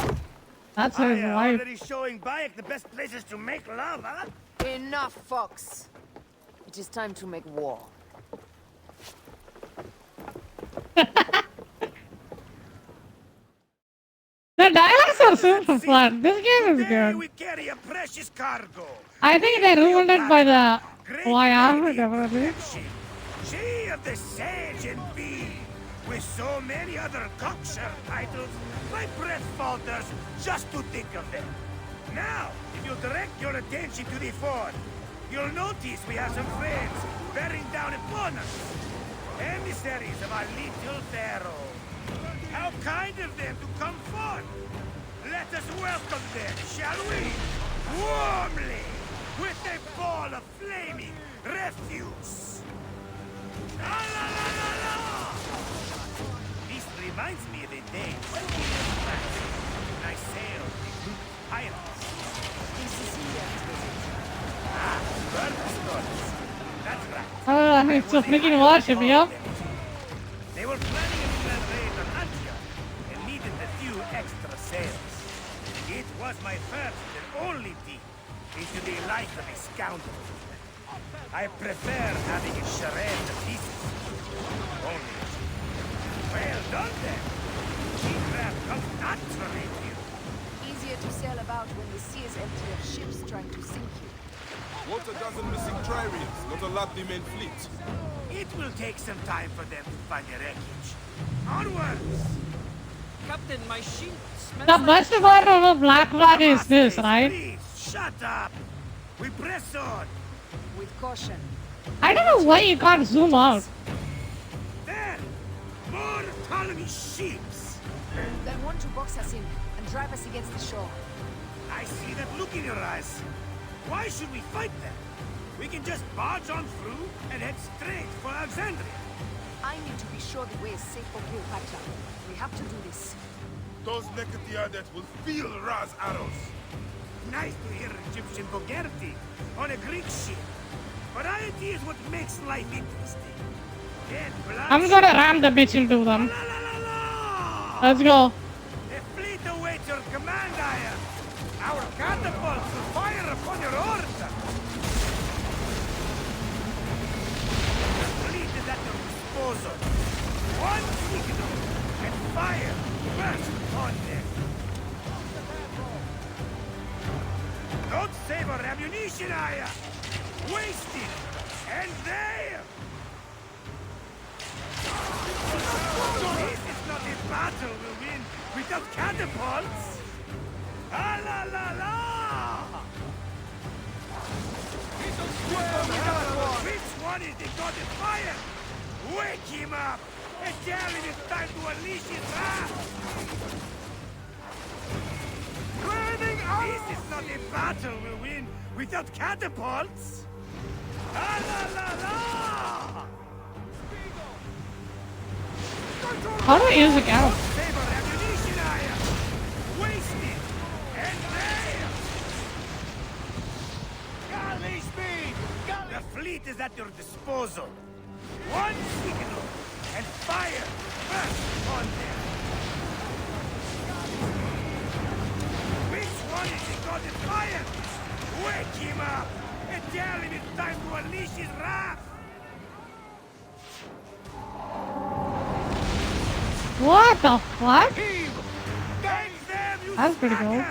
That's his wife. Already showing Bayek the best places to make love, huh? Enough, Fox. It is time to make war. The dialogues are super fun. This game is good. We carry a precious cargo. I think they ruined it by the YR, definitely. She of the Sage and Bee. With so many other cocksure titles, my breath falters just to think of them. Now, if you direct your attention to the fort, you'll notice we have some friends bearing down upon us. Emissaries of our little pharaoh. How kind of them to come forth. Let us welcome them, shall we? Warmly, with a ball of flaming refuse. La la la la la! This reminds me of a day when I sailed the group of pirates. The Sicilians visit. Bird stories. That's right. It's a freaking warship, yep. They were planning a grand raid on Antioch and needed a few extra sails. It was my first and only deep into the life of a scoundrel. I prefer having it charade to pieces. Only. Well done then. Seacraft comes naturally to you. Easier to sail about when the sea is empty of ships trying to sink you. What a dozen missing triremes, not a lot the main fleet. It will take some time for them to find the wreckage. Onwards! Captain, my sheep smells The best part of a black flag is this, right? Please, shut up! We press on! With caution. I don't know why you can't zoom out. There! More Ptolemy ships! Then want to box us in and drive us against the shore. I see that look in your eyes. Why should we fight them? We can just barge on through and head straight for Alexandria. I need to be sure the way is safe for Cleopatra. We have to do this. Those Nekatiadet will feel Ra's arrows. Nice to hear Egyptian vulgarity on a Greek ship. Variety is what makes life interesting. I'm gonna ram the bitch into them. Let's go. The fleet awaits your command, Aya. Our catapults will fire upon your order. The fleet is at your disposal. One signal and fire burst upon them. Don't save our ammunition, Aya. Waste it. And there. This is not a battle we'll win without catapults. Ah la la la! Which one is the god of fire? Wake him up and tell him it's time to unleash his wrath! Grand This is not a battle we'll win without catapults! La la la la! How do I use the arrow? Favor ammunition iron! Waste it! And there! Galley speed! The fleet is at your disposal. One signal and fire burst on them. Which one is the god of fire? Wake him up and tell him it's time to unleash his wrath. What the fuck? That's pretty cool.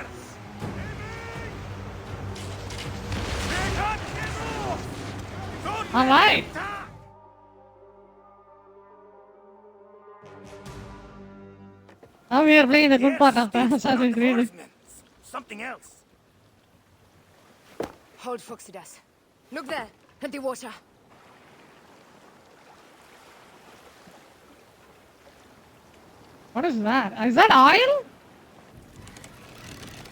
Alright. Now we are playing the good part of the Assassin's Creed. Something else. Hold, Foxidas. Look there, at the water. What is that? Is that oil?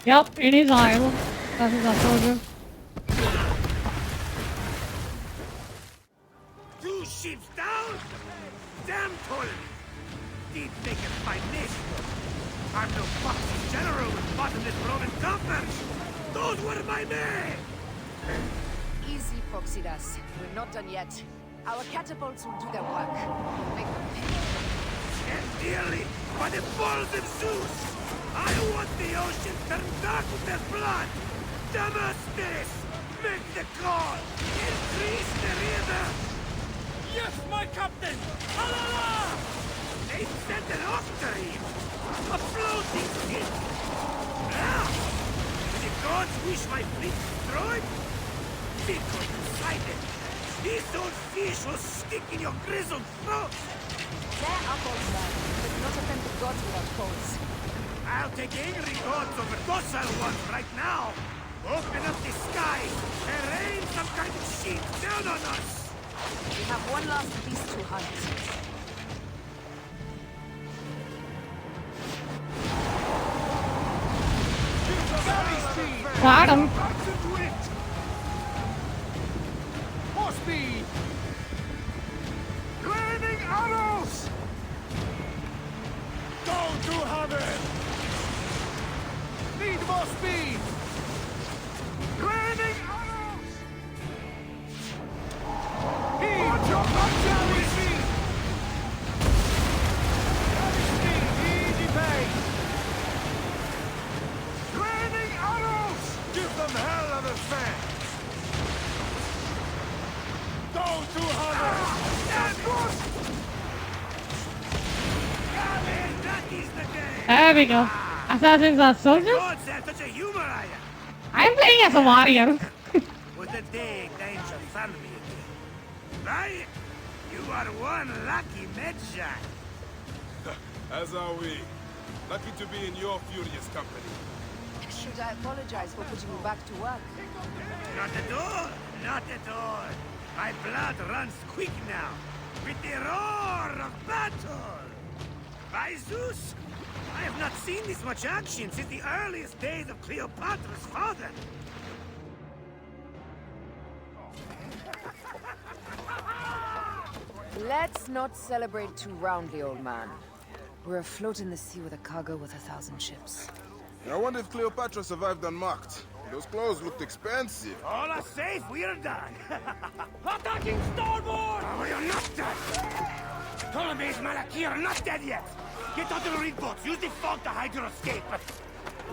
Yep, it is oil. That is a soldier. Two ships down? Damn Ptolemy! Did make it my nation. I'm no foxy general with bottomless Roman coffers. Those were my men! Easy, Foxidas. We're not done yet. Our catapults will do their work. Make them pay. And dearly, by the balls of Zeus! I want the ocean turned dark with their blood! Damascus! Make the call! Increase the river! Yes, my captain! Alala! They sent an off-stream! A floating ship! Ah! The gods wish my fleet destroyed? Because decided! This old fish will stick in your grizzled throat! They're up all that, but not offend the gods without cause. I'll take angry gods over docile ones right now! Open up the sky and rain some kind of shit down on us! We have one last beast to hunt. Got him. More speed! Raining arrows! Go to heaven! Need more speed! Raining arrows! Watch your back, Jerry! Easy pace! Raining arrows! Give them hell of a fan! Go to heaven! There we go. Assassins are soldiers? God, there's such a humor, are ya? I'm playing as a warrior. With the day times have found me again. Right? You are one lucky medshot. As are we. Lucky to be in your furious company. Should I apologize for putting you back to work? Not at all. Not at all. My blood runs quick now. With the roar of battle. By Zeus, I have not seen this much action since the earliest days of Cleopatra's father. Let's not celebrate too roundly, old man. We're afloat in the sea with a cargo worth 1,000 ships. I wonder if Cleopatra survived unmarked. Those clothes looked expensive. All are safe, we're done. Attacking starboard! Oh, you're not done. Ptolemy's Malaki are not dead yet. Get onto the reed boats. Use the fog to hide your escape, but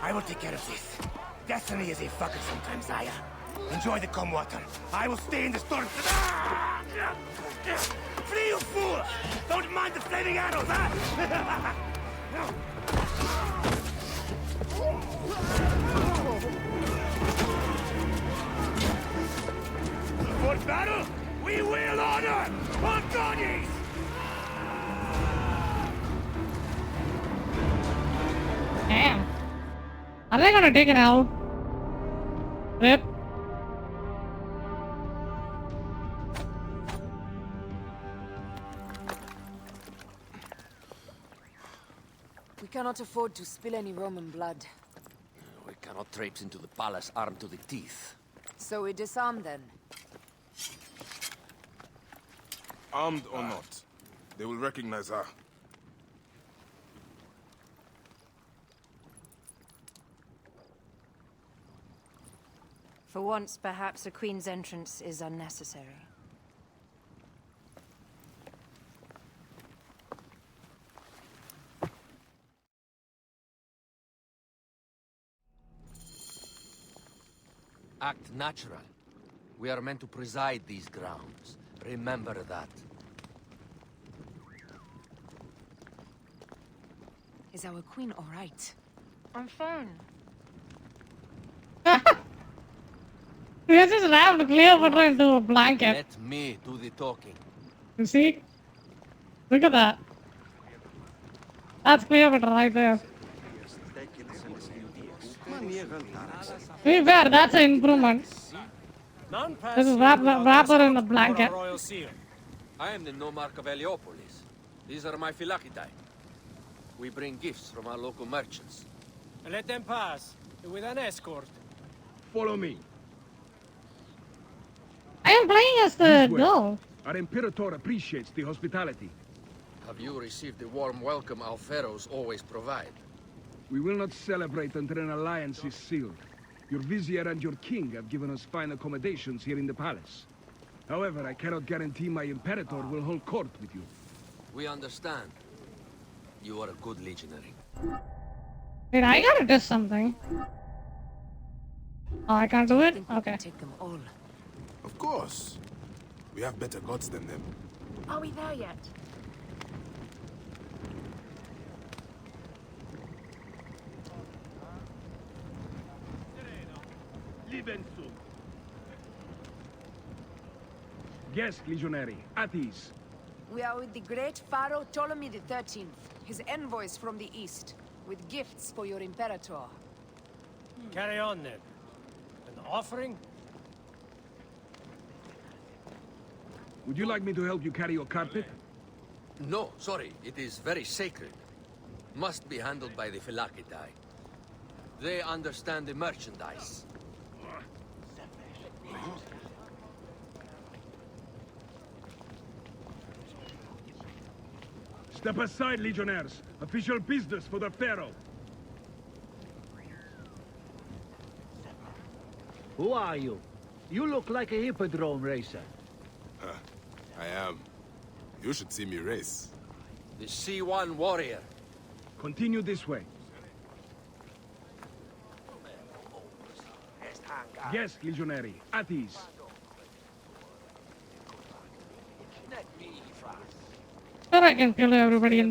I will take care of this. Destiny is a fucker sometimes, Aya. Enjoy the calm water. I will stay in the storm. Flee, you fool! Don't mind the flaming arrows, huh? For battle, we will honor our bodies! Damn. Are they gonna take it out? Rip. We cannot afford to spill any Roman blood. We cannot traipse into the palace armed to the teeth. So we disarm then? Armed or not, they will recognize her. For once, perhaps a queen's entrance is unnecessary. Act natural. We are meant to preside these grounds. Remember that. Is our queen all right? I'm fine. We just wrapped Cleopatra into a blanket. Let me do the talking. You see? Look at that. That's Cleopatra right there. To be fair, that's an improvement. This is wrap her in a blanket. I am the nomarch of Heliopolis. These are my Phylakitae. We bring gifts from our local merchants. Let them pass, with an escort. Follow me. I am playing as the girl. Our Imperator appreciates the hospitality. Have you received the warm welcome our pharaohs always provide? We will not celebrate until an alliance is sealed. Your vizier and your king have given us fine accommodations here in the palace. However, I cannot guarantee my Imperator will hold court with you. We understand. You are a good legionary. Wait, I gotta do something. Oh, I can't do it? Okay. Take them all. Of course. We have better gods than them. Are we there yet? Guest legionary, at ease. We are with the great Pharaoh Ptolemy XIII, his envoys from the east, with gifts for your Imperator. Carry on then. An offering? Would you like me to help you carry your carpet? No, sorry. It is very sacred. Must be handled by the Phylakitae. They understand the merchandise. Step aside, legionnaires. Official business for the Pharaoh. Who are you? You look like a hippodrome racer. I am. You should see me race. The C1 warrior. Continue this way. Guest legionary, at ease. Sure, I can kill everybody in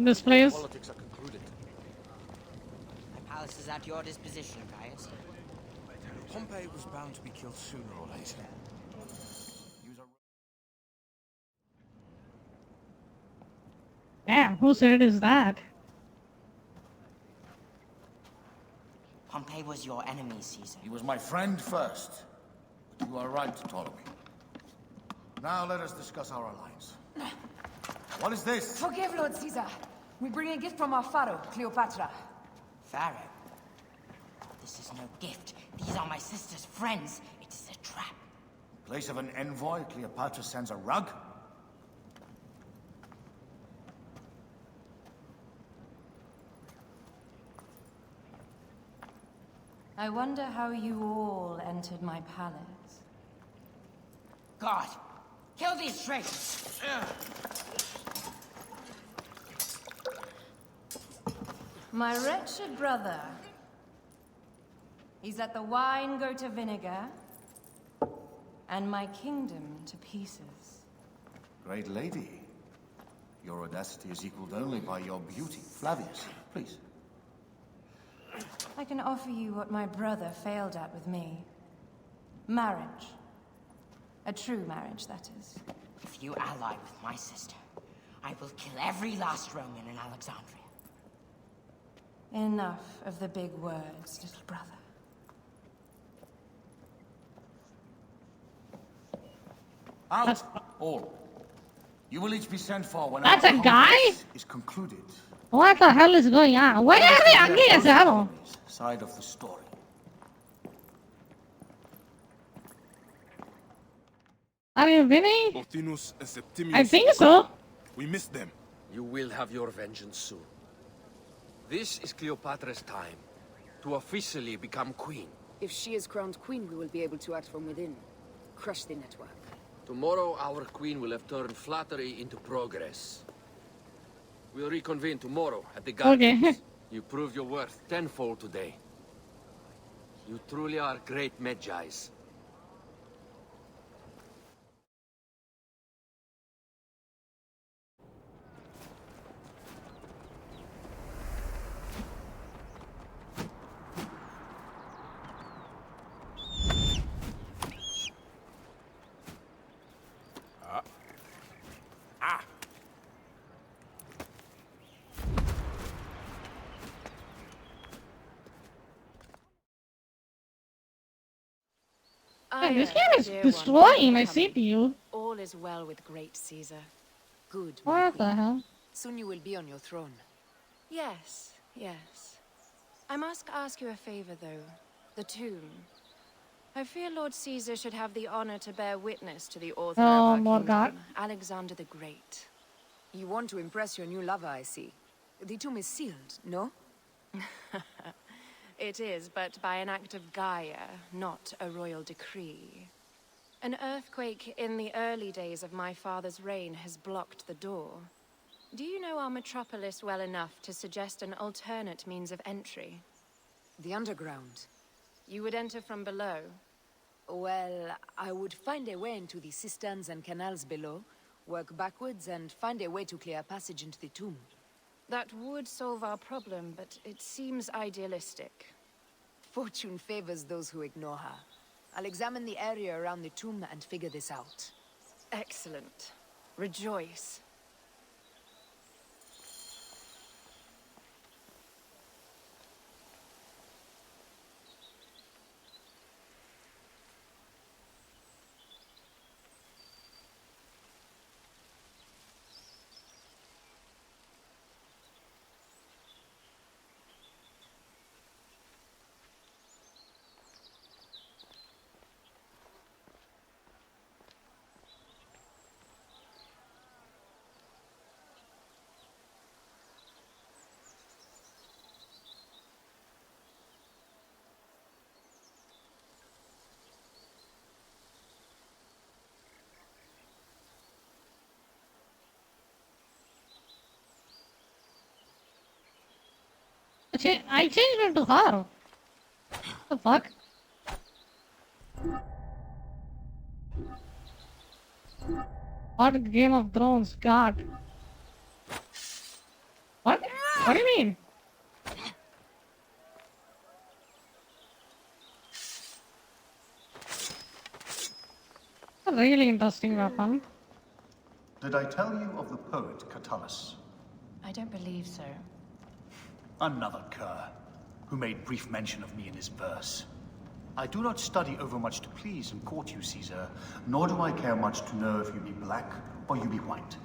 this place. Politics are concluded. My palace is at your disposition, Caius. Pompey was bound to be killed sooner or later. Damn, whose head is that? Pompey was your enemy, Caesar. He was my friend first. But you are right, Ptolemy. Now let us discuss our alliance. What is this? Forgive, Lord Caesar. We bring a gift from our Pharaoh, Cleopatra. Pharaoh? This is no gift. These are my sister's friends. It is a trap. In place of an envoy, Cleopatra sends a rug? I wonder how you all entered my palace. God, kill these traitors! My wretched brother. He's let the wine go to vinegar, and my kingdom to pieces. Great lady. Your audacity is equaled only by your beauty. Flavius, please. I can offer you what my brother failed at with me. Marriage. A true marriage, that is. If you ally with my sister, I will kill every last Roman in Alexandria. Enough of the big words, little brother. Out! All. You will each be sent for when That's our a guy? conference is concluded. What the hell is going on? Why are they angry as hell? Side of the story. Are you winning? Ortinus and Septimius. I think so. We missed them. You will have your vengeance soon. This is Cleopatra's time to officially become queen. If she is crowned queen, we will be able to act from within. Crush the network. Tomorrow, our queen will have turned flattery into progress. We'll reconvene tomorrow at the gardens. Okay. You proved your worth tenfold today. You truly are great Medjais. Man, this game is destroying my CPU. All is well with great Caesar. Good. What the hell? Soon you will be on your throne. Yes, yes. I must ask you a favor, though. The tomb. I fear Lord Caesar should have the honor to bear witness to the author of our kingdom, Alexander the Great. You want to impress your new lover, I see. The tomb is sealed, no? It is, but by an act of Gaia, not a royal decree. An earthquake in the early days of my father's reign has blocked the door. Do you know our metropolis well enough to suggest an alternate means of entry? The underground. You would enter from below? Well, I would find a way into the cisterns and canals below, work backwards, and find a way to clear a passage into the tomb. That would solve our problem, but it seems idealistic. Fortune favors those who ignore her. I'll examine the area around the tomb and figure this out. Excellent. Rejoice. I changed it to her. What the fuck? What Game of Thrones? God. What? What do you mean? A really interesting weapon. Did I tell you of the poet Catullus? I don't believe so. Another cur, who made brief mention of me in his verse. I do not study overmuch to please and court you, Caesar, nor do I care much to know if you be black or you be white.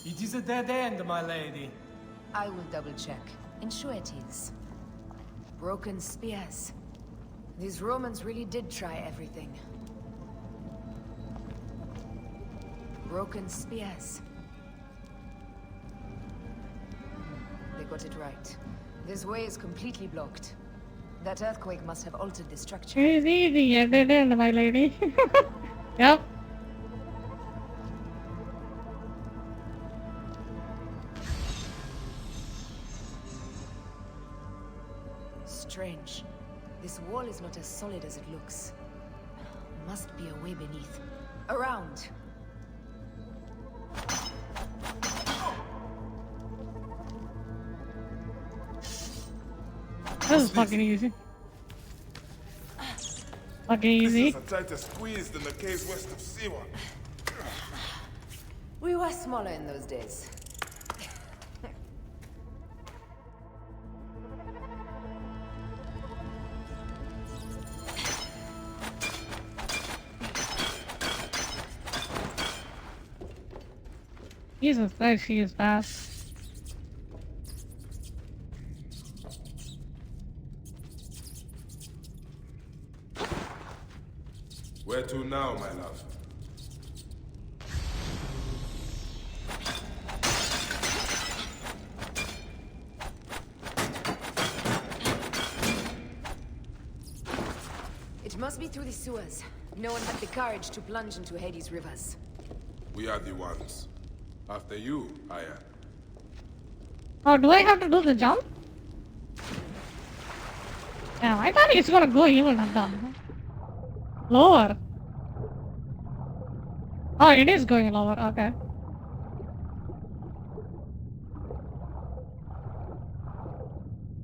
It is a dead end, my lady. I will double-check. Ensure it is. Broken spears. These Romans really did try everything. Broken spears. They got it right. This way is completely blocked. That earthquake must have altered the structure. It's easy, a dead end, my lady. Yep. Strange. This wall is not as solid as it looks. Must be a way beneath. Around! This is fucking easy. Fucking easy. This is a tighter squeeze than the caves west of Siwa. We were smaller in those days. Jesus Christ, she is fast. Where to now, my love? It must be through the sewers. No one had the courage to plunge into Hades' rivers. We are the ones. After you, Aya. Oh, do I have to do the jump? Yeah, I thought it's gonna go even lower. Oh, it is going lower, okay.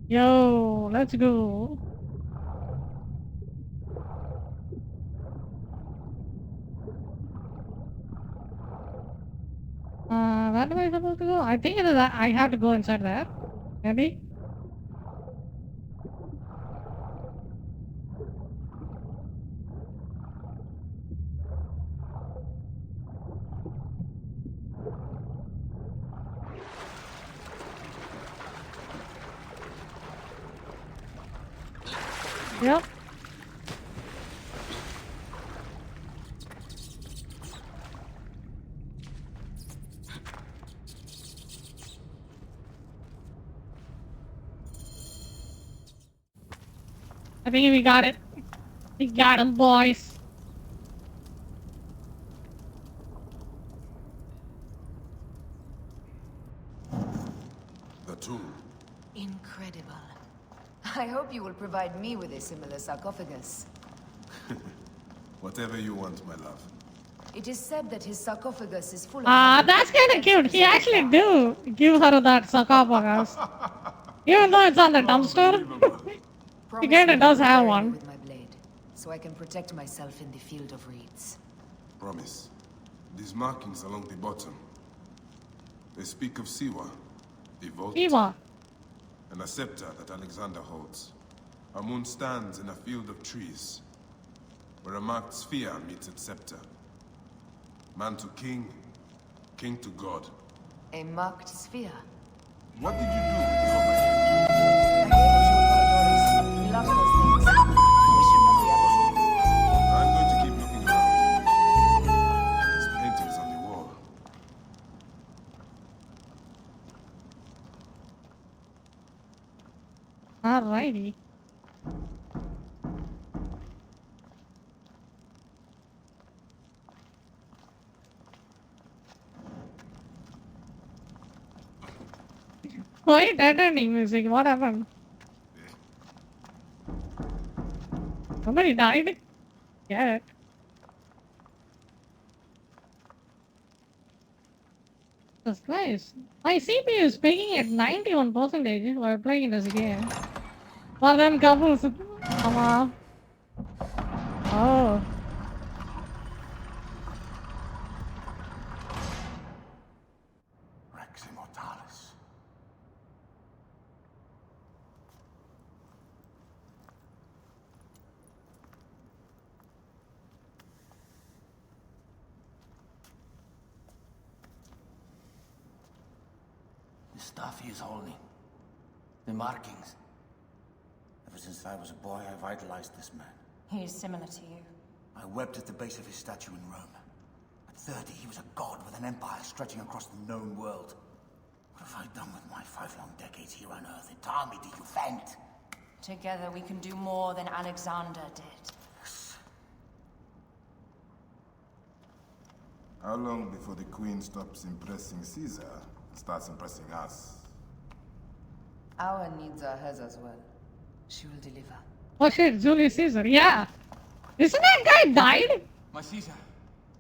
Yo, let's go. Where am I supposed to go? I think it is that I have to go inside there. Maybe? Yep. I think we got it. We got him, boys. The tomb. Incredible. I hope you will provide me with a similar sarcophagus. Whatever you want, my love. It is said that his sarcophagus is full of... That's kind of cute. He actually do give her that sarcophagus. Even though it's on the dumpster. He kinda does have one. With my blade, so I can protect myself in the field of reeds. Promise. These markings along the bottom. They speak of Siwa, the vault, Siwa. and a scepter that Alexander holds. Our moon stands in a field of trees, where a marked sphere meets its scepter. Man to king, king to god. A marked sphere? What did you do with the overhead? We lost those things. We should not be able to. I'm going to keep looking around. These paintings on the wall. Alrighty. Why dead ending music? What happened? Somebody died? Yeah. That's nice. My CPU is peaking at 91% while playing this game. Well, them couples. Come on. Oh. Rex Immortalis. The stuff he is holding. The markings. Ever since I was a boy, I've idolized this man. He is similar to you. I wept at the base of his statue in Rome. At 30, he was a god with an empire stretching across the known world. What have I done with my 5 long decades here on Earth? Tell me, do you faint? Together we can do more than Alexander did. How long before the Queen stops impressing Caesar and starts impressing us? Our needs are hers as well. She will deliver. Oh shit, Julius Caesar, yeah. Isn't that guy died? My Caesar,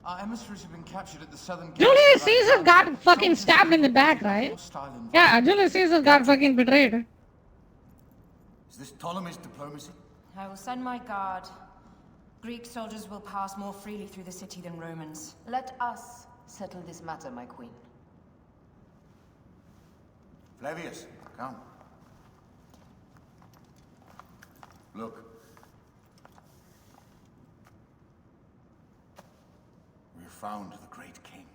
our emissaries have been captured at the southern gate. Julius Caesar got fucking stabbed in the back, right? Yeah, Julius Caesar got fucking betrayed. Is this Ptolemy's diplomacy? I will send my guard. Greek soldiers will pass more freely through the city than Romans. Let us settle this matter, my queen. Flavius, come. Look. We have found the great king.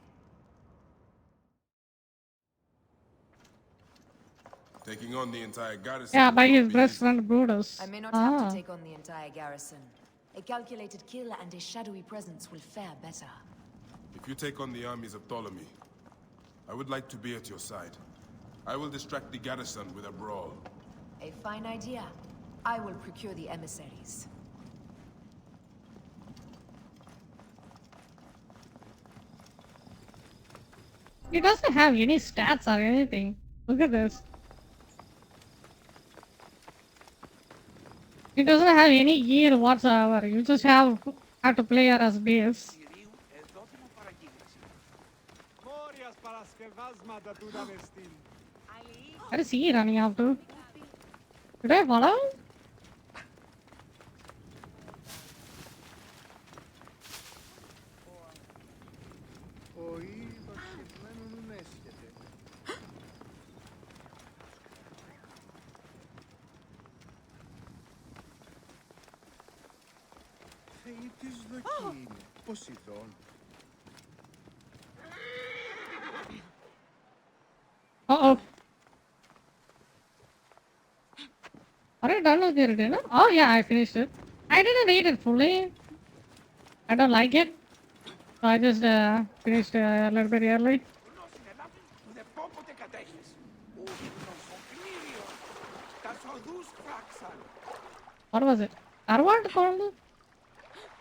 Taking on the entire garrison. Yeah, by will his not be best easy. friend Brutus. I may not have to take on the entire garrison. A calculated kill and a shadowy presence will fare better. If you take on the armies of Ptolemy, I would like to be at your side. I will distract the garrison with a brawl. A fine idea. I will procure the emissaries. He doesn't have any stats or anything. Look at this. He doesn't have any gear whatsoever. You just have to play her as base. Where is he running after? Did I follow? Uh-oh. Are you done with your dinner? Oh yeah, I finished it. I didn't eat it fully. I don't like it. So I just finished a little bit early. What was it? Arwad Korambu?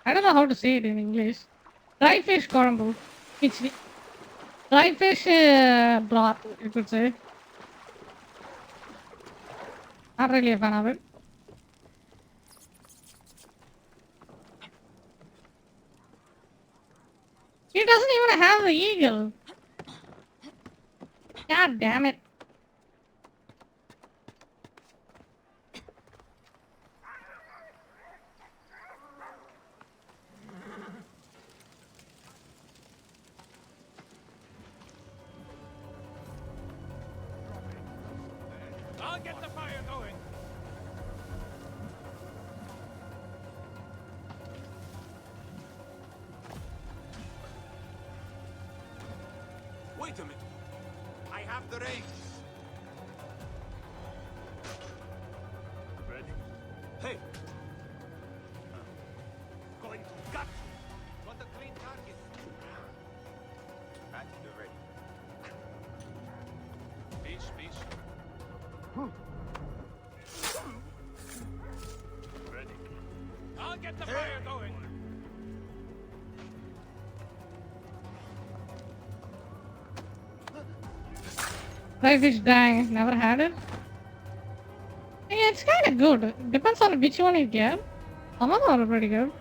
I don't know how to say it in English. Dry fish Korambu. It's dry fish broth, you could say. Not really a fan of it. He doesn't even have the eagle. God damn it. I'll get the fire going. Wait a minute. I have the range. Ready? Hey! Going to gut! Want a green target? At the ready. Peace, peace. Ready. I'll get the fire going. Dry fish dang. Never had it. Yeah, it's kind of good. Depends on which one you get. Some of them are pretty good.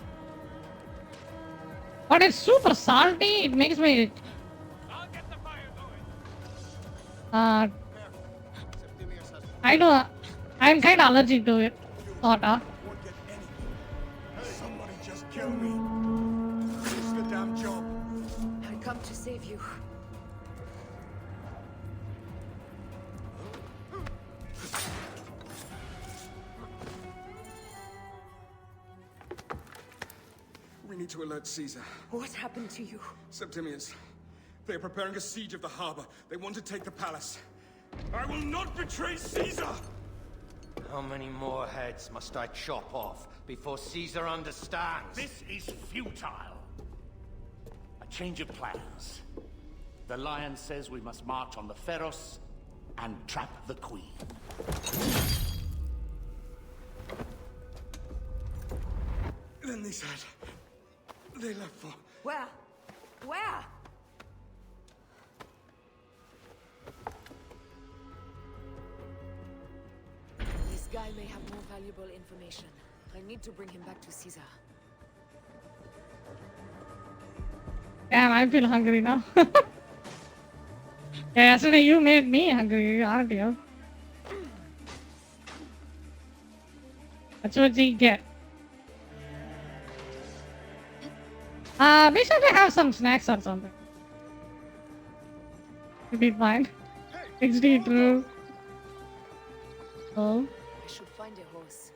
But it's super salty. It makes me... I know. I'm kind of allergic to it. Sorta. Somebody just kill me. Finish the damn job. I come to save you. We need to alert Caesar. What happened to you? Septimius. They are preparing a siege of the harbor. They want to take the palace. I will not betray Caesar! How many more heads must I chop off before Caesar understands? This is futile. A change of plans. The Lion says we must march on the Pharos and trap the Queen. Then they said... they left for... Where? Where? This guy may have more valuable information. I need to bring him back to Caesar. Damn, I feel hungry now. Yeah, yesterday you made me hungry, aren't you? That's what you get. We should have some snacks or something. It'll be fine. XD true. Oh. I should find a horse.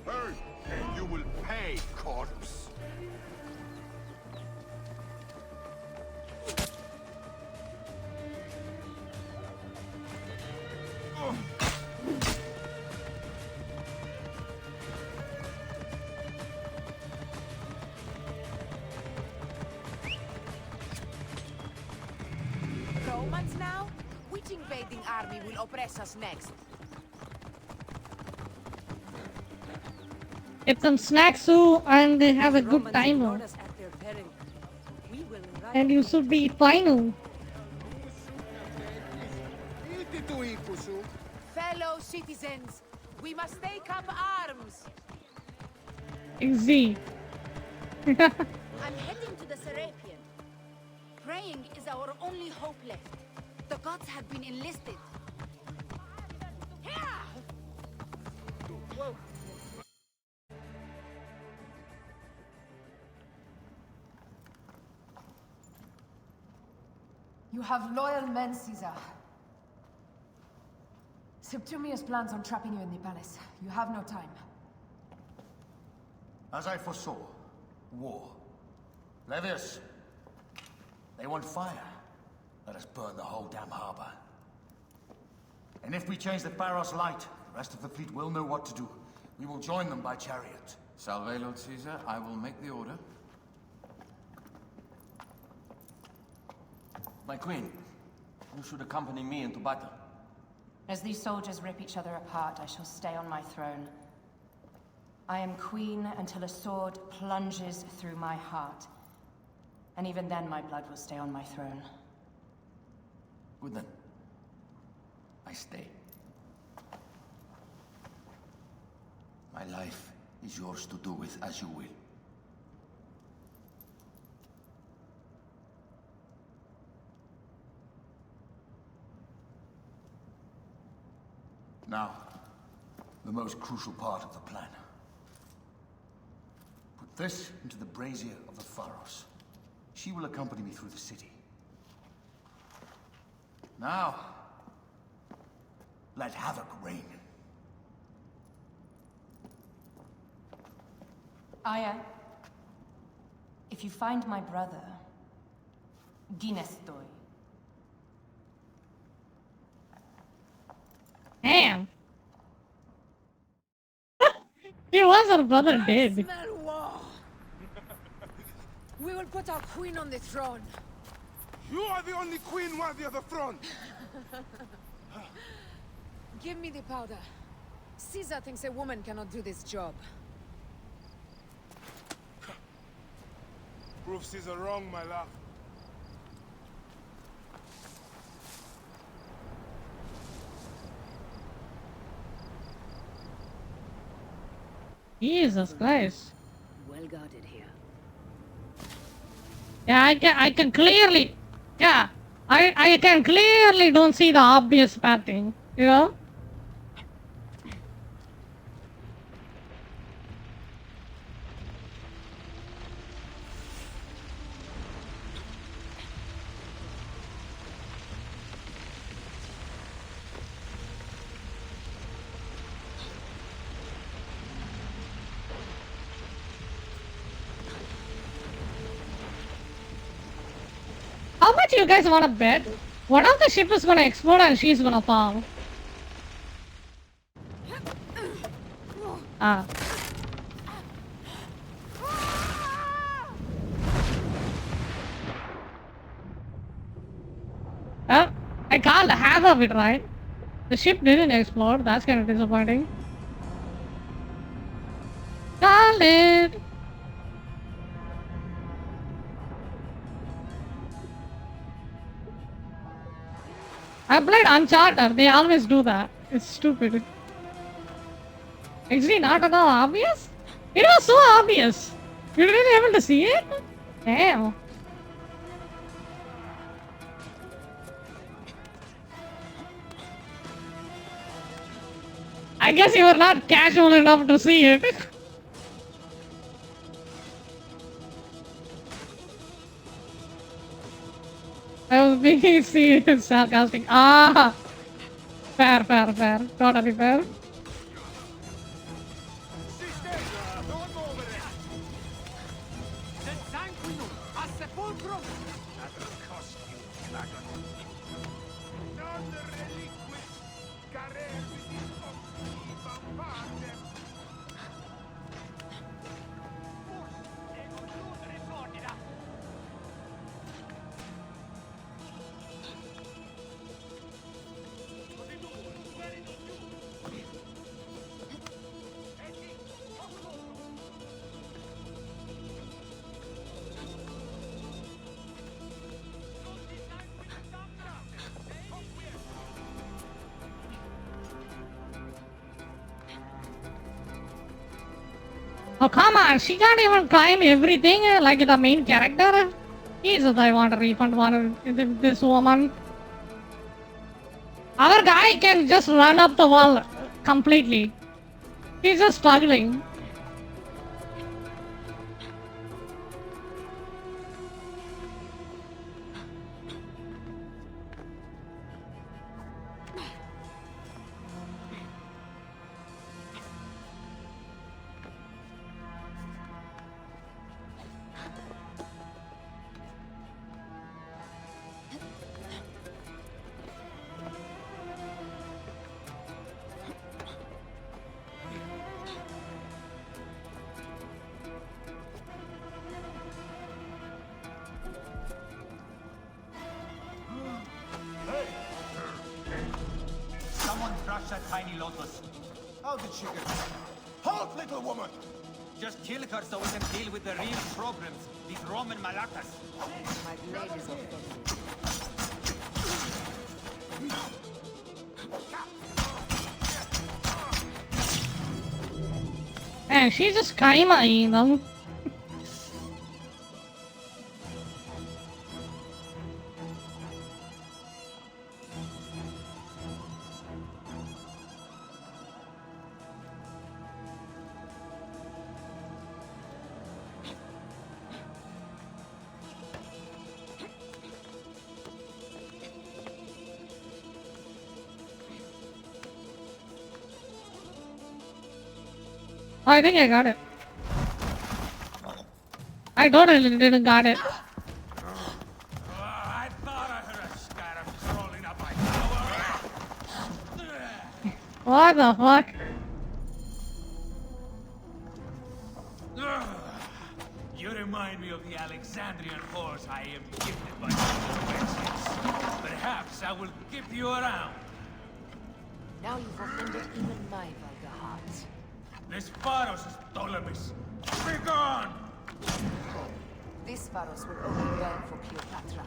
Hey! And you will pay, corpse. Romans now? Which invading army will oppress us next? Get some snacks too, and have a good time. And you should be fine. Fellow citizens, we must take up arms. Easy. I'm heading to the Serapion. Praying is our only hope left. The gods have been enlisted. Whoa. You have loyal men, Caesar. Septimius plans on trapping you in the palace. You have no time. As I foresaw, war. Levius, they want fire. Let us burn the whole damn harbor. And if we change the Pharos light, the rest of the fleet will know what to do. We will join them by chariot. Salve, Lord Caesar. I will make the order. My queen, you should accompany me into battle. As these soldiers rip each other apart, I shall stay on my throne. I am queen until a sword plunges through my heart. And even then my blood will stay on my throne. Good then. I stay. My life is yours to do with as you will. Now, the most crucial part of the plan. Put this into the brazier of the Pharos. She will accompany me through the city. Now, let havoc reign. Aya, if you find my brother, Ginestoi. Damn. He was her brother dead. Smell war. We will put our queen on the throne. You are the only queen worthy of the throne. Give me the powder. Caesar thinks a woman cannot do this job. Prove Caesar wrong, my love. Jesus Christ. Well guarded here. Yeah, I can clearly, yeah, I can clearly don't see the obvious bad thing, you know? How much you guys want to bet? One of the ship is gonna explode and she's gonna fall. Ah. Well, I called half of it, right? The ship didn't explode. That's kind of disappointing. Called it. I played Uncharted. They always do that. It's stupid. Actually, not at all obvious? It was so obvious. You didn't able to see it? Damn. I guess you were not casual enough to see it. I was being serious, sarcastic. Ah! Fair, fair, fair. Totally fair. Non reliquis Oh, come on. She can't even climb everything like the main character. Jesus, I want a refund on this woman. Our guy can just run up the wall completely. He's just struggling. Someone crush that tiny lotus. How did she get there? Halt, little woman! Just kill her so we can deal with the real problems. These Roman malakas. My blade is offended. Man, she's just kaimaing them. I think I got it. I totally didn't got it. I thought I heard a scarab crawling up my tower. What the fuck? You remind me of the Alexandrian horse I am gifted by the Perhaps I will keep you around. Now you've offended even my vulgar heart. This Pharos is Ptolemy's. Be gone! This Pharos will only burn for Cleopatra.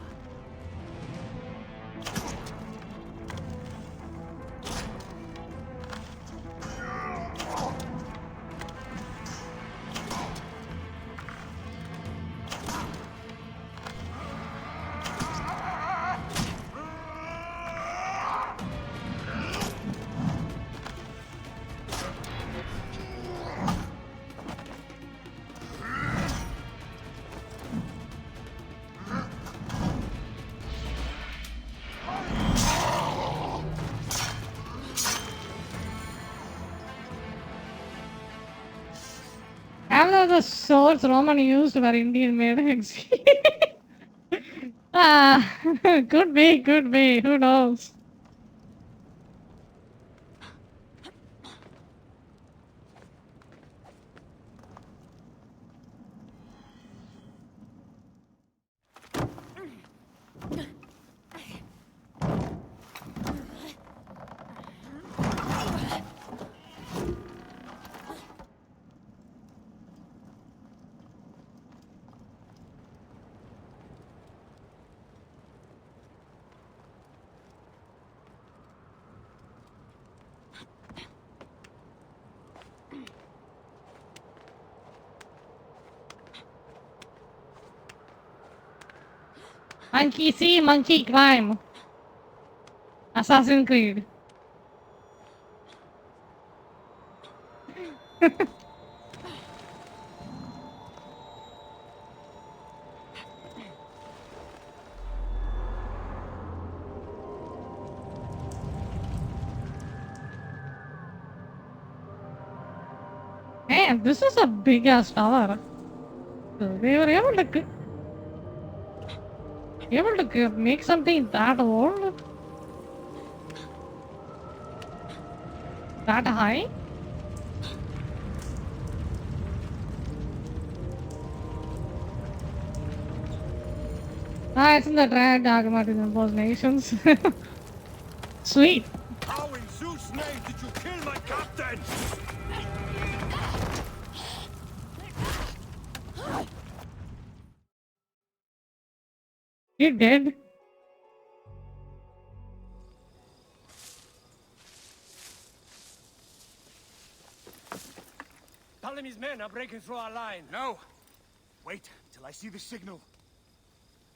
All of the swords Roman used were Indian made. Ah, could be, who knows? Monkey see, monkey climb. Assassin's Creed. Man, this is a big ass tower. They were able to make something that old? That high? Ah, it's in the Dread Dogmatic impersonations. Sweet. How in Zeus' name did you kill my captain? You did? Bartholomew's men are breaking through our line. No! Wait till I see the signal.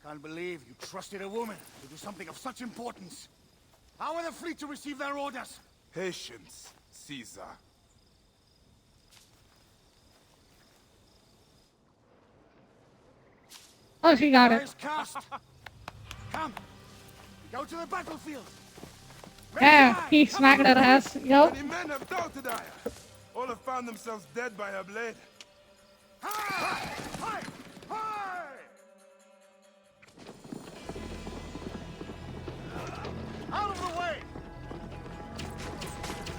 Can't believe you trusted a woman to do something of such importance. How are the fleet to receive their orders? Patience, Caesar. Oh, she got it. Fires cast. Come, go to the battlefield. Yeah, he smacked her ass. Yo. Many men have doubted I. All have found themselves dead by her blade. Hi! Hi! Hi! Out of the way!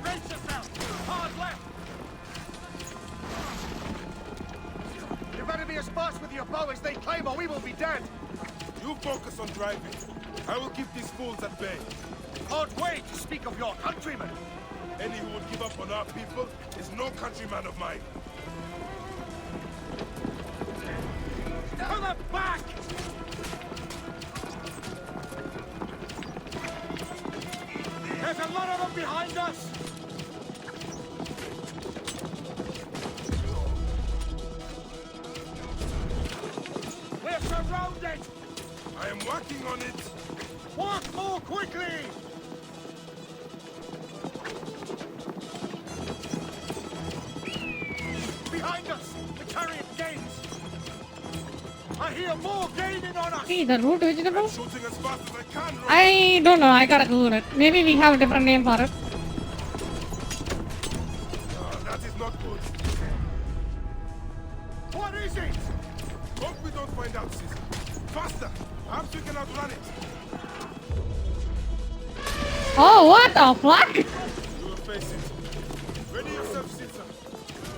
Brace yourself! Hard left! You better be as fast with your bow as they claim or we will be dead! You focus on driving. I will keep these fools at bay. Odd way to speak of your countrymen! Any who would give up on our people is no countryman of mine. To the back! There's a lot of them behind us! We're surrounded! I am working on it! Walk more quickly! Behind us! The chariot gains! I hear more gaining on us! See, the root vegetable? Shooting as fast as I can, I don't know, I gotta Google it. Maybe we have a different name for it. That is not good. What is it? Hope we don't find out, Caesar. Faster! Perhaps we can outrun it. Oh, what the fuck? You will face it. Ready yourself, Caesar.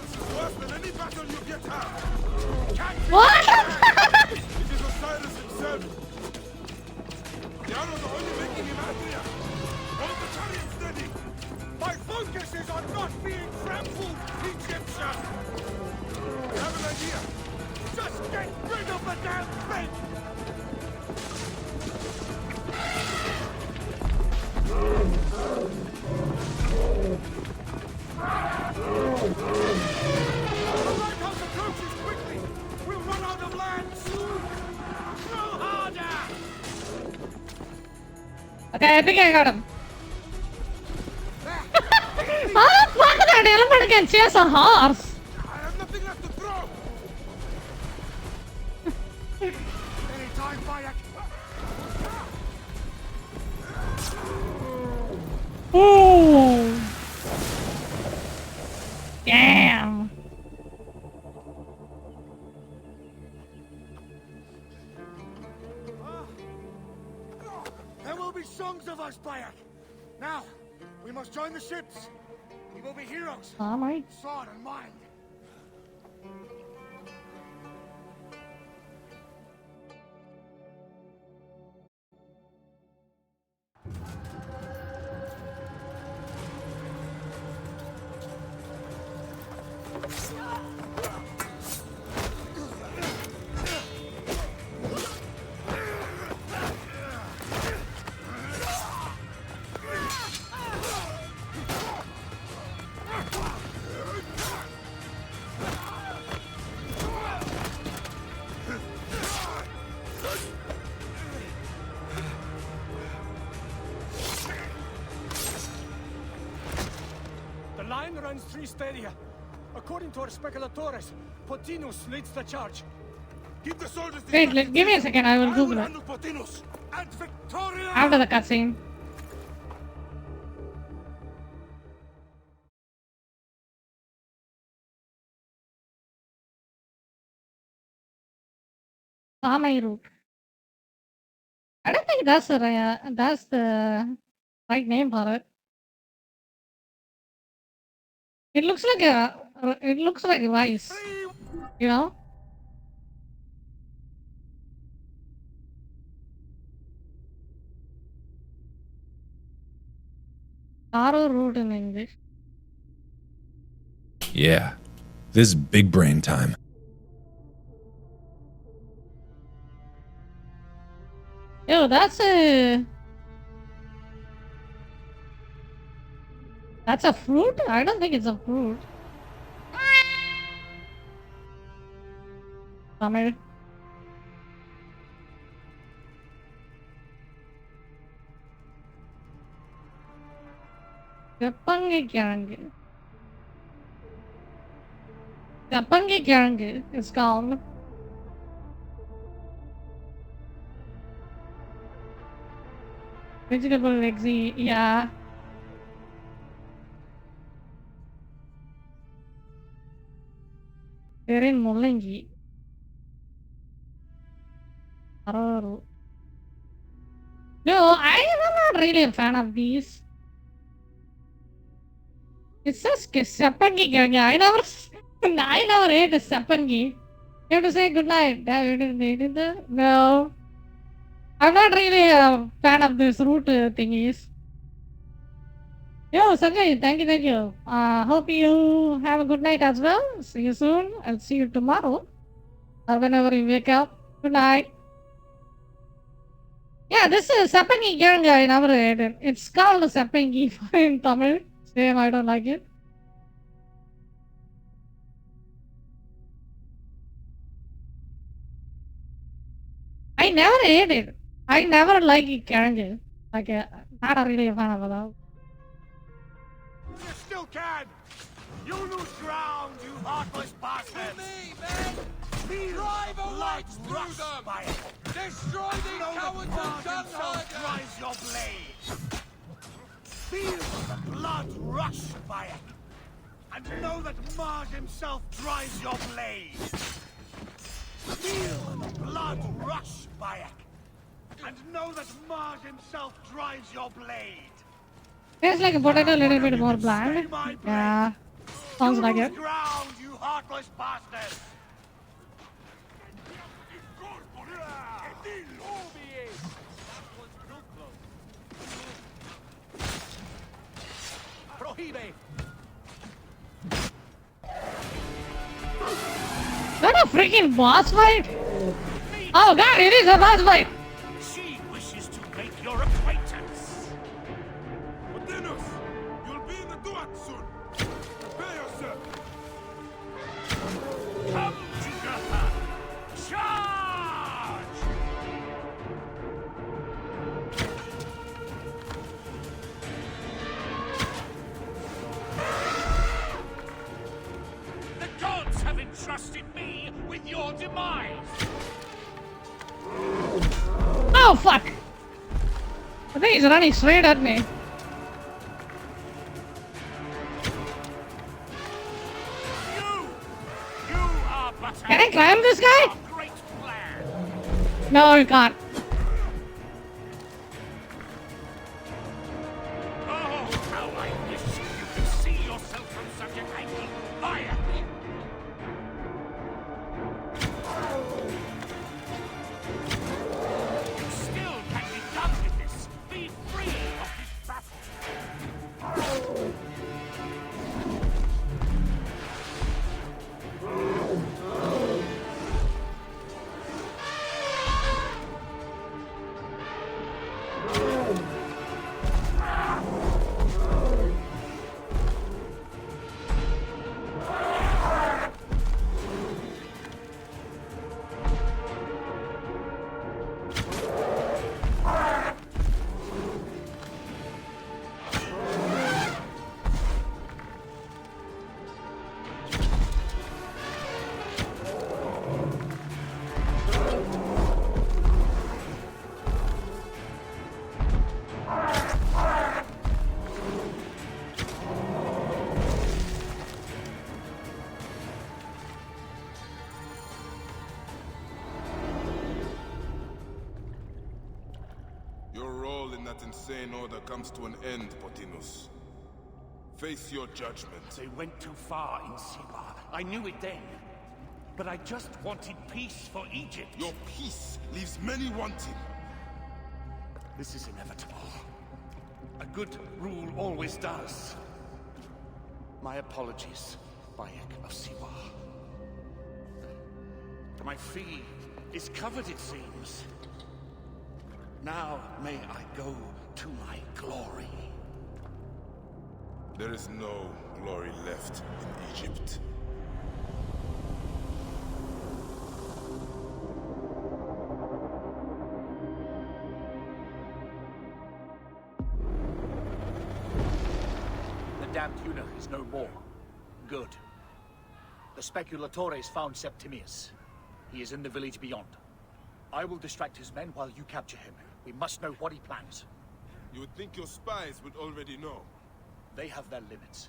This is worse than any battle you yet had. What? It is Osiris himself. The arrows are only making him angrier. Hold the chariot steady. My focus is on not being trampled, Egyptian! I have an idea. Just get rid of the damn thing! The lighthouse approaches quickly! We'll run out of land soon! Throw harder! Okay, I think I got him. How the fuck that elephant can chase a horse? I have nothing left to throw. Anytime, Bayek! Ooh. Damn. There will be songs of us, Bayek! Now, we must join the ships! We will be heroes! Alright. Sword and mind! The line runs 3 stadia. According to our speculatores, Potinus leads the charge. Keep the soldiers. Wait, give me a second, I will Google it. Potinus. And Victoria! After the cutscene. Samai route. I don't think that's the right name for it. It looks like a rice, you know? Arrow root in English. Yeah, this is big brain time. Yo, that's a fruit? I don't think it's a fruit. Tamil. செப்பங்கை கிழங்கு. செப்பங்கை கிழங்கு is called. Vegetable exi, yeah. Perin முள்ளங்கி. அரவரு. No, I'm not really a fan of these. It says seppangi kirangi. I never ate a seppangi. You have to say good night. Have you eaten that? No. I'm not really a fan of this root thingies. Yo, Sanjay, thank you. Hope you have a good night as well. See you soon. I'll see you tomorrow. Or whenever you wake up. Good night. Yeah, this is Seppangi Kirangi. I never ate it. It's called Seppangi in Tamil. Same, I don't like it. I never ate it. I never like Kirangi. Like, not really a fan of it. You still can! You lose ground, you heartless bastards! Me, man! Drive a light through them! Destroy these cowards and gunslingers! Drives your blade! Feel the blood rush by it! And know that Mars himself drives your blade! Feel the blood rush by it! And know that Mars himself drives your blade! Tastes like a potato, a little bit more bland. Yeah, sounds like it. Ground, you heartless bastards! Prohíbe! Is that a freaking boss fight? Oh god, it is a boss fight! She wishes to make your acquaintance! Martinus, you'll be in the duat soon. Prepare yourself. Come together! Charge! The gods have entrusted me with your demise! Oh fuck! I think he's running straight at me. Can I climb this guy? No, you can't. Oh, how I wish you could see yourself from such an angle! Fire! You still can be done with this! Be free of this battle! Your role in that insane order comes to an end, Potinus. Face your judgment. They went too far in Siwa. I knew it then. But I just wanted peace for Egypt. Your peace leaves many wanting. This is inevitable. A good rule always does. My apologies, Bayek of Siwa. My fee is covered, it seems. Now may I go to my glory. There is no glory left in Egypt. damned eunuch is no more. Good. The speculatores found Septimius. He is in the village beyond. I will distract his men while you capture him. We must know what he plans. You would think your spies would already know. They have their limits.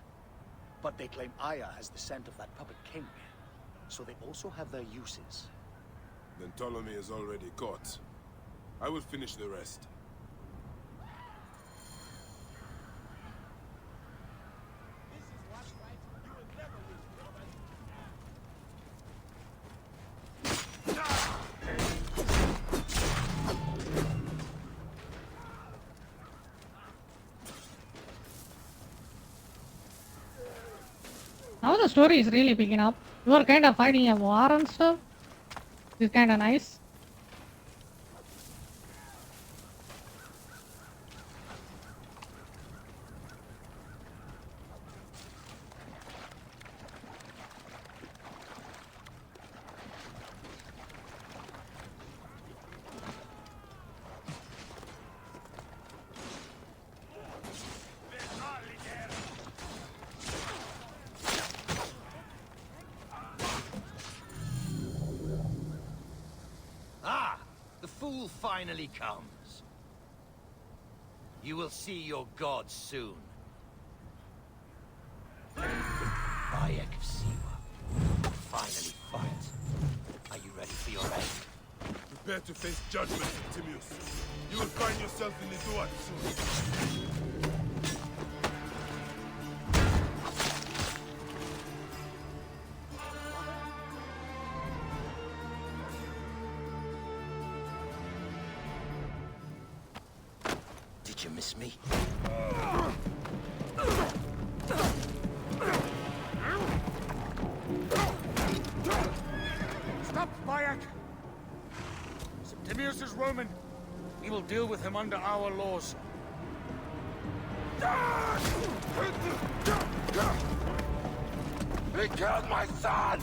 But they claim Aya has the scent of that puppet king. So they also have their uses. Then Ptolemy is already caught. I will finish the rest. Now the story is really picking up. You are kind of fighting a war and stuff. It's kind of nice. Fool finally comes. You will see your gods soon. Bayek of Siwa. Finally fight. Are you ready for your end? Prepare to face judgment, Timius. You will find yourself in the Duat soon. Did you miss me? Stop, Bayek! Septimius is Roman. We will deal with him under our laws. He killed my son!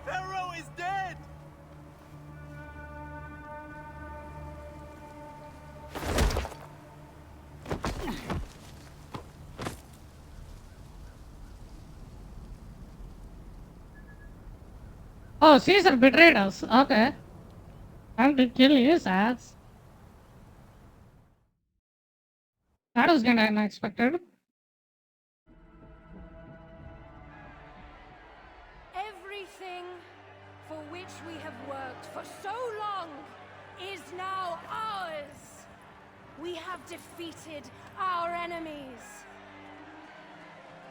Pharaoh is dead! Oh, Caesar betrayed us. Okay. Time to kill his ass. That was kinda unexpected. Everything for which we have worked for so long is now ours. We have defeated our enemies.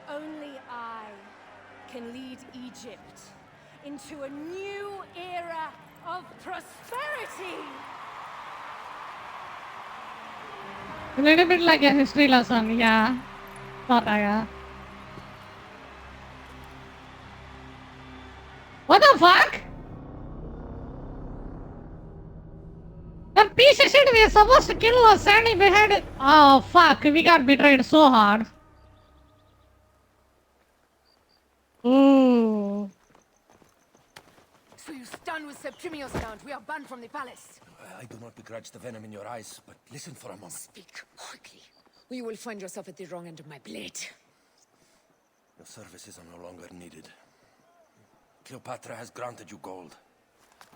Only I can lead Egypt into a new era of prosperity. A little bit like a history lesson, yeah. Thought I, What the fuck? That piece of shit, we are supposed to kill us standing behind it. Oh fuck, we got betrayed so hard. Ooh. So you stand with Septimius, Count. We are banned from the palace. I do not begrudge the venom in your eyes, but listen for a moment. Speak quickly, or you will find yourself at the wrong end of my blade. Your services are no longer needed. Cleopatra has granted you gold.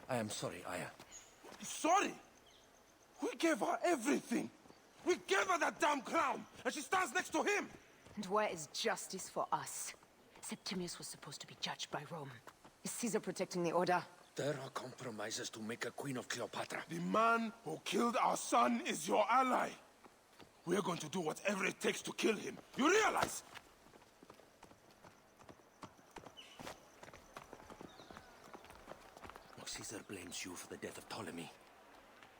I am sorry, Aya. Sorry? We gave her everything. We gave her that damn crown, and she stands next to him. And where is justice for us? Septimius was supposed to be judged by Rome. Is Caesar protecting the order? There are compromises to make a queen of Cleopatra. The man who killed our son is your ally. We're going to do whatever it takes to kill him. You realize? Caesar blames you for the death of Ptolemy.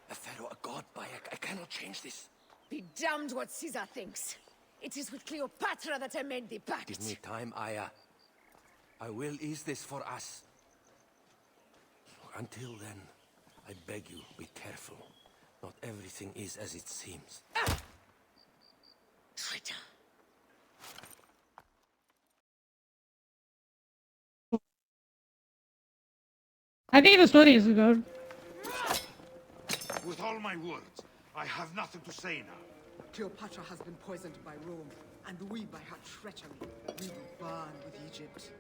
A pharaoh, a god, Bayek. I cannot change this. Be damned what Caesar thinks. It is with Cleopatra that I made the pact. Give me time, Aya. I will ease this for us. Until then, I beg you, be careful. Not everything is as it seems. Traitor. I think the story is good. With all my words, I have nothing to say now. Cleopatra has been poisoned by Rome, and we by her treachery. We will burn with Egypt.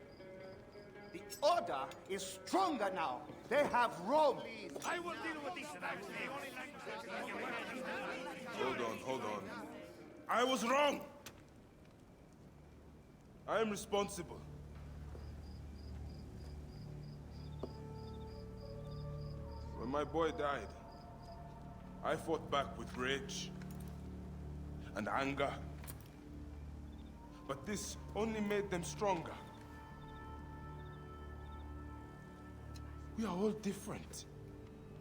The order is stronger now. They have Rome. I will deal with this tonight. Hold on. I was wrong. I am responsible. When my boy died, I fought back with rage and anger. But this only made them stronger. We are all different.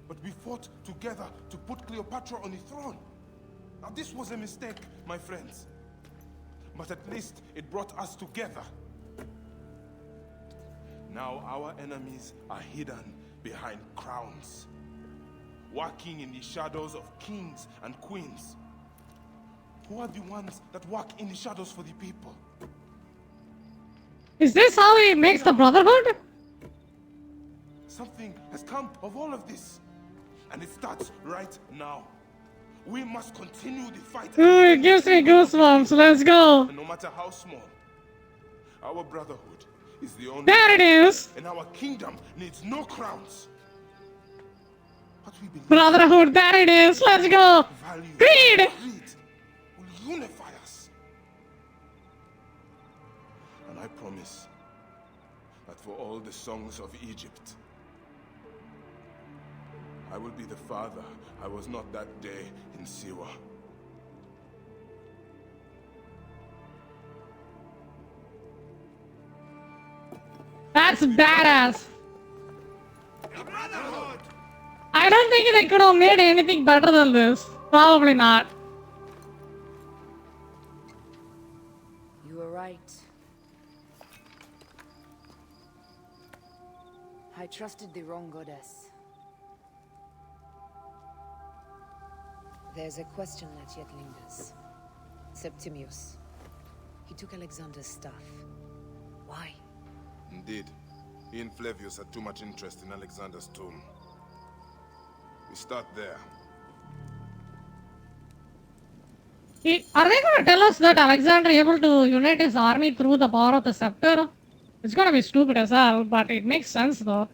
But we fought together to put Cleopatra on the throne. Now this was a mistake, my friends. But at least it brought us together. Now our enemies are hidden behind crowns, walking in the shadows of kings and queens. Who are the ones that walk in the shadows for the people? Is this how he makes the Brotherhood? Something has come of all of this, and it starts right now. We must continue the fight. Ooh, it gives me goosebumps. Let's go. And no matter how small, our brotherhood is the only. There it is. And our kingdom needs no crowns. But we believe Brotherhood, there it is. Let's go. Creed. Will unify us. And I promise that for all the songs of Egypt, I will be the father I was not that day in Siwa. That's badass. I don't think they could have made anything better than this. Probably not. You were right. I trusted the wrong goddess. There's a question that yet lingers. Septimius. He took Alexander's stuff. Why? Indeed. He and Flavius had too much interest in Alexander's tomb. We start there. Are they going to tell us that Alexander able to unite his army through the power of the scepter? It's going to be stupid as hell, but it makes sense though.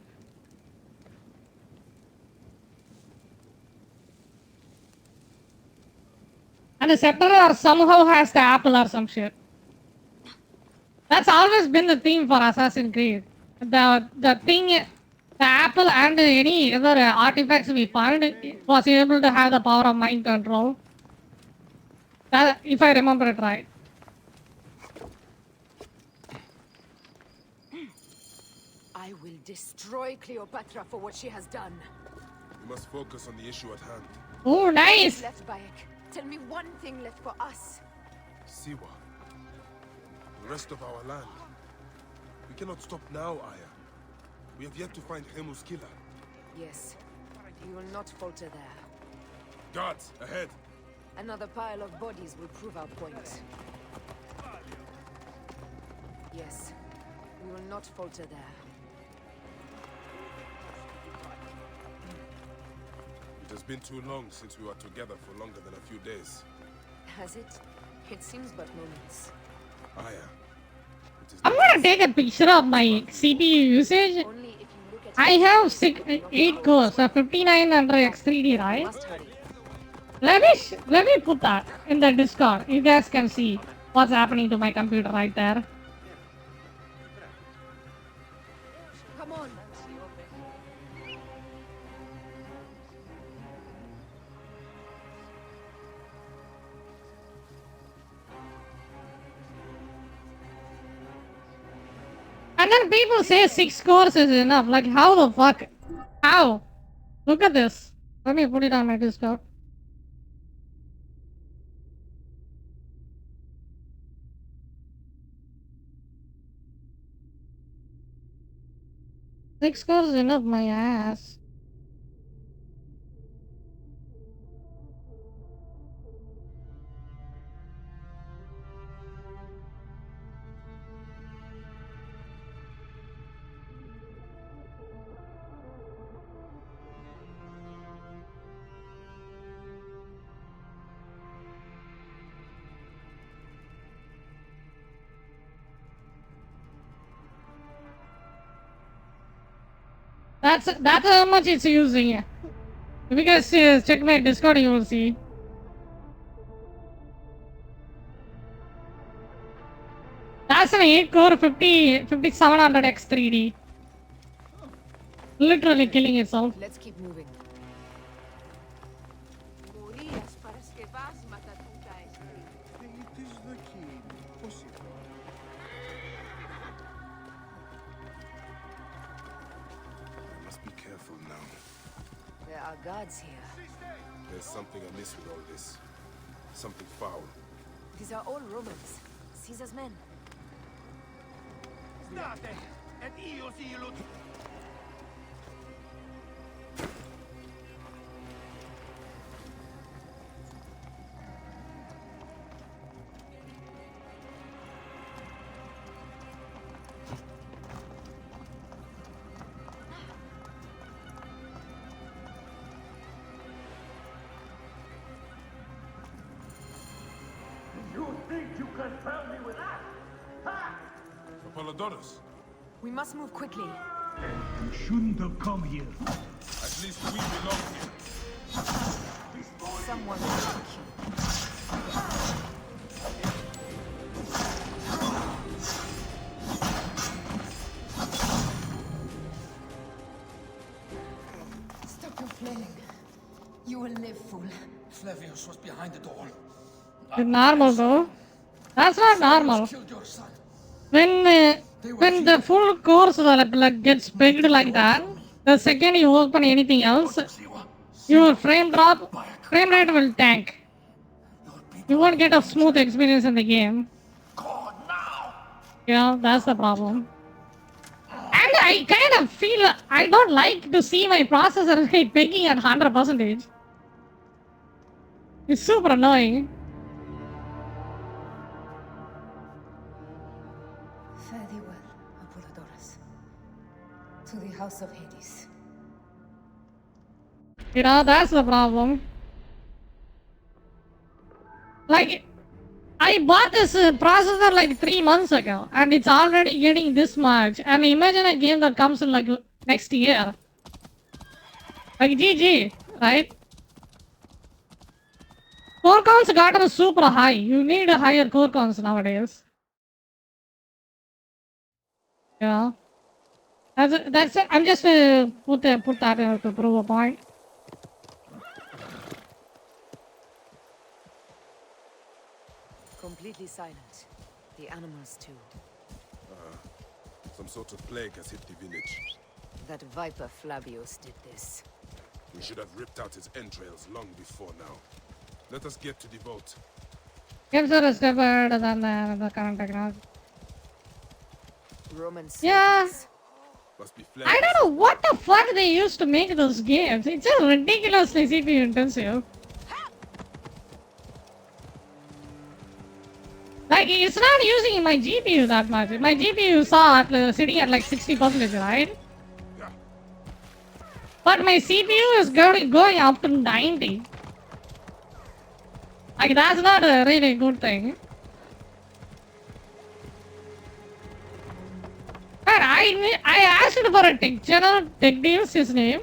And the scepter somehow has the apple or some shit. That's always been the theme for Assassin's Creed. The thing, the apple and any other artifacts we find was able to have the power of mind control. That, if I remember it right. I will destroy Cleopatra for what she has done. We must focus on the issue at hand. Oh, nice! Left, Bayek. Tell me one thing left for us. Siwa. The rest of our land. We cannot stop now, Aya. We have yet to find Hemu's killer. Yes. We will not falter there. Guards, ahead! Another pile of bodies will prove our point. Yes. We will not falter there. It has been too long since we were together for longer than a few days. Has it? It seems but moments. Aya. I'm gonna take a picture of my CPU usage. I have 8 cores, so 5900 X3D, right? Let me put that in the Discord. You guys can see what's happening to my computer right there. Come on. then people say 6 cores is enough. Like, how the fuck? How? Look at this. Let me put it on my Discord. Six cores is enough, my ass. That's how much it's using. If you guys check my Discord, you will see. That's an 8-core 5700X 3D. Literally killing itself. Let's keep moving. It is the key. Possible. I must be careful now. There are guards here. There's something amiss with all this. Something foul. These are all Romans. Caesar's men. State, et io silut. You think you can tell me with that? Ha! Apollodorus. We must move quickly. You shouldn't have come here. At least we belong here. Someone will shoot you. Stop your flailing. You will live, fool. Flavius was behind the door. It's normal though. That's not normal. Killed your son. When the full course like gets pegged like that, the second you open anything else, your frame rate will tank. You won't get a smooth experience in the game. Yeah, that's the problem. And I kind of feel I don't like to see my processor pegging at 100%. It's super annoying. Fare thee well, Apollodorus. To the house of Hades. You know, that's the problem. Like, I bought this processor like 3 months ago, and it's already getting this much. And imagine a game that comes in like next year. Like GG, right? Core counts gotten super high. You need a higher core counts nowadays. Yeah. That's it. I'm just put that to prove a point. Completely silent. The animals too. Some sort of plague has hit the village. That viper Flavius did this. We should have ripped out his entrails long before now. Let us get to the vault. Games are a step ahead than the current technology. Roman Yeah. Must be I don't know what the fuck they used to make those games. It's just ridiculously CPU intensive. Like, it's not using my GPU that much. My GPU saw sitting at like 60%, right? But my CPU is going up to 90. Like, that's not a really good thing. And I asked for a tech deals, his name.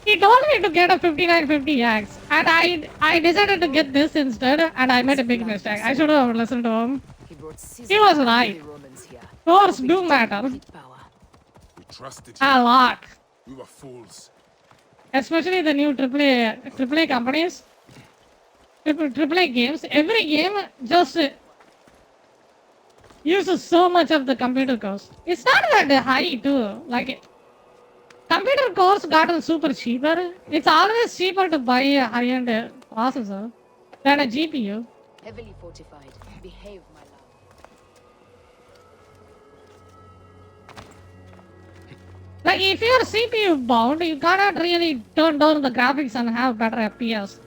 He told me to get a 5950X, and I decided to get this instead, and I made a big mistake. I should have listened to him. He was right. Cores do matter. We trusted A lot. We were fools. Especially the new AAA companies. AAA games. Every game just uses so much of the computer cost. It's not that high too. Like, computer cost gotten super cheaper. It's always cheaper to buy a high-end processor than a GPU. Heavily fortified. Behave, my love. Like, if you're CPU bound, you cannot really turn down the graphics and have better FPS.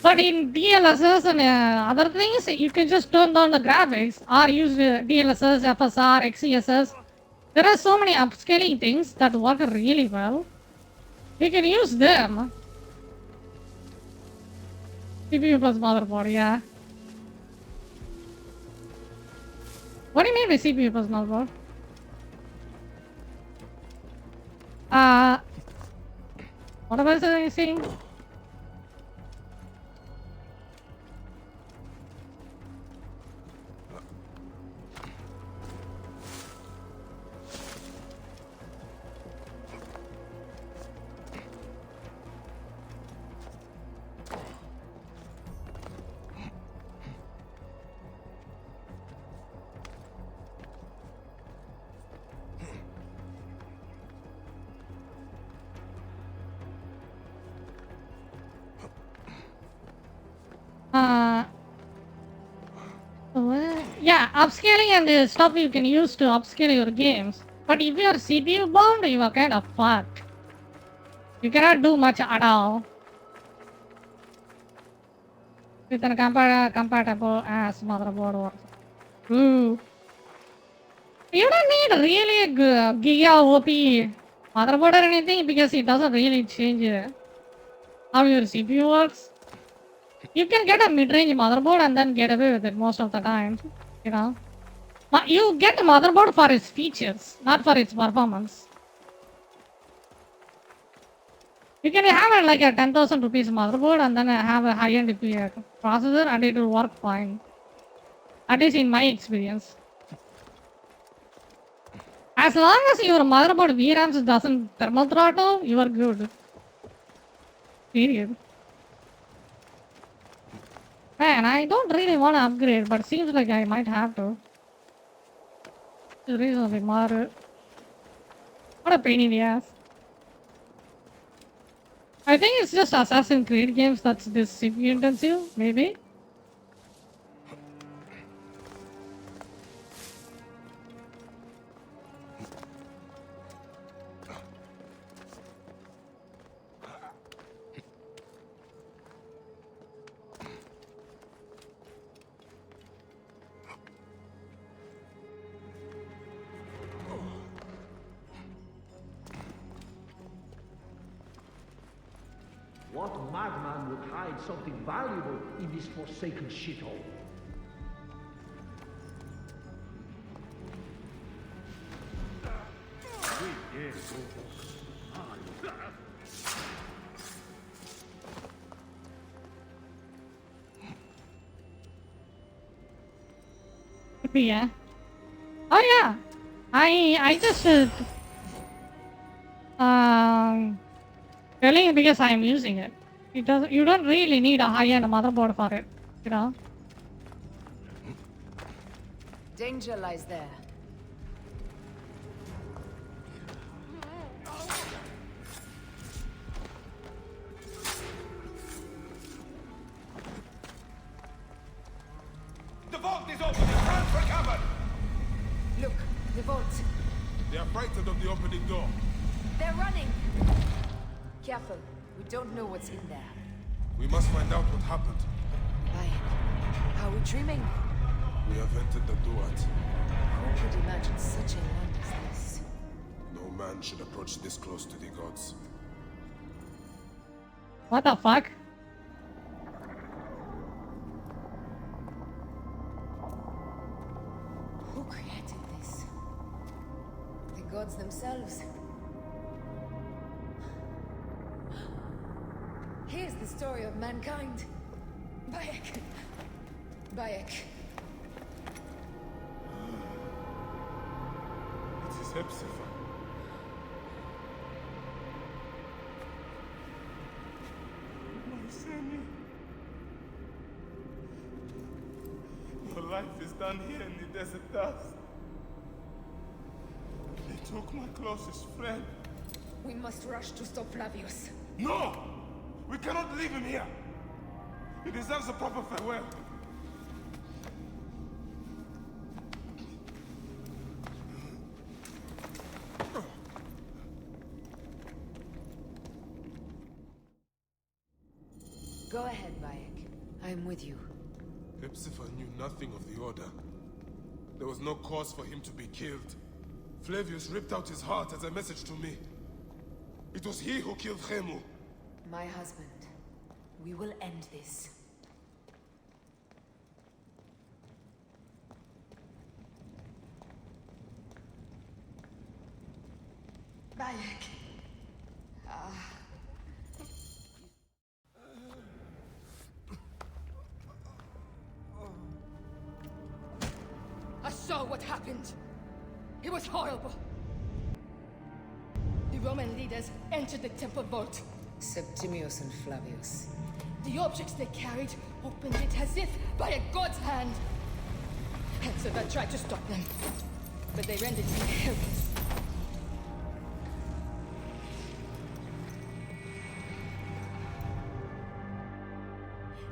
But in DLSS and other things, you can just turn down the graphics or use DLSS, FSR, XeSS. There are so many upscaling things that work really well. You can use them. CPU plus motherboard, yeah. What do you mean by CPU plus motherboard? What was I saying? Yeah, upscaling and the stuff you can use to upscale your games. But if you are CPU bound, you are kind of fucked. You cannot do much at all. With a compatible as motherboard works. Ooh. You don't need really a Giga OP motherboard or anything because it doesn't really change how your CPU works. You can get a mid-range motherboard and then get away with it most of the time, you know. You get a motherboard for its features, not for its performance. You can have like a 10,000 rupees motherboard and then have a high-end processor and it will work fine. At least in my experience. As long as your motherboard VRAMs doesn't thermal throttle, you are good. Period. Man, I don't really want to upgrade, but seems like I might have to. It's reasonably moderate. What a pain in the ass. I think it's just Assassin's Creed games that's this CPU intensive, maybe? What madman would hide something valuable in this forsaken shithole? Yeah. Oh yeah. I just telling because I'm using it. You don't really need a high-end motherboard for it, you know. Danger lies there. The vault is open! Run for cover! Look, the vault. They are frightened of the opening door. They're running! Careful. We don't know what's in there. We must find out what happened. Are we dreaming? We have entered the Duat. Who could imagine such a land as this? No man should approach this close to the gods. What the fuck? Who created this? The gods themselves. Here's the story of mankind. Bayek. Bayek. It is Hepzibah. My Sammy. Your life is done here in the desert dust. They took my closest friend. We must rush to stop Flavius. No! We cannot leave him here! He deserves a proper farewell. Go ahead, Bayek. I am with you. Hepzibah knew nothing of the Order. There was no cause for him to be killed. Flavius ripped out his heart as a message to me. It was he who killed Khemu. My husband. We will end this. Bayek. I saw what happened. It was horrible. The Roman leaders entered the temple vault. Septimius and Flavius. The objects they carried opened it as if by a god's hand. Hepzibah tried to stop them, but they rendered him helpless.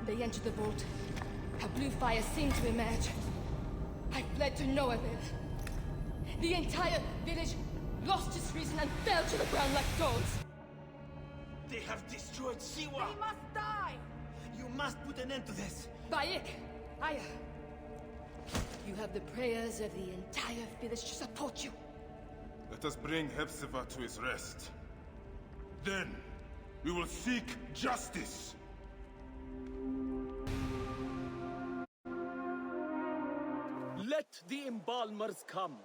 They entered the vault. A blue fire seemed to emerge. I fled to no avail. The entire village lost its reason and fell to the ground like dogs. They have destroyed Siwa! They must die! You must put an end to this! Bayek! Aya! You have the prayers of the entire village to support you. Let us bring Hepzibah to his rest. Then, we will seek justice! Let the embalmers come.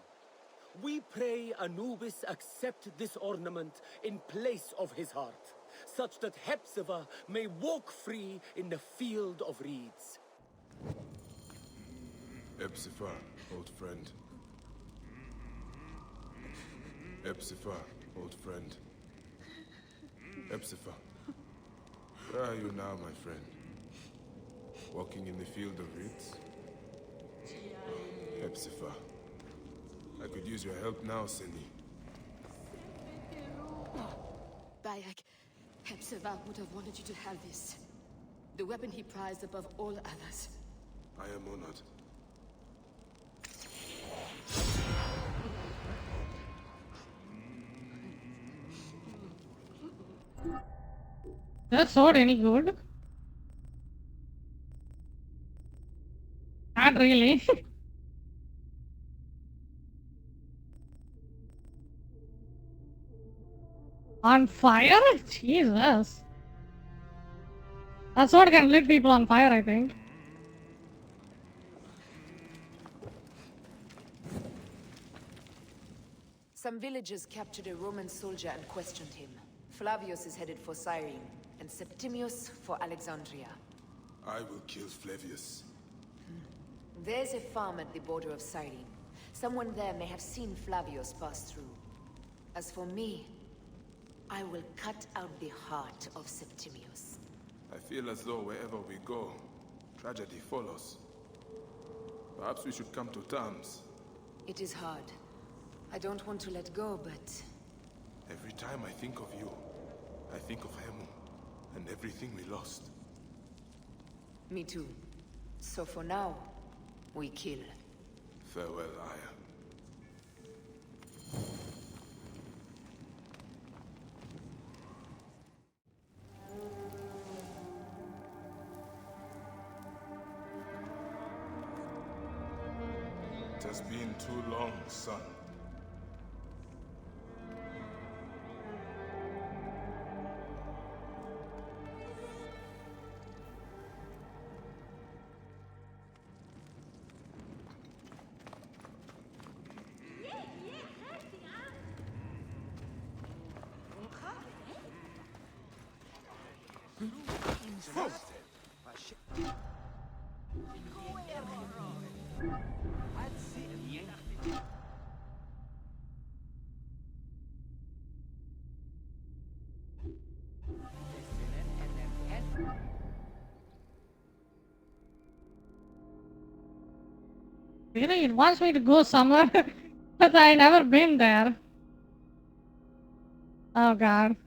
We pray Anubis accept this ornament in place of his heart, such that Hepzibah may walk free in the field of reeds. Hepzibah, old friend. Hepzibah, old friend. Hepzibah, where are you now, my friend? Walking in the field of reeds? Hepzibah, I could use your help now, Seni. Bayek, Hepzibah would have wanted you to have this. The weapon he prized above all others. I am honored. That sword any good? Not really. On fire? Jesus. That sword can lit people on fire, I think. Some villagers captured a Roman soldier and questioned him. Flavius is headed for Cyrene, and Septimius for Alexandria. I will kill Flavius. There's a farm at the border of Cyrene. Someone there may have seen Flavius pass through. As for me, I will cut out the heart of Septimius. I feel as though wherever we go, tragedy follows. Perhaps we should come to terms. It is hard. I don't want to let go, but... Every time I think of you, I think of Khemu, and everything we lost. Me too. So for now, we kill. Farewell, Aya. It has been too long, son. Really, it wants me to go somewhere, but I never been there. Oh god.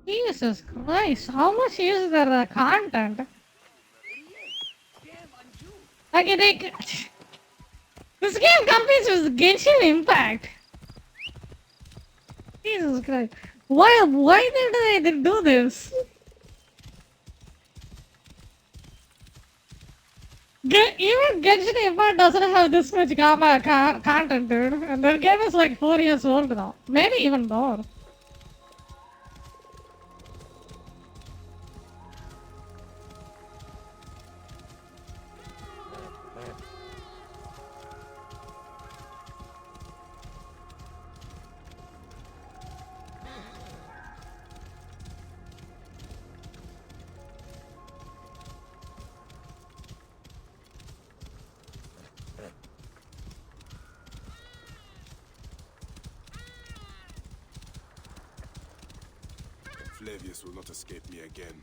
Jesus Christ, how much is the content? Like, this game competes with Genshin Impact. Jesus Christ. Why did they do this? Even Genshin Impact doesn't have this much content, dude. And their game is like 4 years old now. Maybe even more. Flavius will not escape me again.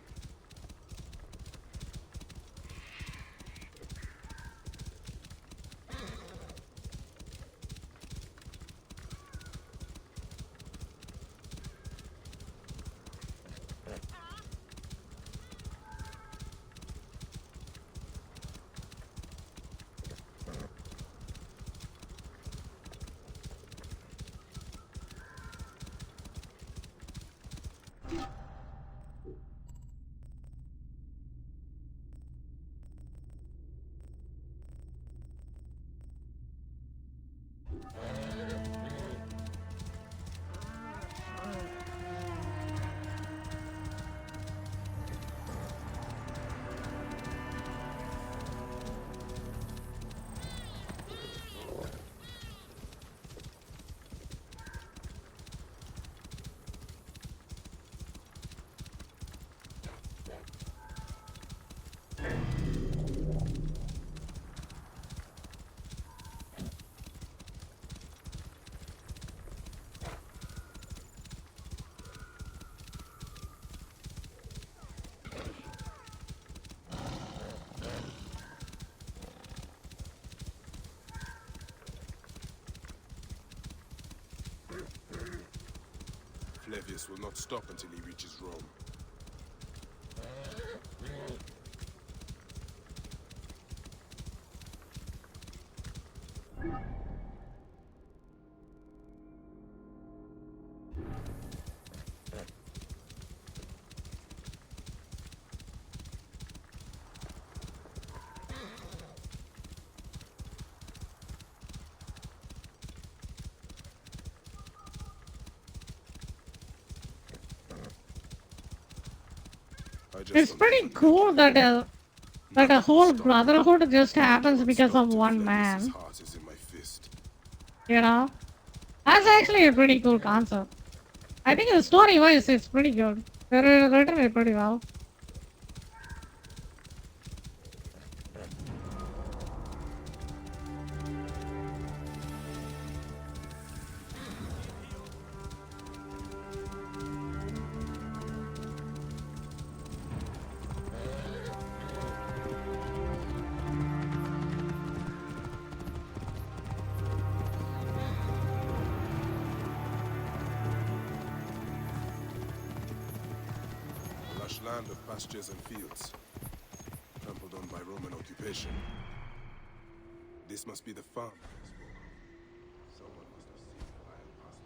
Flavius will not stop until he reaches Rome. It's pretty cool that a whole brotherhood just happens because of one man. You know? That's actually a pretty cool concept. I think the story-wise, it's pretty good. They're written it pretty well. Lush land of pastures and fields, trampled on by Roman occupation. This must be the farm. Someone must have seen the lion pass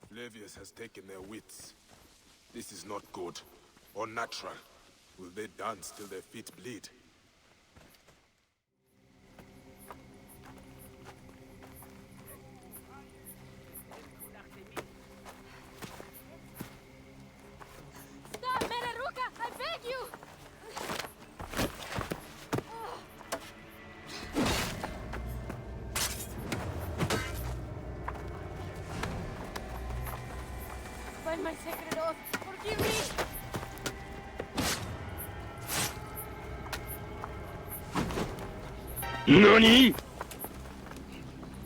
through. Flavius has taken their wits. This is not good, or natural. Will they dance till their feet bleed? Stop, Meraruka! I my sacred oath. Forgive me. NANI?!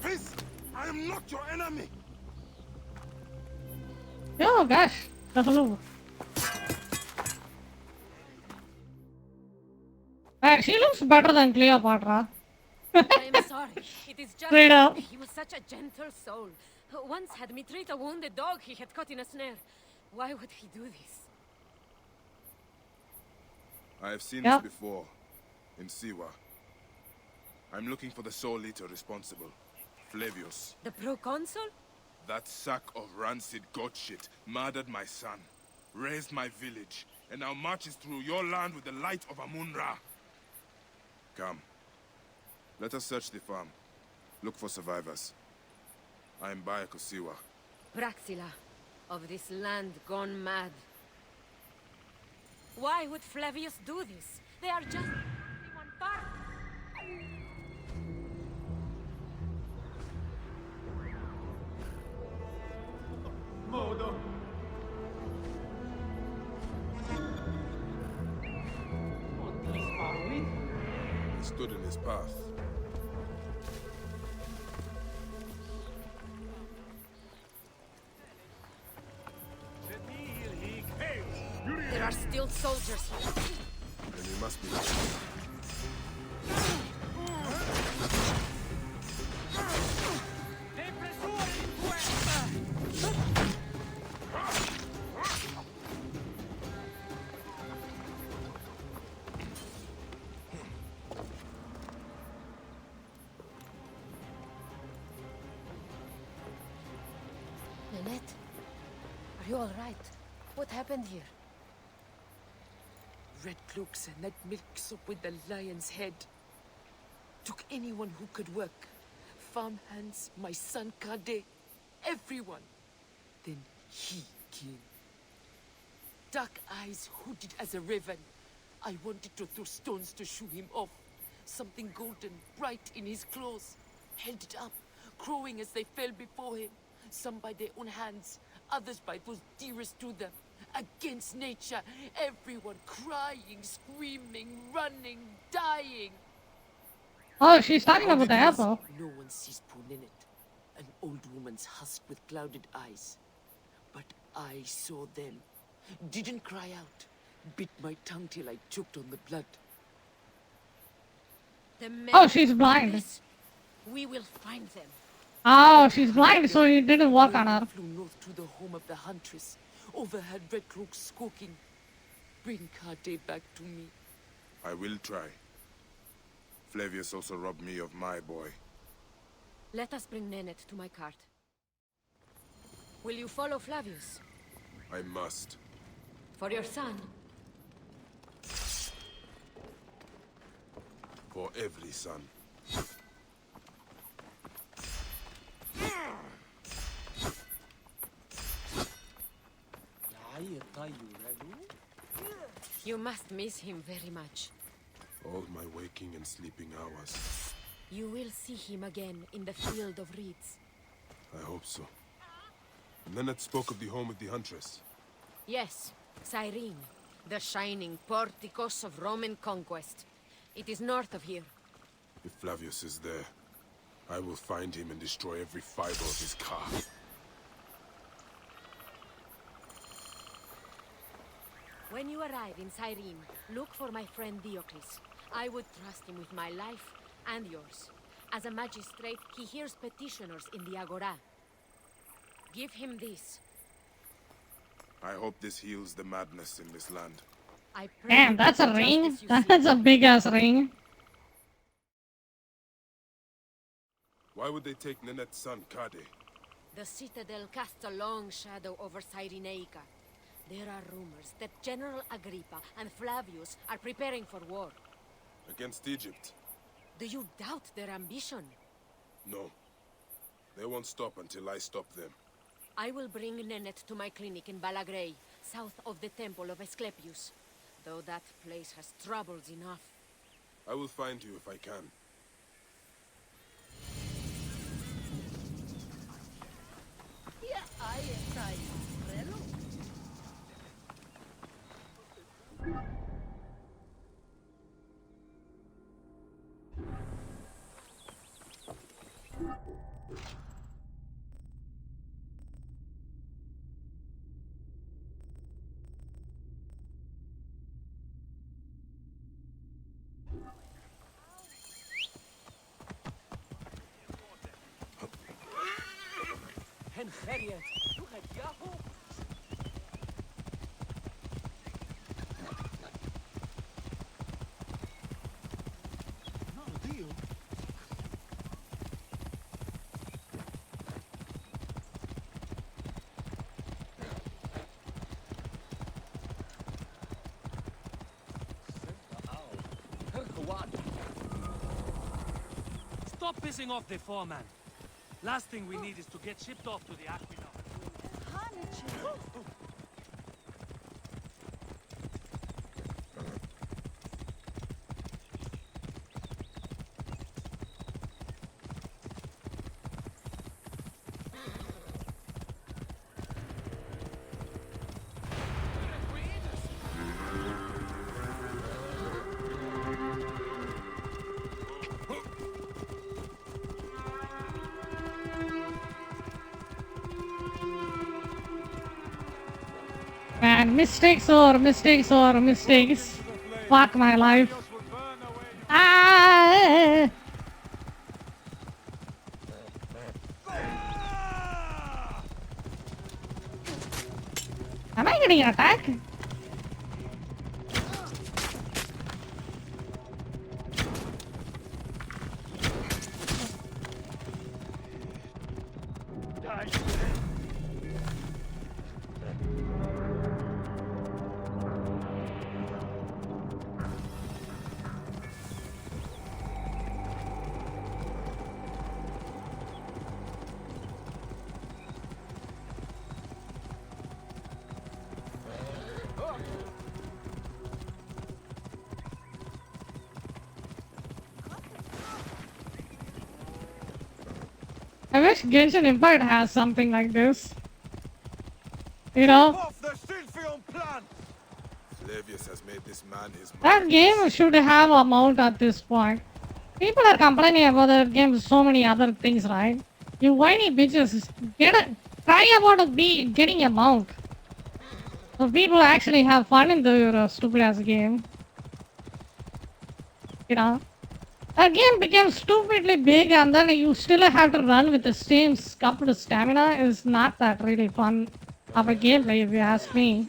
Fizz! I am not your enemy! Oh gosh. Hello. She looks better than Cleopatra. I am sorry. It is just Straight up. he was such a gentle soul. Once had me treat a wounded dog he had caught in a snare. Why would he do this? I have seen Yep. this before. In Siwa. I'm looking for the sole leader responsible. Flavius. The proconsul? That sack of rancid goat shit murdered my son, raised my village, and now marches through your land with the light of Amun-Ra. Come. Let us search the farm. Look for survivors. I am Bayek of Siwa. Praxila, of this land gone mad. Why would Flavius do this? They are just one part. Modo. He stood in his path. There are still soldiers here. Then we must be. Nanette, are you all right? What happened here? Red cloaks and that milk soup with the lion's head. Took anyone who could work. Farmhands, my son Kade, everyone. Then he came. Dark eyes hooded as a raven. I wanted to throw stones to shoo him off. Something golden, bright in his claws. Held it up, crowing as they fell before him. Some by their own hands, others by those dearest to them. Against nature, everyone crying, screaming, running, dying. Oh, she's talking about the apple. No one sees poor Ninette, an old woman's husk with clouded eyes. But I saw them. Didn't cry out. Bit my tongue till I choked on the blood. The men Oh, she's blind. We will find them. Oh, she's blind, so it didn't work on her. Flew north to the home of the huntress. Overheard red cloaks squawking. Bring Kade back to me. I will try. Flavius also robbed me of my boy. Let us bring Nanette to my cart. Will you follow Flavius? I must. For your son? For every son. You must miss him very much. All my waking and sleeping hours. You will see him again in the field of reeds. I hope so. And then it spoke of the home of the huntress. Yes, Cyrene, the shining porticos of Roman conquest. It is north of here. If Flavius is there, I will find him and destroy every fiber of his car. When you arrive in Cyrene, look for my friend Diocles. I would trust him with my life and yours. As a magistrate, he hears petitioners in the Agora. Give him this. I hope this heals the madness in this land. I pray Damn, that's a ring. That's a big ass ring. Why would they take Ninette's son, Kade? The citadel casts a long shadow over Cyrenaica. There are rumors that General Agrippa and Flavius are preparing for war. Against Egypt? Do you doubt their ambition? No. They won't stop until I stop them. I will bring Nanette to my clinic in Balagrey, south of the temple of Asclepius. Though that place has troubles enough. I will find you if I can. ain't there yet. You had Yahoo. No deal. Stop pissing off the foreman. Last thing we need is to get shipped off to the aqueduct. Man, mistakes or mistakes or mistakes. Fuck my life. Ah! Am I getting attacked? I wish Genshin Impact has something like this. You know? Flavius has made this man his That game should have a mount at this point. People are complaining about that game so many other things, right? You whiny bitches, try about getting a mount. So people actually have fun in the stupid ass game. You know? That game became stupidly big and then you still have to run with the same scuffed stamina is not that really fun of a gameplay if you ask me.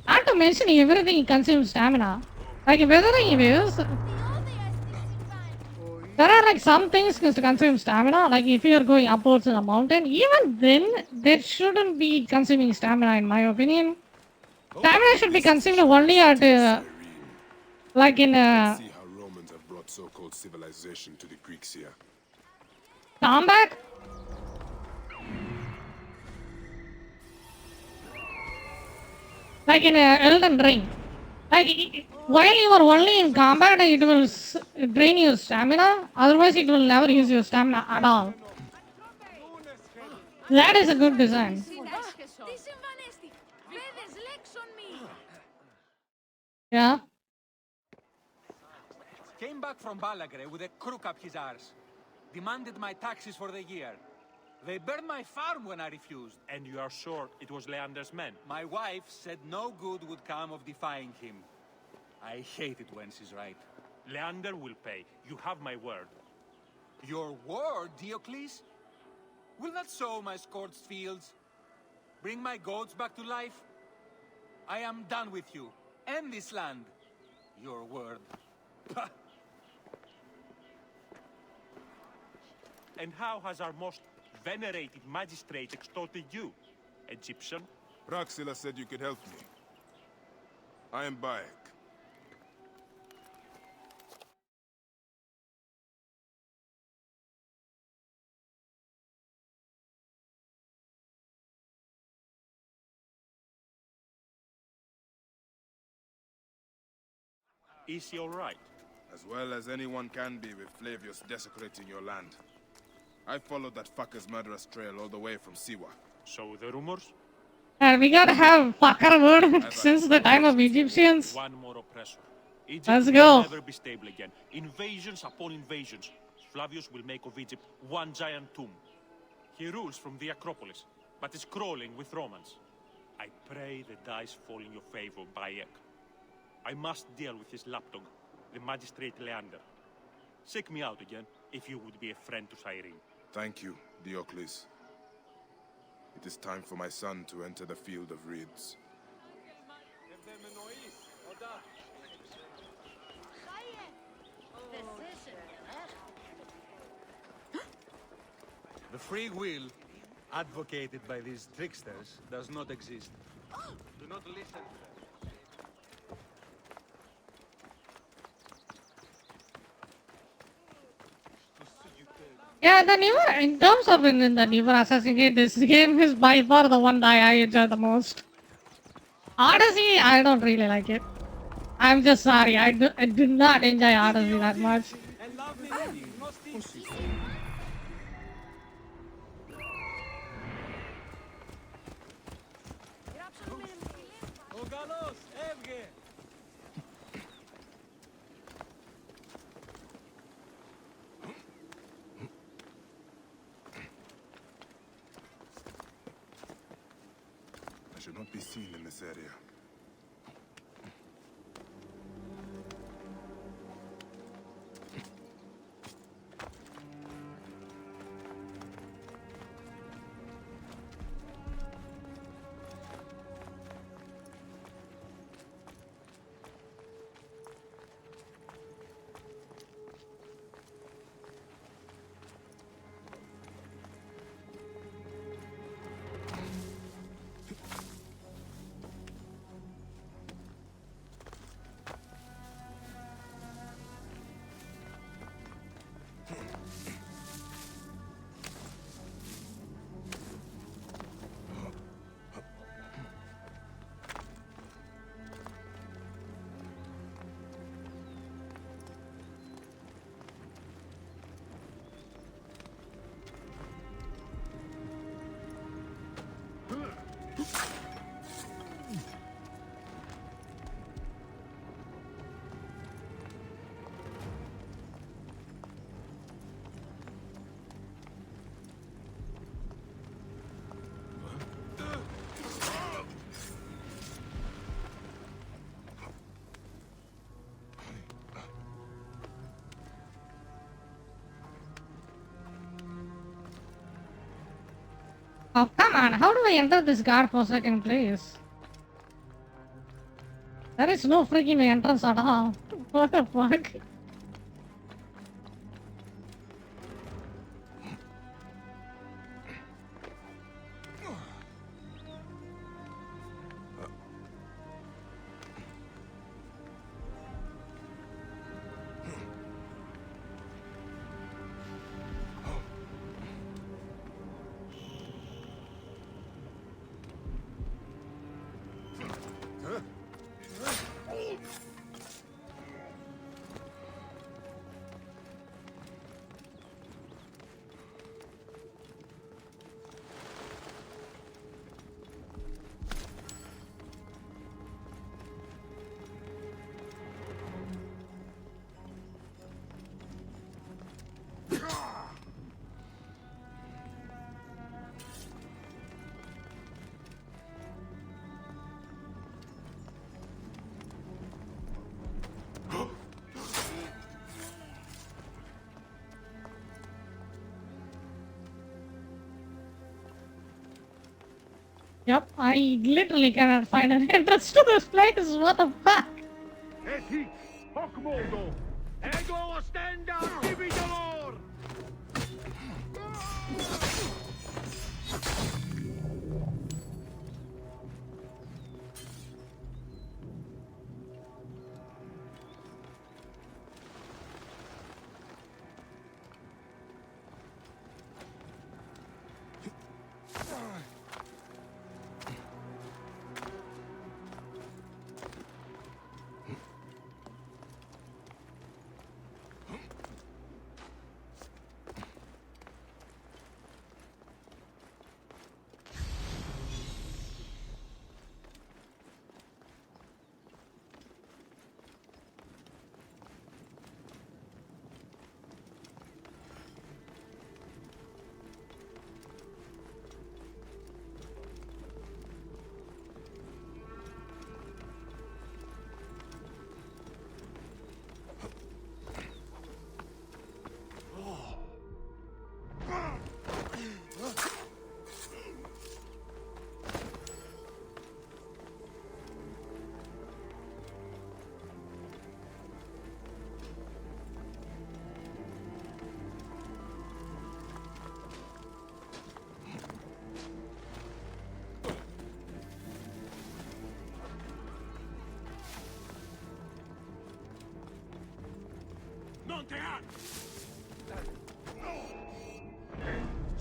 Not to mention everything consumes stamina. Like weathering is... There are like some things that consume stamina, like if you are going upwards in a mountain, even then, there shouldn't be consuming stamina in my opinion. Stamina should be consumed only at... like in Let's see how Romans have brought so-called civilization to the Greeks here. combat? Like in Elden Ring. Like, while you are only in combat, it will drain your stamina. Otherwise, it will never use your stamina at all. That is a good design. Yeah. Came back from Balagre with a crook up his arse. Demanded my taxes for the year. They burned my farm when I refused. And you are sure it was Leander's men? My wife said no good would come of defying him. I hate it when she's right. Leander will pay. You have my word. Your word, Diocles? Will that sow my scorched fields? Bring my goats back to life? I am done with you. End this land. Your word. Pah. And how has our most venerated magistrate extorted you, Egyptian? Praxila said you could help me. I am Bayek. Is he all right? As well as anyone can be with Flavius desecrating your land. I followed that fucker's murderous trail all the way from Siwa. So the rumors? And we gotta have fucker word since the time of Egyptians. One more oppressor. Egypt Let's will go. never be stable again. Invasions upon invasions. Flavius will make of Egypt one giant tomb. He rules from the Acropolis, but is crawling with Romans. I pray the dice fall in your favor, Bayek. I must deal with his lapdog, the magistrate Leander. Seek me out again, if you would be a friend to Cyrene. Thank you, Diocles. It is time for my son to enter the field of reeds. The free will advocated by these tricksters does not exist. Do not listen to them. Yeah, in terms of in the newer Assassin's Creed, this game is by far the one that I enjoy the most. Odyssey, I don't really like it. I'm just sorry, I did not enjoy Odyssey that much. I should not be seen in this area. Oh, come on, how do I enter this godforsaken place? There is no freaking entrance at all. What the fuck? Yep, I literally cannot find an entrance to this place. What the fuck? Eti, hoc modo, ego ostenda dividor!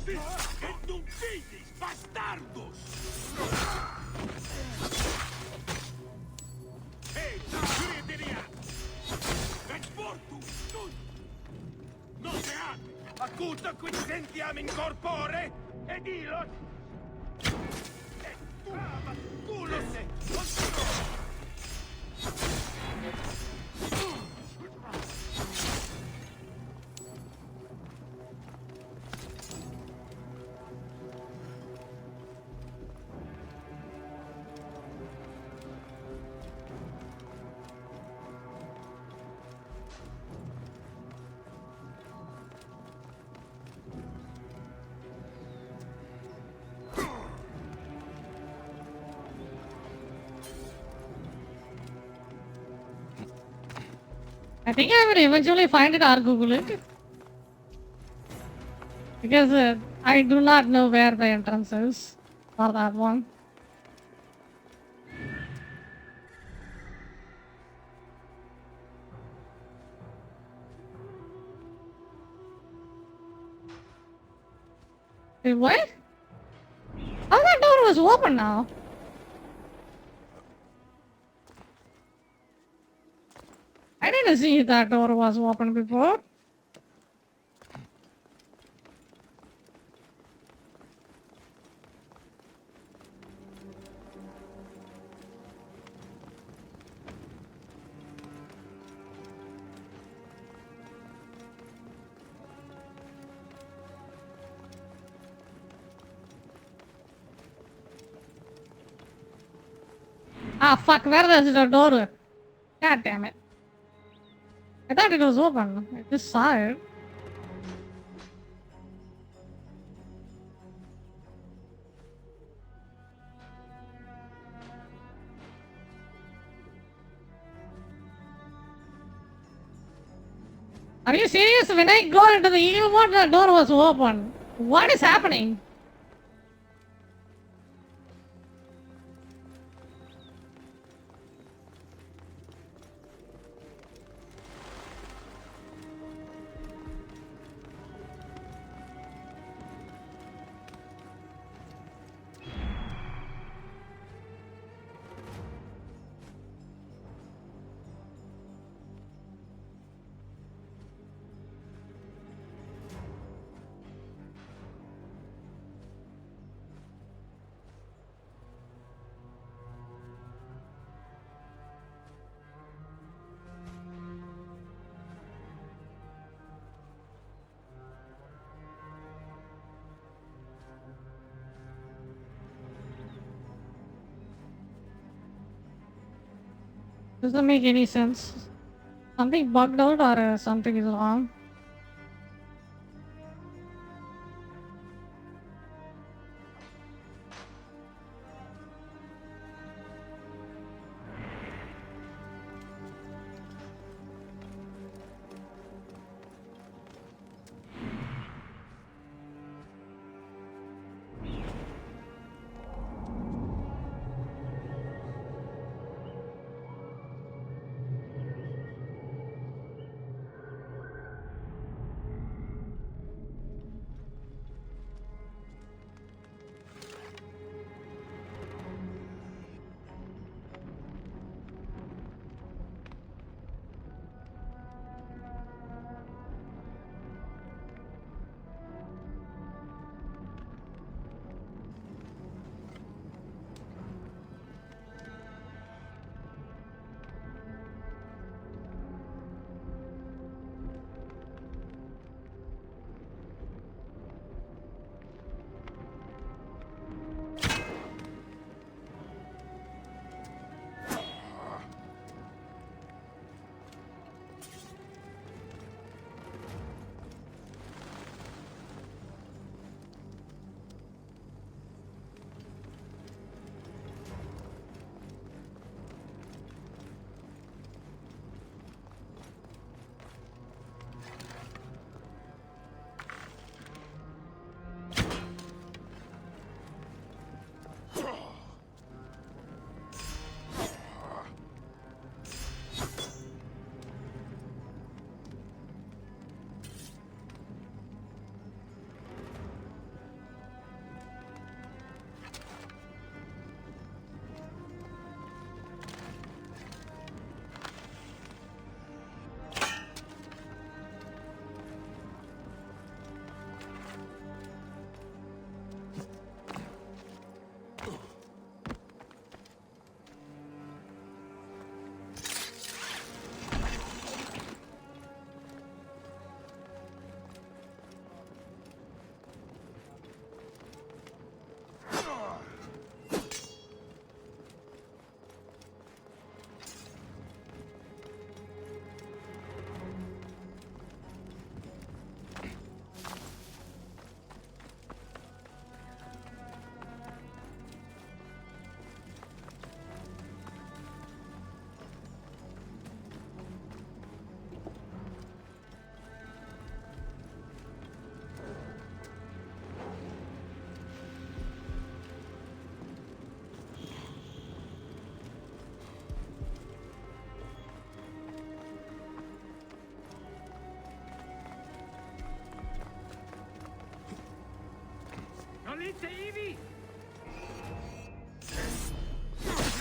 Et non finis, bastardos! Ehi, Giulietteria! Exportu! Non te ate! Acuta quid sentiam in corpore! Ed ilos! E tu, culos! I think I will eventually find it or Google it. Because I do not know where the entrance is for that one. Wait, what? Oh, that door was open now. I didn't see that door was open before. Ah, fuck, where is the door? God damn it. I thought it was open. I just saw it. Are you serious? When I got into the evil mode, the door was open. What is happening? Doesn't make any sense. Something bugged out or something is wrong.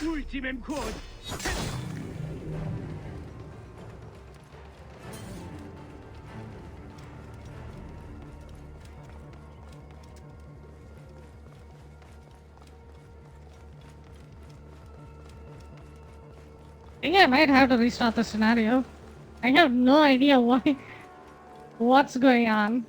Ultimem code. I think I might have to restart the scenario. I have no idea why. What's going on?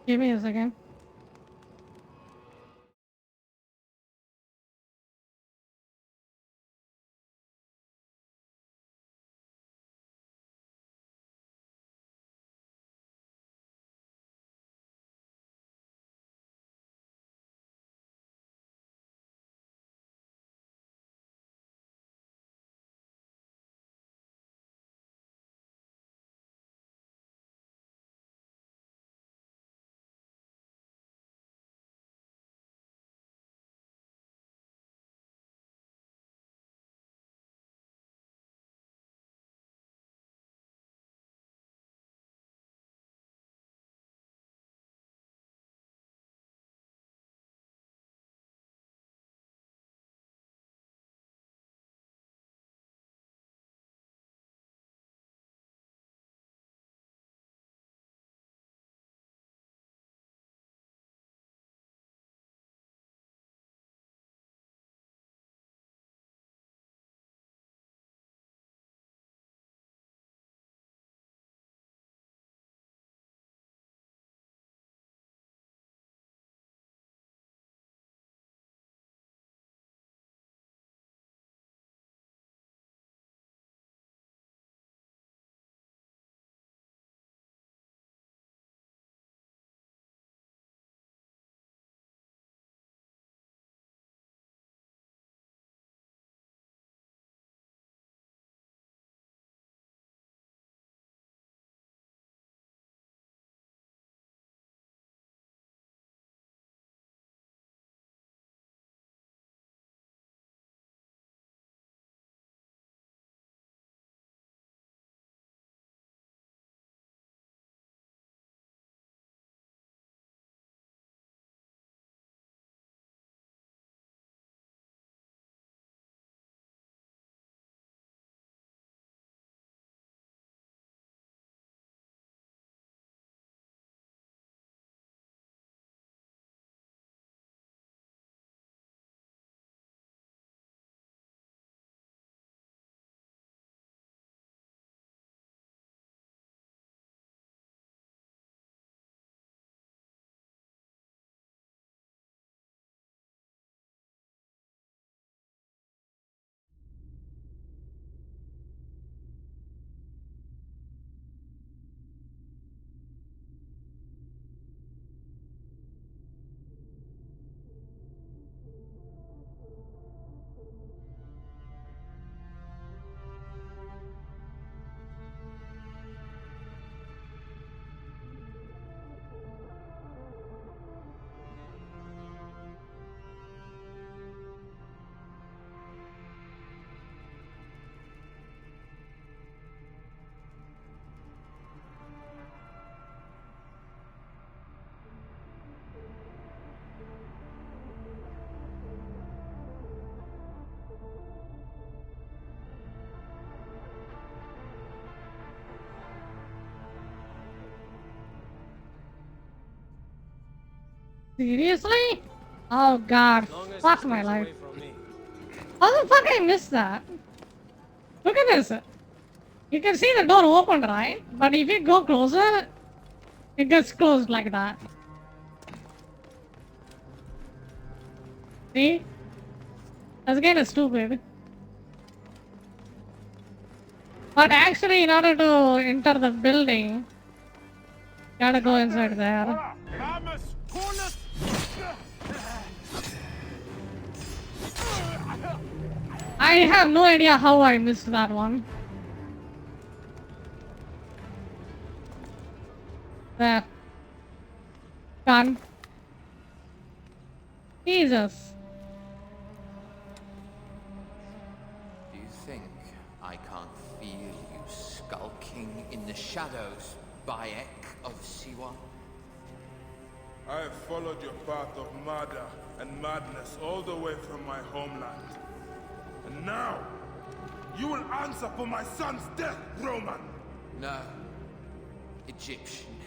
Give me a second. Seriously? Oh god, fuck my life. How the fuck I missed that? Look at this. You can see the door open, right? But if you go closer, it gets closed like that. See? That's kind of stupid. But actually, in order to enter the building, you gotta go inside there. I have no idea how I missed that one. There. Done. Jesus. Do you think I can't feel you skulking in the shadows, Bayek of Siwa? I have followed your path of murder and madness all the way from my homeland. And now, you will answer for my son's death, Roman! No. Egyptian.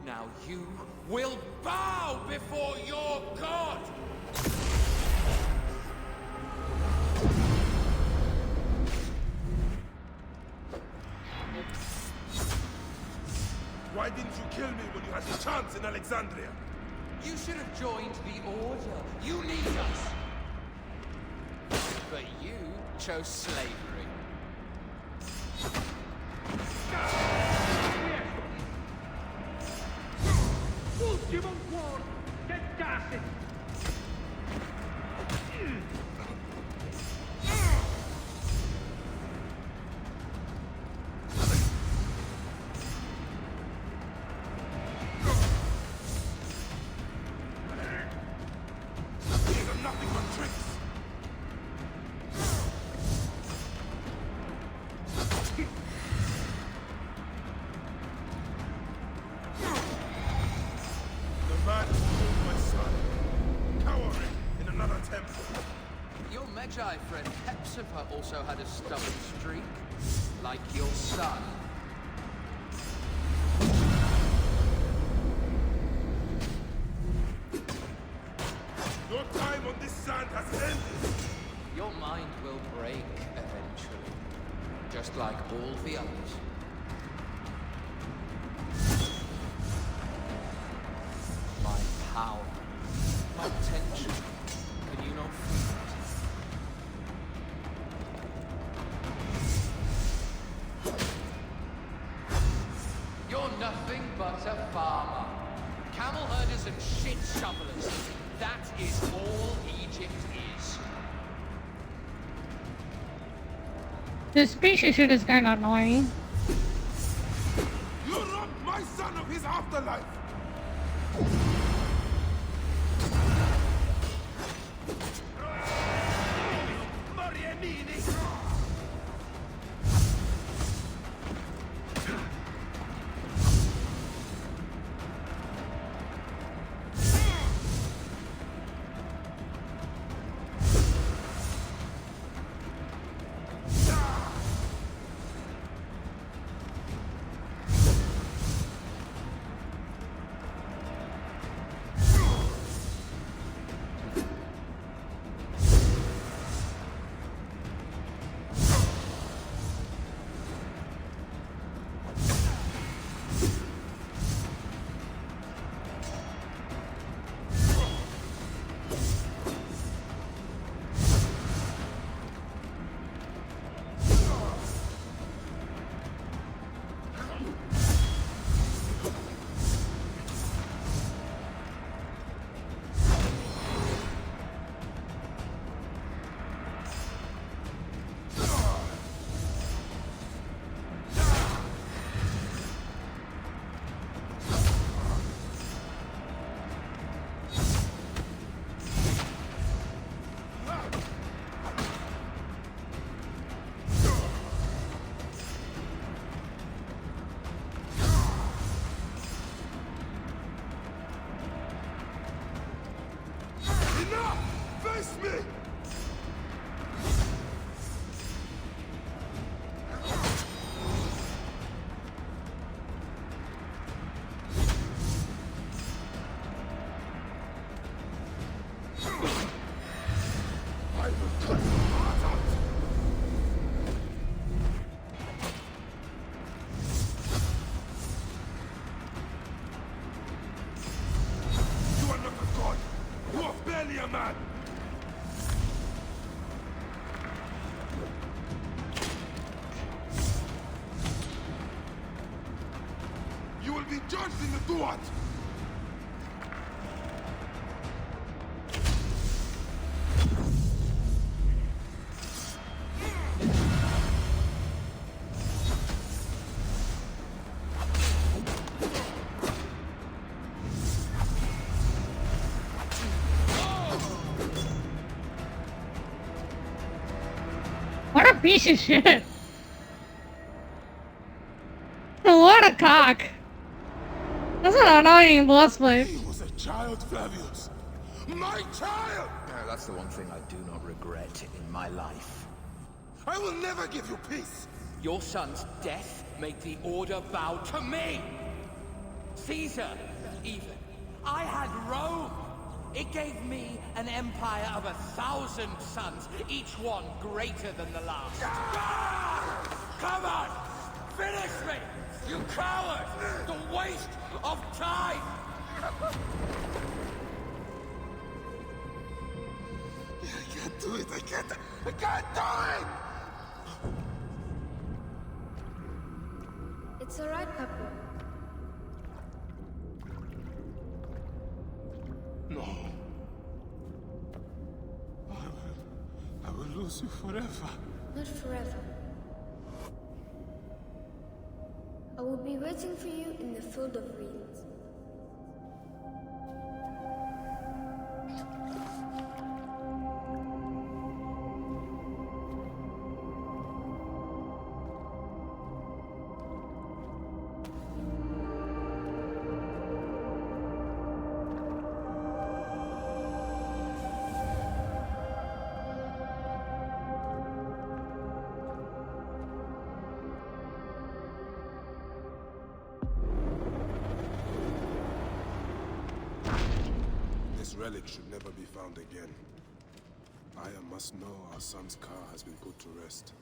Now you will bow before your god! Why didn't you kill me when you had the chance in Alexandria? You should have joined the Order. You need us! But you chose slavery. Ultimo cuore, tentate! These are nothing but tricks! The man who killed my son, cowering in another temple. Your Magi friend Hepzibah also had a stubborn streak, like your son. Your time on this sand has ended! Your mind will break eventually, just like all the others. My power, my tension, can you not feel it? You're nothing but a farmer. Camel herders and shit shovelers. That is all Egypt is. This species shit is kind of annoying. You robbed my son of his afterlife! Face me! I will cut your heart out! You are not a god! You are barely a man! You will be judged in the Duat! piece of shit. What a cock. That's an annoying boss fight. He was a child, Flavius. My child! That's the one thing I do not regret in my life. I will never give you peace. Your son's death made the Order bow to me! Caesar, even. I had Rome! It gave me an empire of 1,000 sons, each one greater than the last. Come on! Finish me! You coward! The waste of time! I can't do it. I can't do it! It's alright, Papa. No. I will lose you forever. Not forever. I will be waiting for you in the field of reeds. This relic should never be found again. Aya must know our son's car has been put to rest.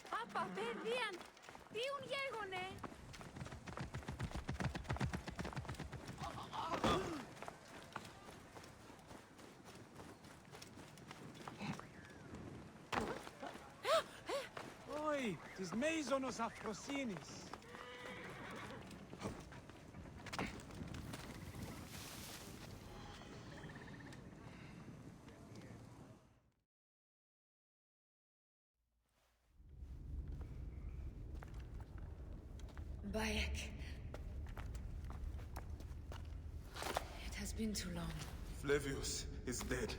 Papa, παιδίαν, τίουν γέγονε. Oi, tis meizonos Afrosinis. Bayek. It has been too long. Flavius is dead.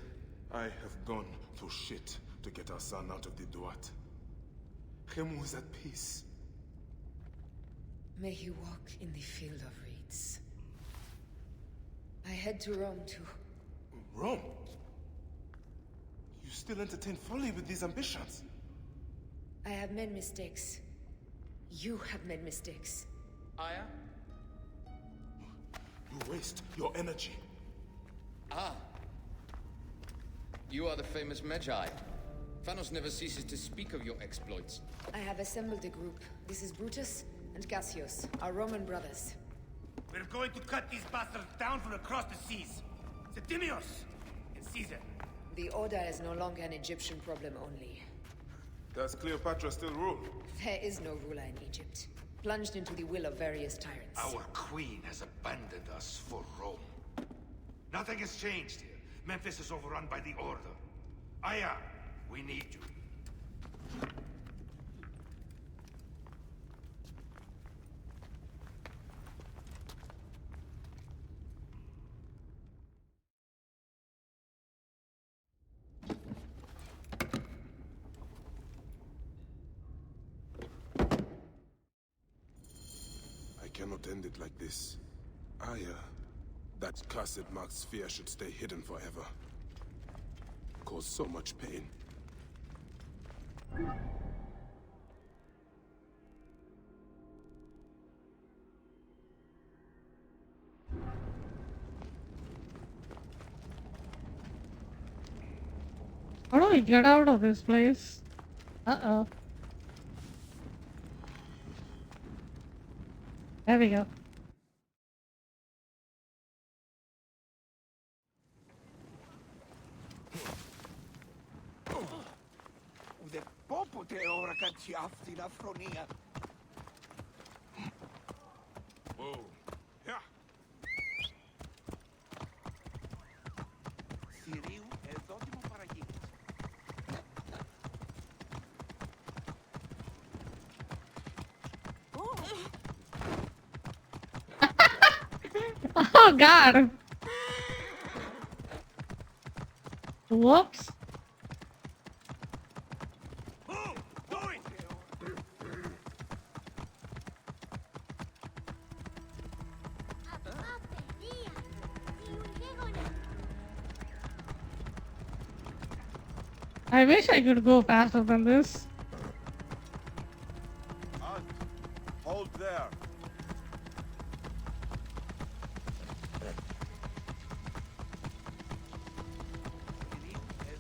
I have gone to shit to get our son out of the Duat. Hemu is at peace. May he walk in the field of reeds. I head to Rome too. Rome? You still entertain folly with these ambitions? I have made mistakes. You have made mistakes. Aya? You waste your energy. Ah. You are the famous Magi. Thanos never ceases to speak of your exploits. I have assembled a group. This is Brutus and Cassius, our Roman brothers. We're going to cut these bastards down from across the seas. Septimius and Caesar. The Order is no longer an Egyptian problem only. Does Cleopatra still rule? There is no ruler in Egypt. Plunged into the will of various tyrants. Our queen has abandoned us for Rome. Nothing has changed here. Memphis is overrun by the Order. Aya, we need you. I cannot end it like this. Aya, that cursed marked sphere should stay hidden forever. Cause so much pain. How do we get out of this place? Uh-oh. There we go. Ούτε πόποτε ώρα κάτι αυτή να φρονία. Θηρίου εδότιμο παραγγείλης. Oh god! Whoops. I wish I could go faster than this. Hold there.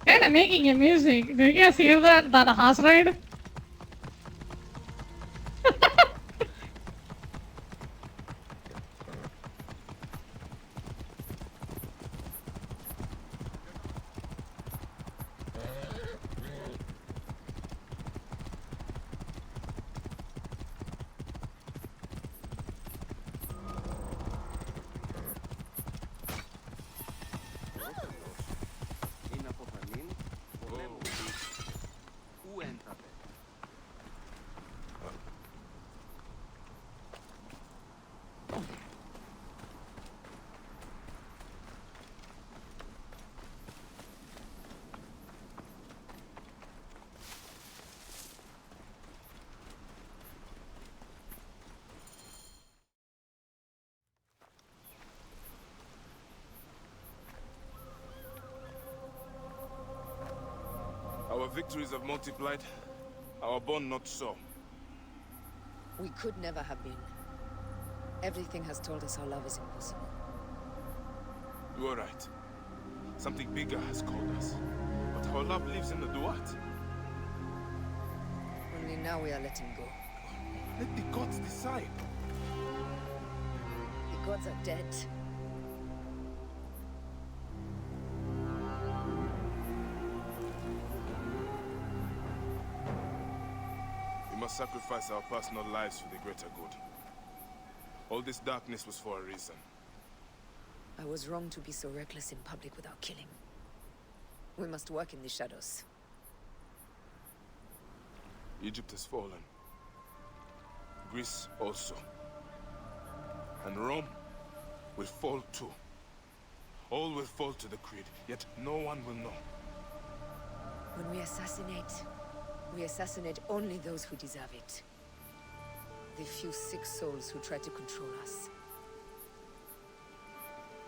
Kinda making a music. Do you guys hear that? That horse ride? Our victories have multiplied, our bond not so. We could never have been. Everything has told us our love is impossible. You are right. Something bigger has called us. But our love lives in the Duat. Only now we are letting go. Let the gods decide. The gods are dead. We must sacrifice our personal lives for the greater good. All this darkness was for a reason. I was wrong to be so reckless in public without killing. We must work in the shadows. Egypt has fallen. Greece also. And Rome will fall too. All will fall to the creed, yet no one will know. When we assassinate only those who deserve it. The few sick souls who try to control us.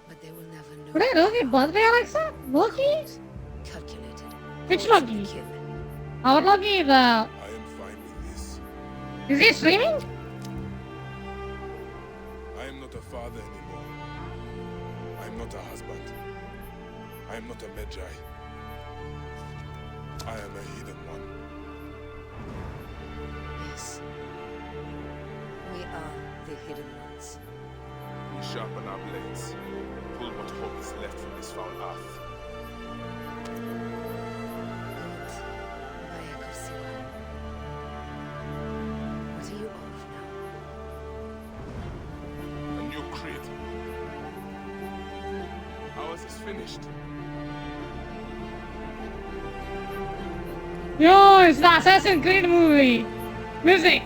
But they will never know. What are you birthday, Alexa? Loki? Calculated. Which Loki? Our Loki, the... I am fine with this. Is he streaming? I am not a father anymore. I am not a husband. I am not a Magi. I am a hidden one. Yes. We are the hidden ones. We sharpen our blades. Pull what hope is left from this foul earth. What are you of now? A new creed. Ours is finished. Yo, it's the Assassin's Creed movie. Music.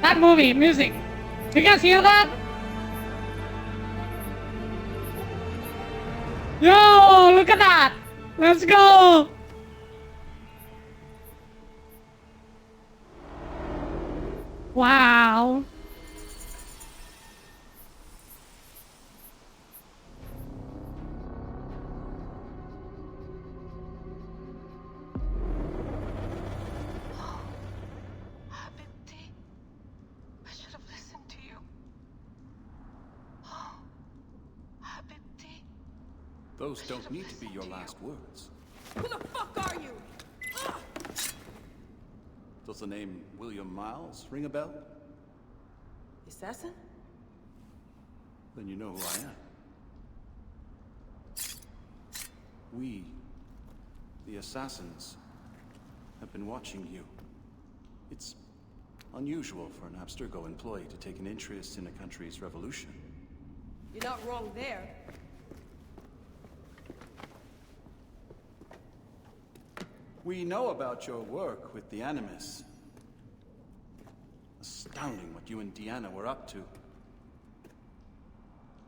That movie, music. You guys hear that? Yo, look at that. Let's go. Wow. I should have listened to you. Those don't need to be your last words. Who the fuck are you? Does the name William Miles ring a bell? The assassin? Then you know who I am. We, the assassins, have been watching you. It's unusual for an Abstergo employee to take an interest in a country's revolution. You're not wrong there. We know about your work with the Animus. Astounding what you and Deanna were up to.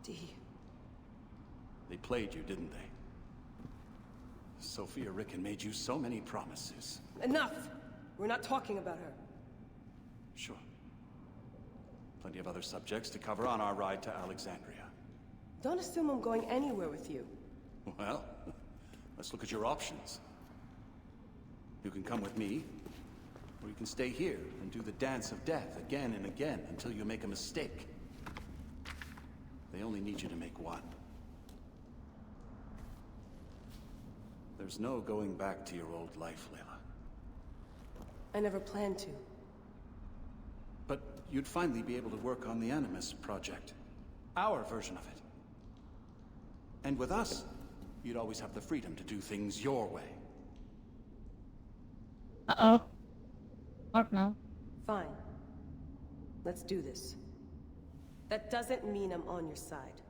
Dee. They played you, didn't they? Sophia Ricken made you so many promises. Enough! We're not talking about her. Sure. Plenty of other subjects to cover on our ride to Alexandria. Don't assume I'm going anywhere with you. Well, let's look at your options. You can come with me, or you can stay here and do the dance of death again and again until you make a mistake. They only need you to make one. There's no going back to your old life, Layla. I never planned to. But you'd finally be able to work on the Animus project. Our version of it. And with us, you'd always have the freedom to do things your way. Uh-oh. What now? Fine. Let's do this. That doesn't mean I'm on your side.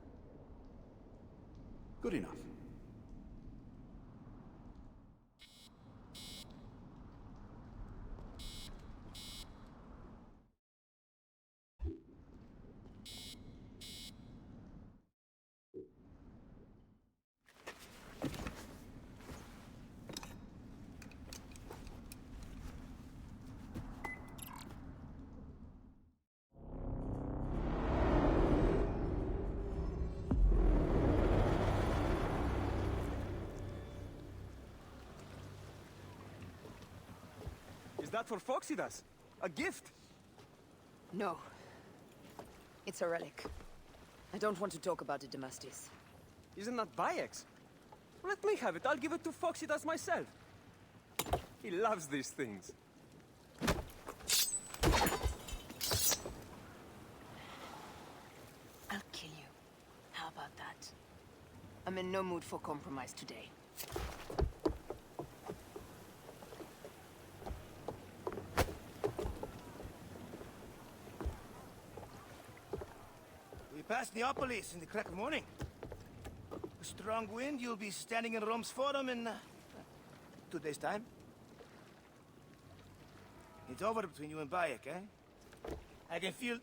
Good enough. Is that for Foxidas? A gift? No. It's a relic. I don't want to talk about it, Damastis. Isn't that Bayek's? Let me have it. I'll give it to Foxidas myself. He loves these things. I'll kill you. How about that? I'm in no mood for compromise today. We passed Neapolis in the crack of morning. A strong wind, you'll be standing in Rome's Forum in 2 days' time. It's over between you and Bayek, eh? I can feel...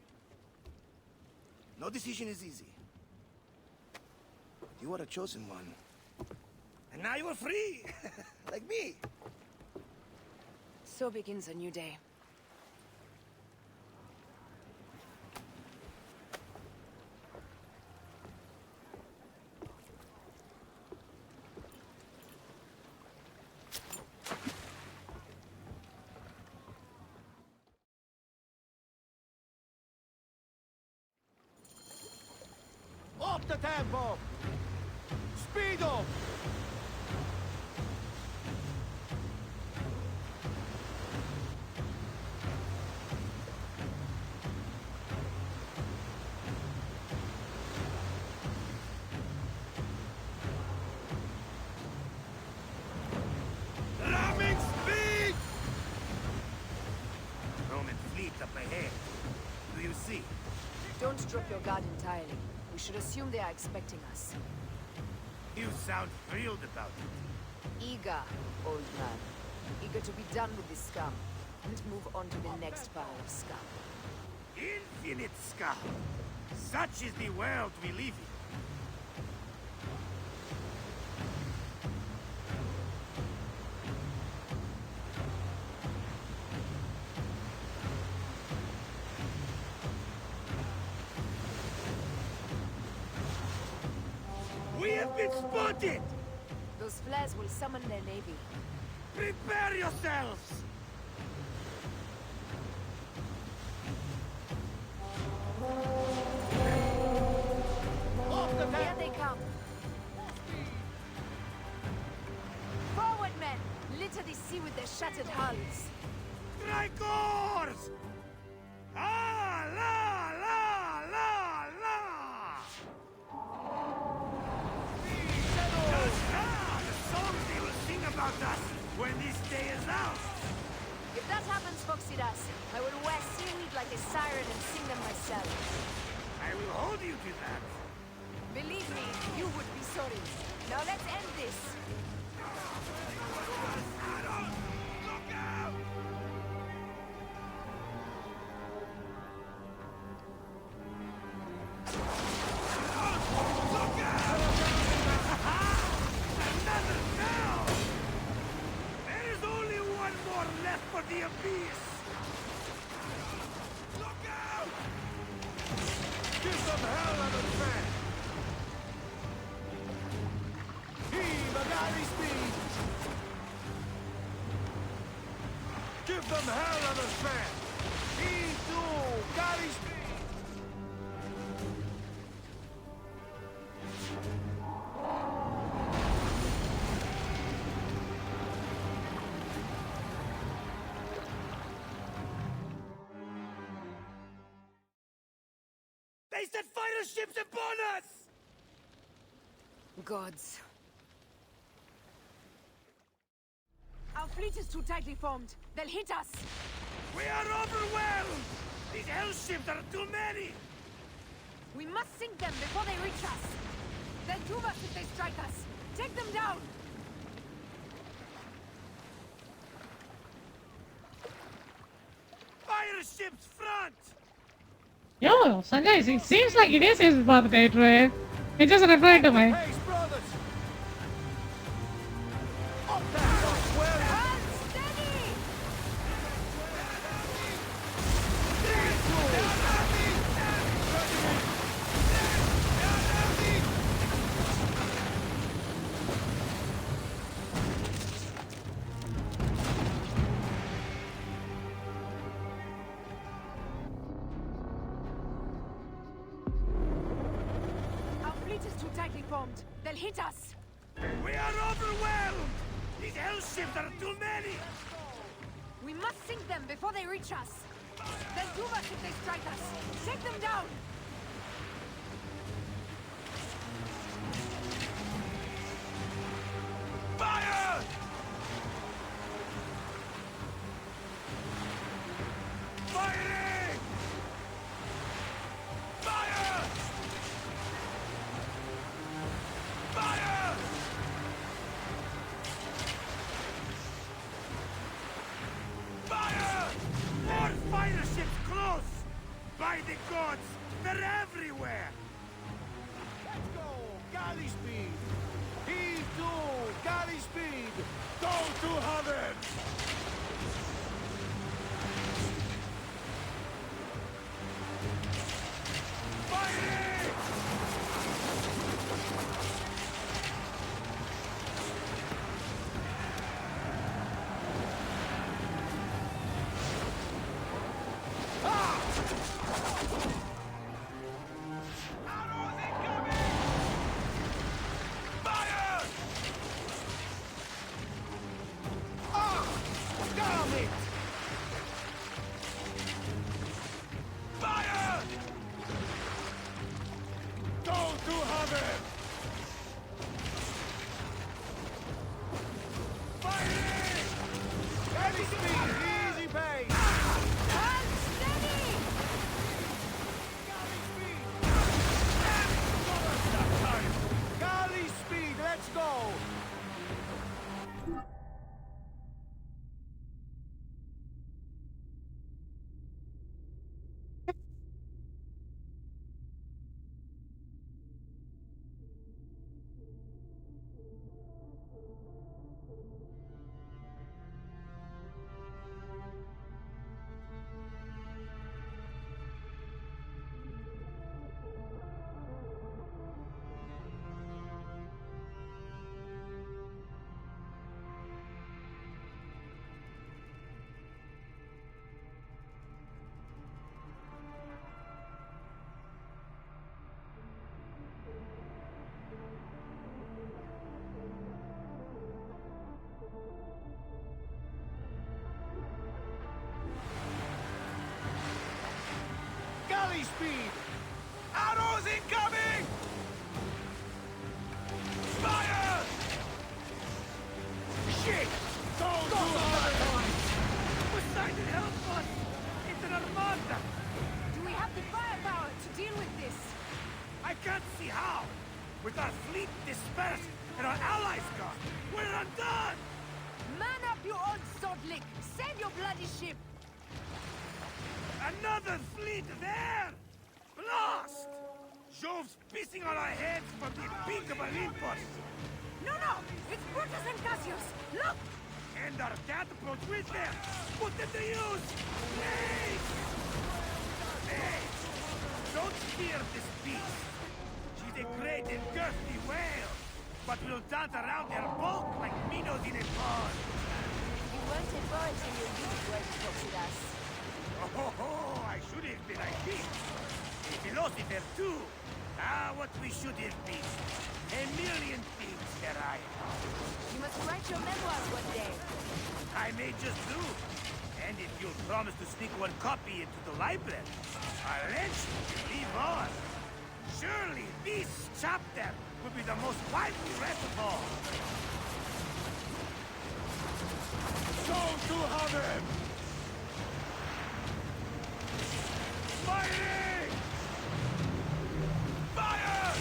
No decision is easy. You are a chosen one. And now you are free! Like me! So begins a new day. Up the tempo! Speed up! Ramming speed! Roman fleet up ahead. Do you see? Don't drop your guard entirely. We should assume they are expecting us. You sound thrilled about it. Eager, old man. Eager to be done with this scum and move on to the next pile of scum. Infinite scum. Such is the world we live in. We have been spotted! Those flares will summon their navy. Prepare yourselves! Here they come. Forward, shattered hulls. Strikers! Ah, la, la, la, la! The songs they will sing about us when this day is out! If that happens, Foxidas, I will wear seaweed like a siren and sing them myself. I will hold you to that. Believe me, you would be sorry. Now let's end this. Look out! Look out! Another down! There is only one more left for the abyss! Look out! Give some hell on the fan! Heave a galley speed! Give them hell on the fan! Heave to galley speed! They set fighter ships upon us! Gods. Our fleet is too tightly formed. They'll hit us. We are overwhelmed! These hell ships are too many! We must sink them before they reach us. They'll prove us if they strike us. Take them down! Fire ships front! Yo, Sanjay, it seems like it is his birthday today. He just replied to me. Pace, brothers! Up that well! Steady! Our fleet is too tightly formed. They'll hit us. We are overwhelmed! These hell ships are too many! We must sink them before they reach us. They'll prove us if they strike us. Take them down! Fire! Firing! Fire! Fire! Fire! More fighter ships close! By the gods, they're everywhere! Let's go! Galley speed! Heave to! Galley speed! Go to Haven! Fighting! Fire! fleet dispersed and our allies gone. We're undone! Man up, you old sodlick! Save your bloody ship! Another fleet there! Blast! Jove's pissing on our heads from the peak of Olympus! No, no! It's Brutus and Cassius! Look! And our catapults with them! Put them to use! Hey! Hey! Don't fear this beast! She's a great and thirsty whale, but will dance around their bulk like minnows in a pond! You weren't a poet in your youth, were you, Foxidas? Oh, I should have been, I think. A philosopher too. Ah, what we should have been. A million things that I am. You must write your memoirs one day. I may just do. And if you'll promise to sneak one copy into the library, I'll let you leave on. Surely this chapter will be the most widely read of all. So to have him! Fighting! Fire!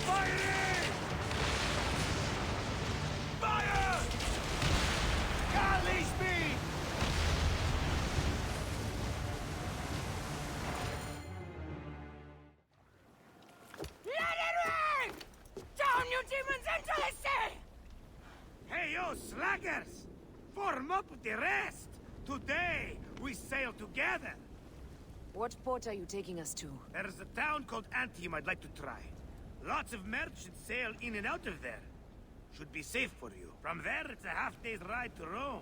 Fighting! Fire! Galley speed! Let it rain! Down, you demons, into the sea! Hey, yo, slackers! Form up with the rest! Today, we sail together! What port are you taking us to? There's a town called Antium I'd like to try. Lots of merchants sail in and out of there. Should be safe for you. From there, it's a half-day's ride to Rome.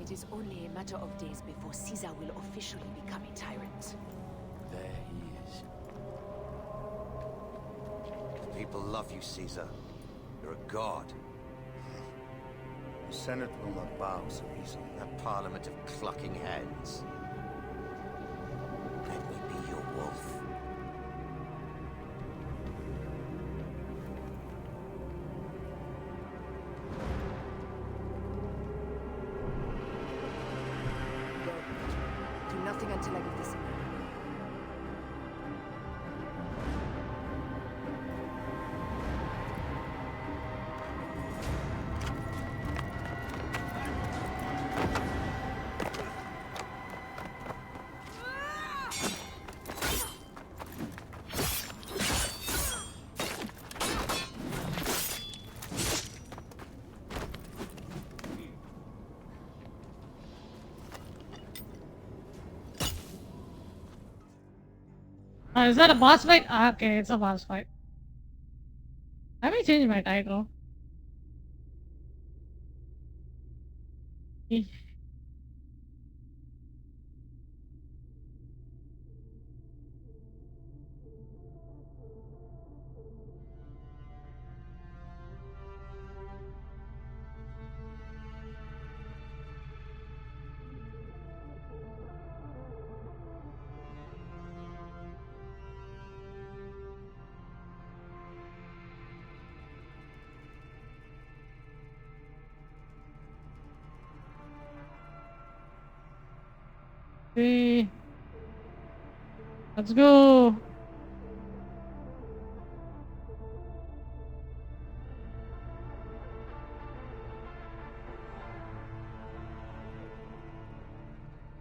It is only a matter of days before Caesar will officially become a tyrant. There he is. The people love you, Caesar. You're a god. The Senate will not bow so easily. That parliament of clucking hens. Let me be your wolf. Do nothing until I give this signal. Is that a boss fight? Ah, okay, it's a boss fight. Let me change my title. Okay. Let's go.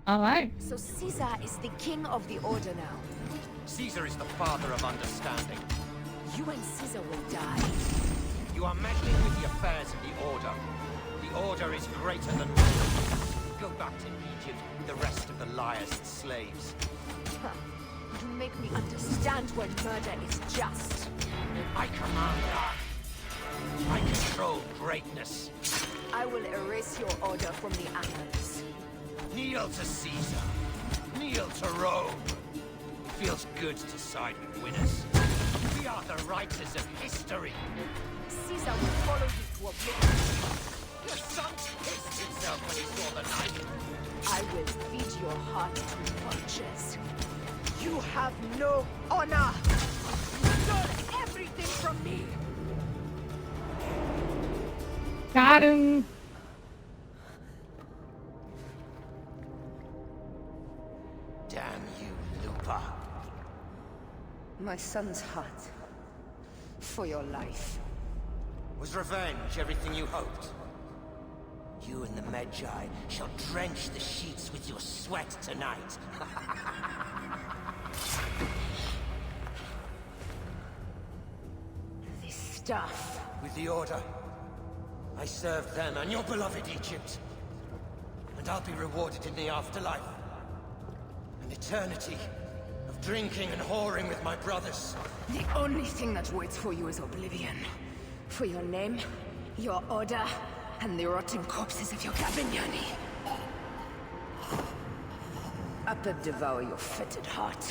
All right. So Caesar is the king of the order now. Caesar is the father of understanding. You and Caesar will die. You are meddling with the affairs of the Order. The Order is greater than... Go back to Egypt with the rest of the liars and slaves. Huh. You make me understand when murder is just. I command that. I control greatness. I will erase your order from the annals. Kneel to Caesar. Kneel to Rome. It feels good to side with winners. We are the writers of history. Caesar will follow you to oblivion. Your son pissed himself when he saw the knife. I will feed your heart to vultures. You have no honor! You stole everything from me! Got him. Damn you, Lupa. My son's heart. For your life. Was revenge everything you hoped? You and the Medjay shall drench the sheets with your sweat tonight. This stuff. With the Order, I served them and your beloved Egypt. And I'll be rewarded in the afterlife. An eternity of drinking and whoring with my brothers. The only thing that waits for you is oblivion. For your name, your order, and the rotting corpses of your Gabignani. Upper devour your fetid heart.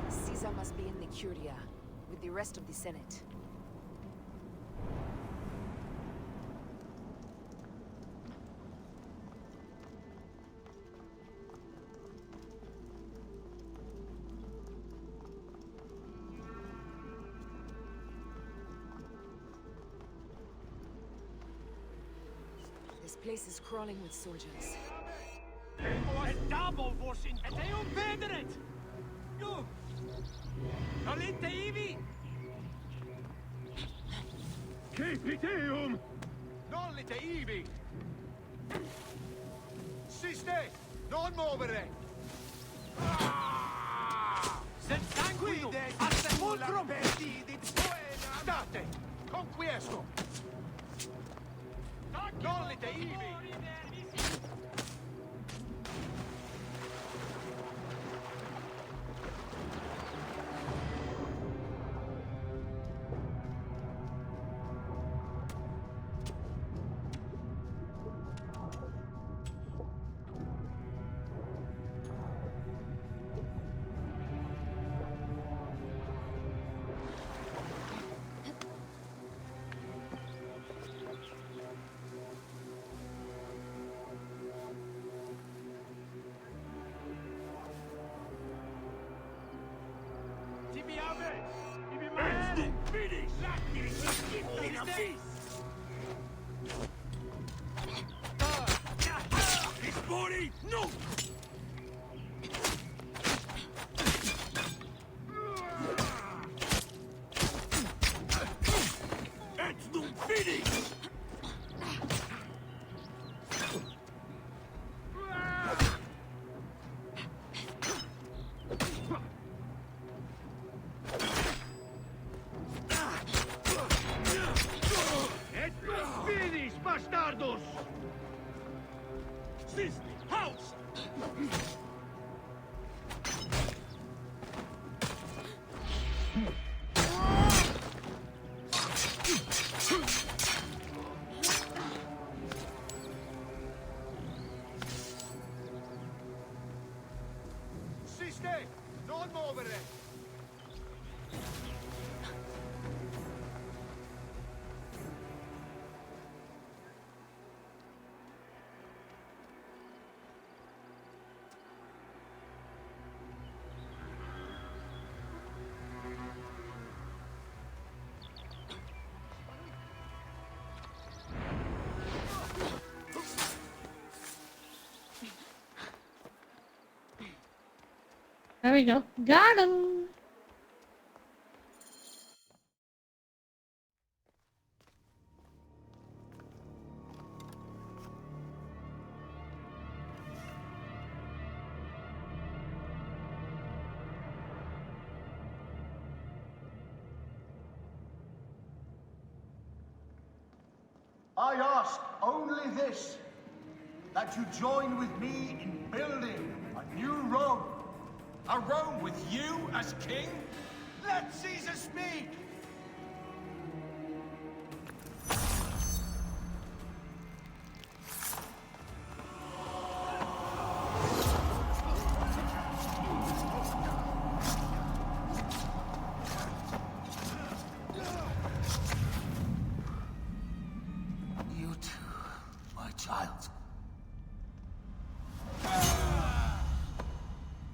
Caesar must be in the Curia, with the rest of the Senate. This place is crawling with soldiers. Double vosin et eum vederet! You! Nolite ivi! Capiteum! Nolite ibi! Siste! Non movere! Sed sanguinum! Al sepulcrum! State! Conquiesco! Nolite ibi! His body, no! Et non finis! Et non finis, bastardos! This house! Siste! Non movere! There we go. Got him. I ask only this, that you join with me in building a new Rome. A Rome with you as king? Let Caesar speak!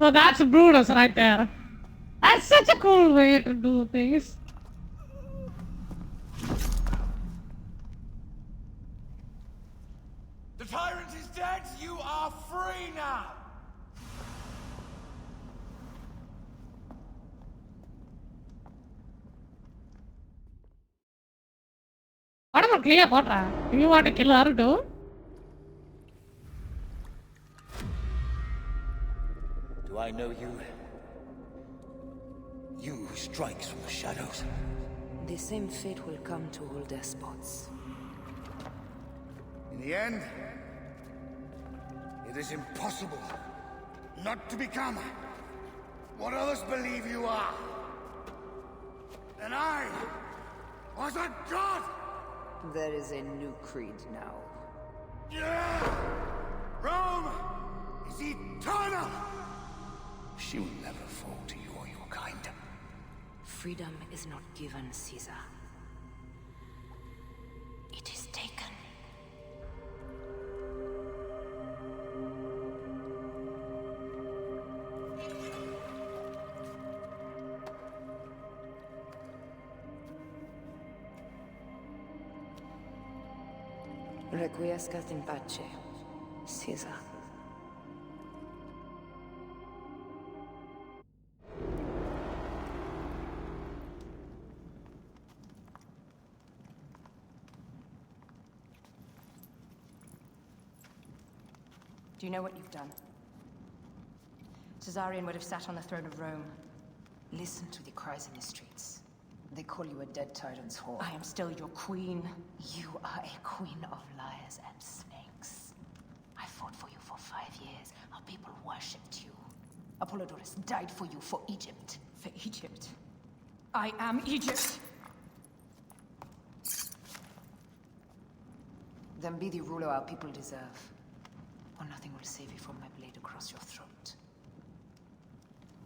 So that's Brutus right there. That's such a cool way to do things. The tyrant is dead. You are free now. What about Cleopatra? Do you want to kill her too? Do I know you? You who strikes from the shadows. The same fate will come to all despots. In the end, it is impossible not to become what others believe you are. And I was a god! There is a new creed now. Yeah! Rome is eternal! She will never fall to you or your kind. Freedom is not given, Caesar. It is taken. Requiescat in pace, Caesar. Do you know what you've done? Caesarion would have sat on the throne of Rome. Listen to the cries in the streets. They call you a dead tyrant's whore. I am still your queen. You are a queen of liars and snakes. I fought for you for 5 years. Our people worshipped you. Apollodorus died for you for Egypt. For Egypt? I am Egypt! Then be the ruler our people deserve. Or nothing will save you from my blade across your throat.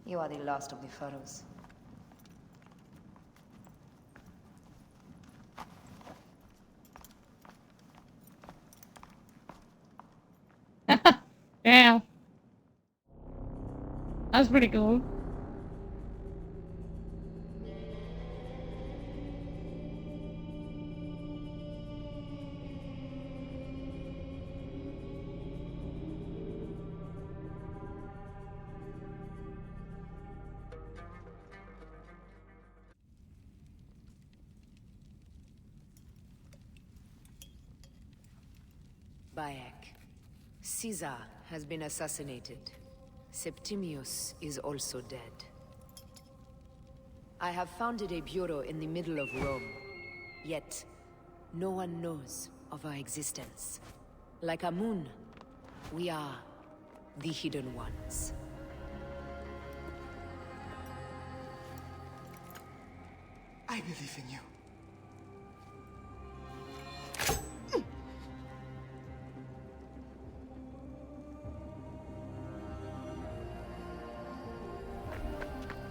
You are the last of the pharaohs. Yeah. That's pretty cool. Bayek. Caesar has been assassinated. Septimius is also dead. I have founded a bureau in the middle of Rome. Yet, no one knows of our existence. Like Amun, we are the Hidden Ones. I believe in you.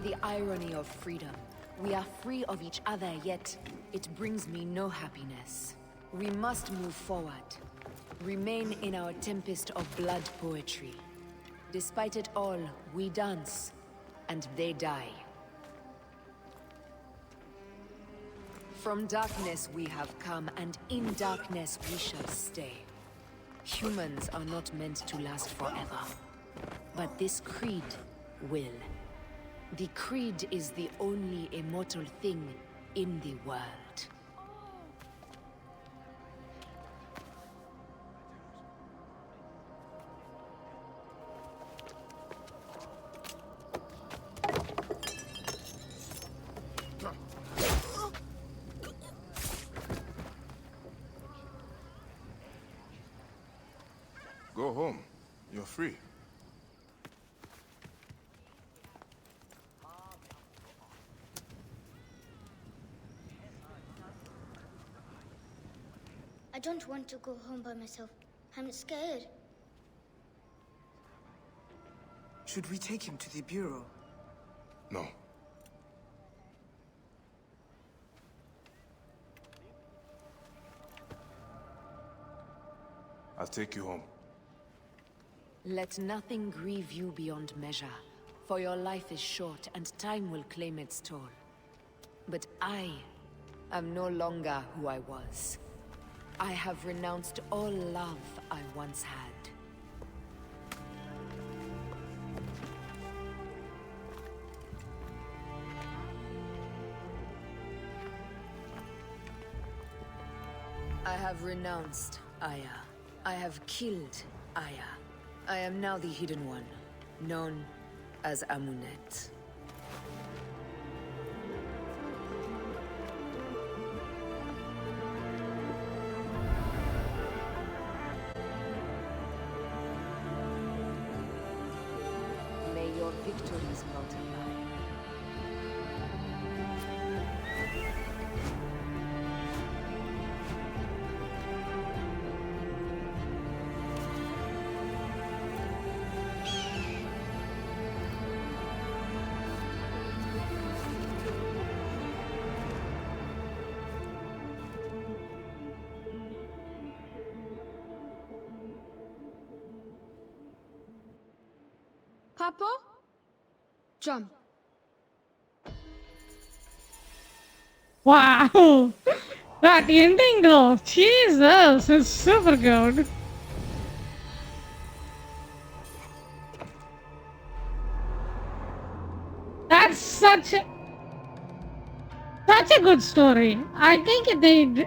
The irony of freedom. We are free of each other, yet it brings me no happiness. We must move forward. Remain in our tempest of blood poetry. Despite it all, we dance, and they die. From darkness we have come, and in darkness we shall stay. Humans are not meant to last forever. But this creed will. The creed is the only immortal thing in the world. Go home. You're free. I don't want to go home by myself. I'm scared. Should we take him to the bureau? No. I'll take you home. Let nothing grieve you beyond measure. For your life is short, and time will claim its toll. But I am no longer who I was. I have renounced all love I once had. I have renounced Aya. I have killed Aya. I am now the Hidden One, known as Amunet. May your victories multiply. Papa? Jump. Wow! That ending though, Jesus, it's super good. That's such a good story. I think the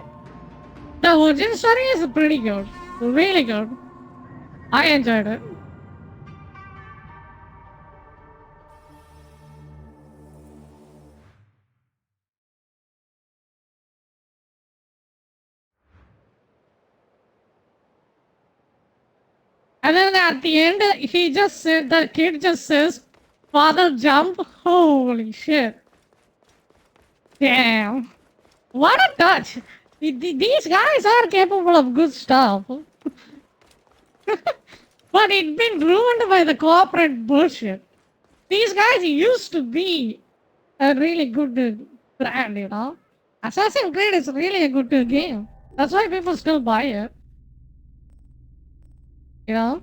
origin story is pretty good, really good. I enjoyed it. And then at the end, he just said, the kid just says, "Father, jump." Holy shit. Damn. What a touch. These guys are capable of good stuff. But it's been ruined by the corporate bullshit. These guys used to be a really good brand, you know. Assassin's Creed is really a good game. That's why people still buy it. You know?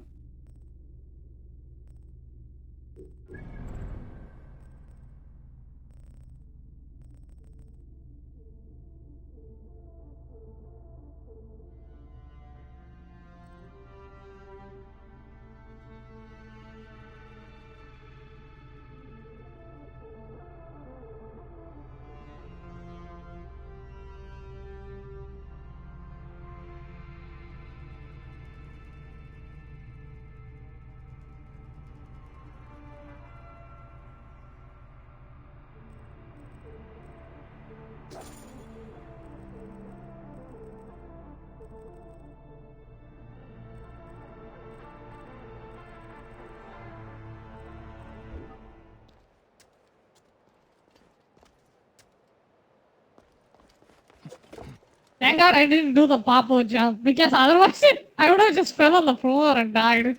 Thank God I didn't do the Papo jump because otherwise I would have just fell on the floor and died.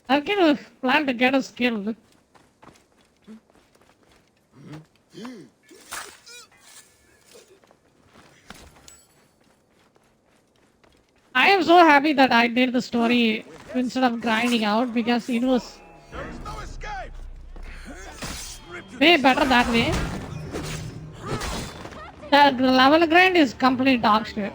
I can plan to get us killed. I am so happy that I did the story instead of grinding out because it was way better that way. The level grind is complete dog shit.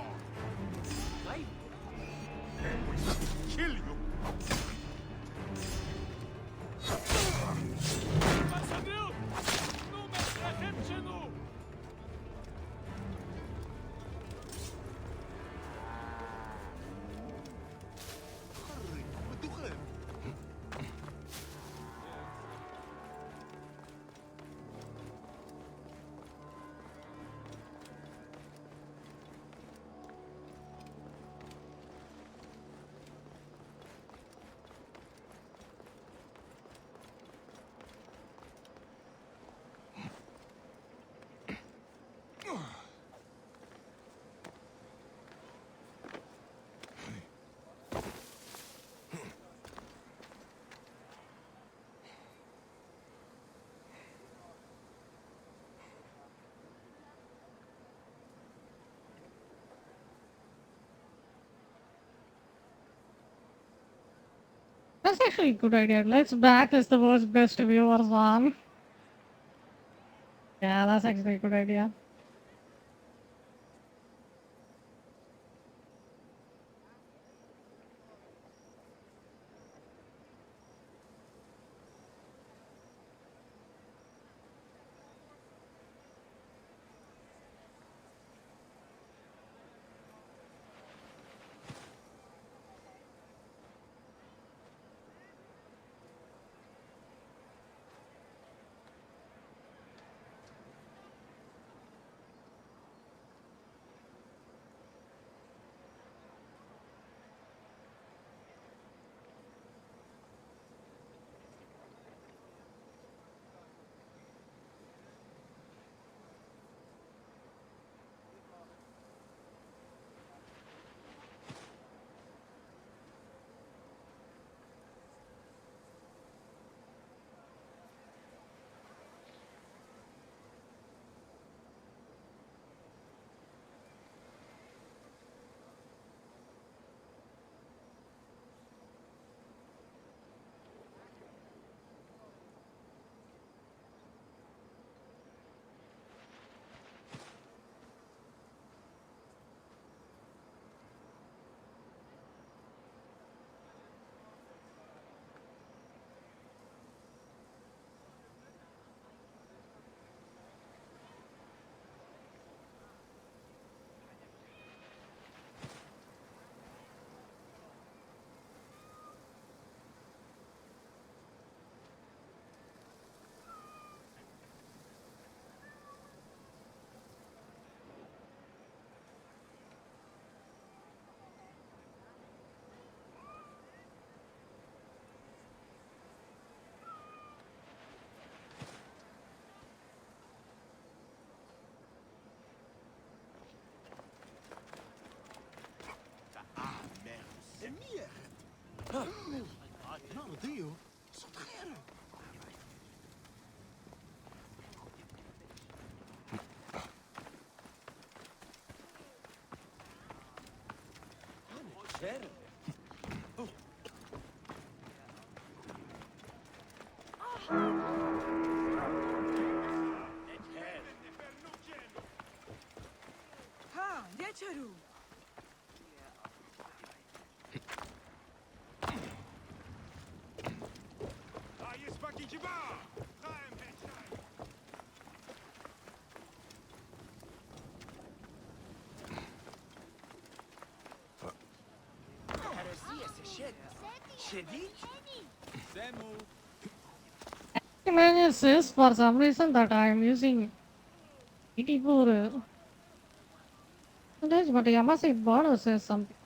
That's actually a good idea. Let's back as the world's best viewers on. Yeah, that's actually a good idea. Ha, geçeru. It says for some reason that I am using 84 percentage, but Yamasi border says something.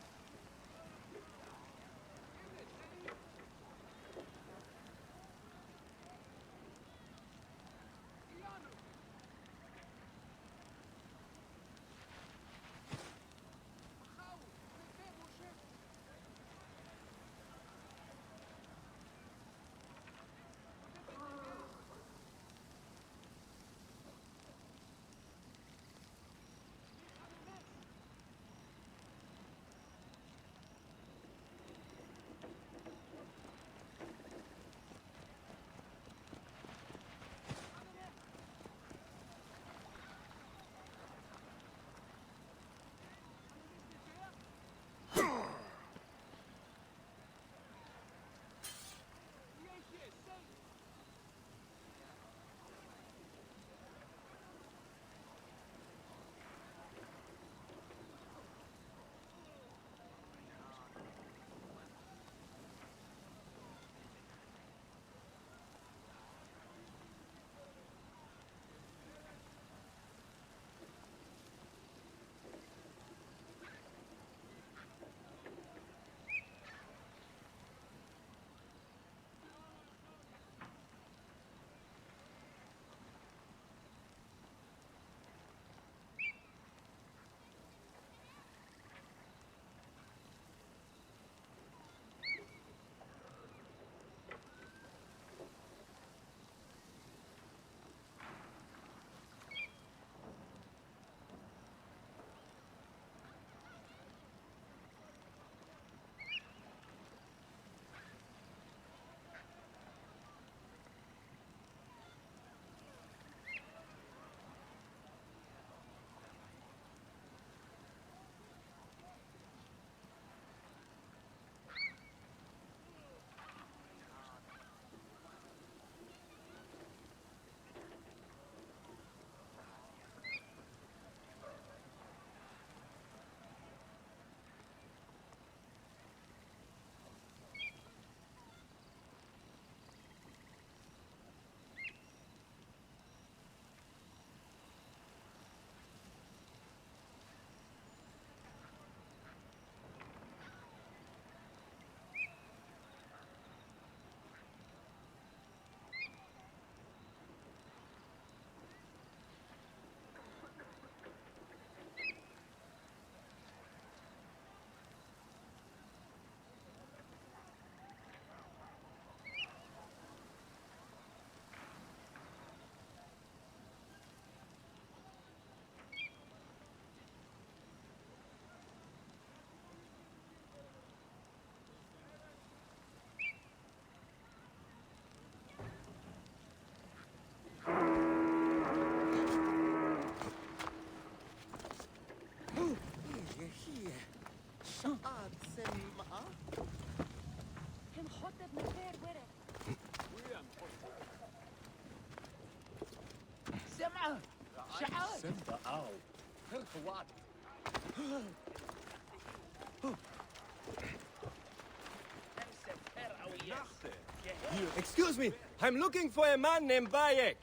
Excuse me, I'm looking for a man named Bayek.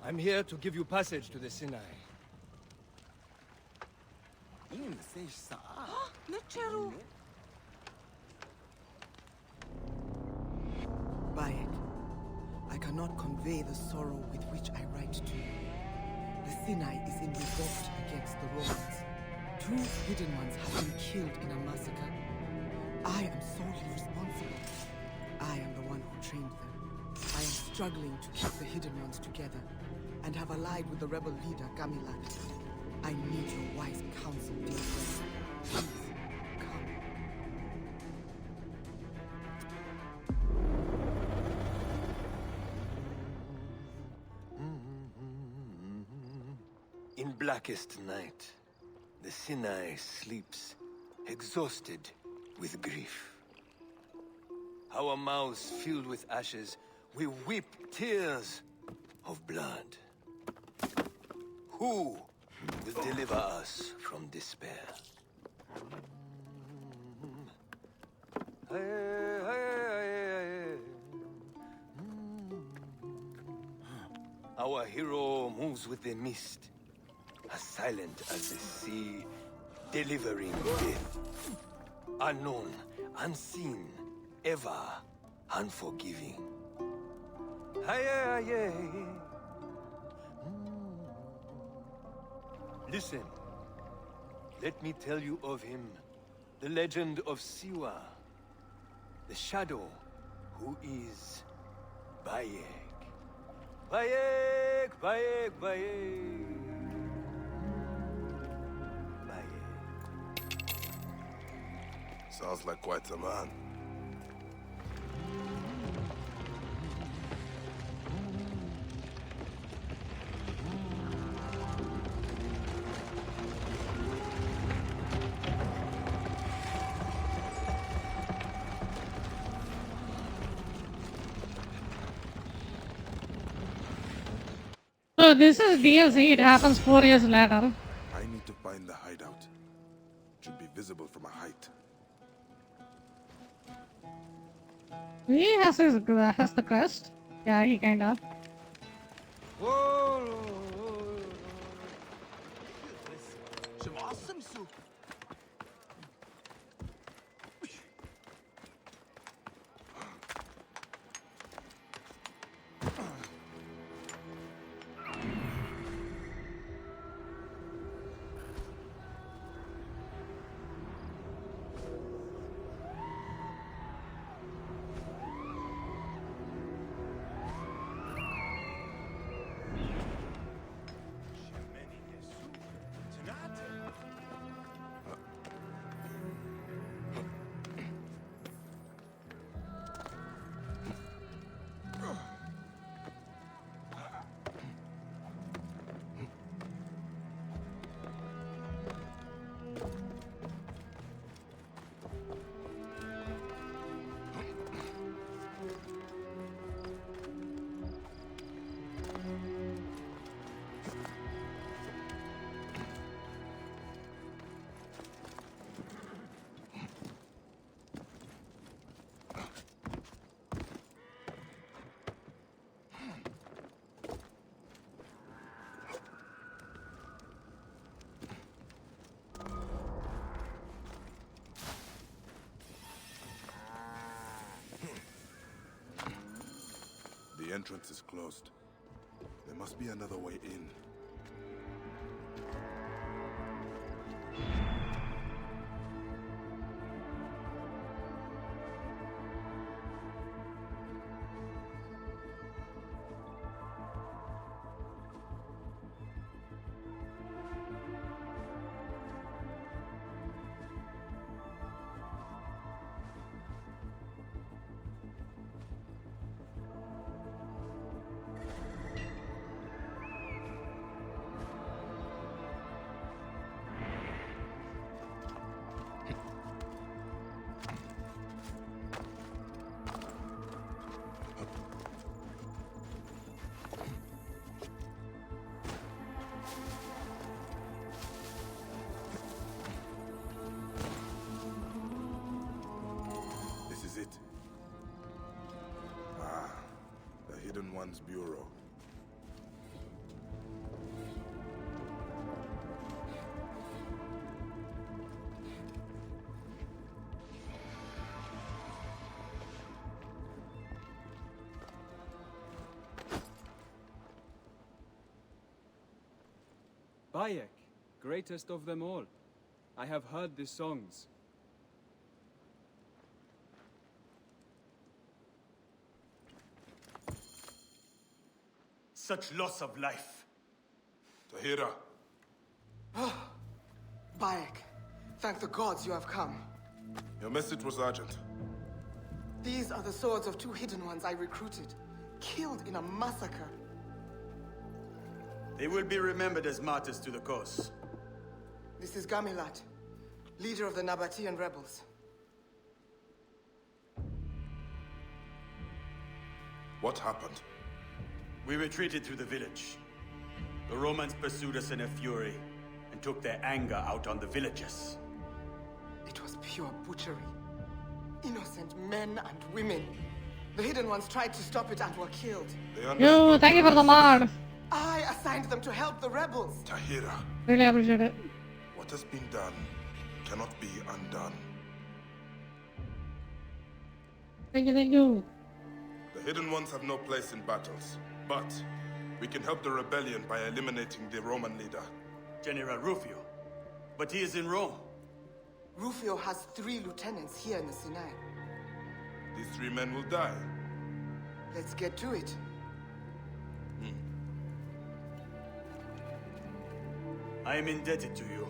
I'm here to give you passage to the Sinai. Bayek, I cannot convey the sorrow with which I write to you. The Sinai is in revolt against the Romans. 2 hidden ones have been killed in a massacre. I am solely responsible. I am the one who trained them. I am struggling to keep the hidden ones together, and have allied with the rebel leader, Gamilat. I need your wise counsel, dear friend. Please, come. In blackest night, the Sinai sleeps, exhausted with grief. Our mouths filled with ashes, we weep tears of blood. Who will deliver us from despair? Our hero moves with the mist, as silent as the sea, delivering death. Unknown, unseen, ever unforgiving. Listen, let me tell you of him, the legend of Siwa, the shadow who is Bayek. Bayek, Bayek, Bayek. Sounds like quite a man. So this is DLC, it happens 4 years later. I need to find the hideout. It should be visible from a height. He has the crest. Yeah, he kinda. Some awesome soup. The entrance is closed. There must be another way in. One's bureau. Bayek, greatest of them all. I have heard the songs. Such loss of life. Tahira. Bayek, thank the gods you have come. Your message was urgent. These are the swords of 2 hidden ones I recruited, killed in a massacre. They will be remembered as martyrs to the cause. This is Gamilat, leader of the Nabatean rebels. What happened? We retreated through the village. The Romans pursued us in a fury and took their anger out on the villagers. It was pure butchery. Innocent men and women. The hidden ones tried to stop it and were killed. Yo, thank you for the mod. I assigned them to help the rebels. Tahira. Really appreciate it. What has been done cannot be undone. Thank you, thank you. The hidden ones have no place in battles, but we can help the rebellion by eliminating the Roman leader. General Rufio. But he is in Rome. Rufio has 3 lieutenants here in the Sinai. These 3 men will die. Let's get to it. I am indebted to you.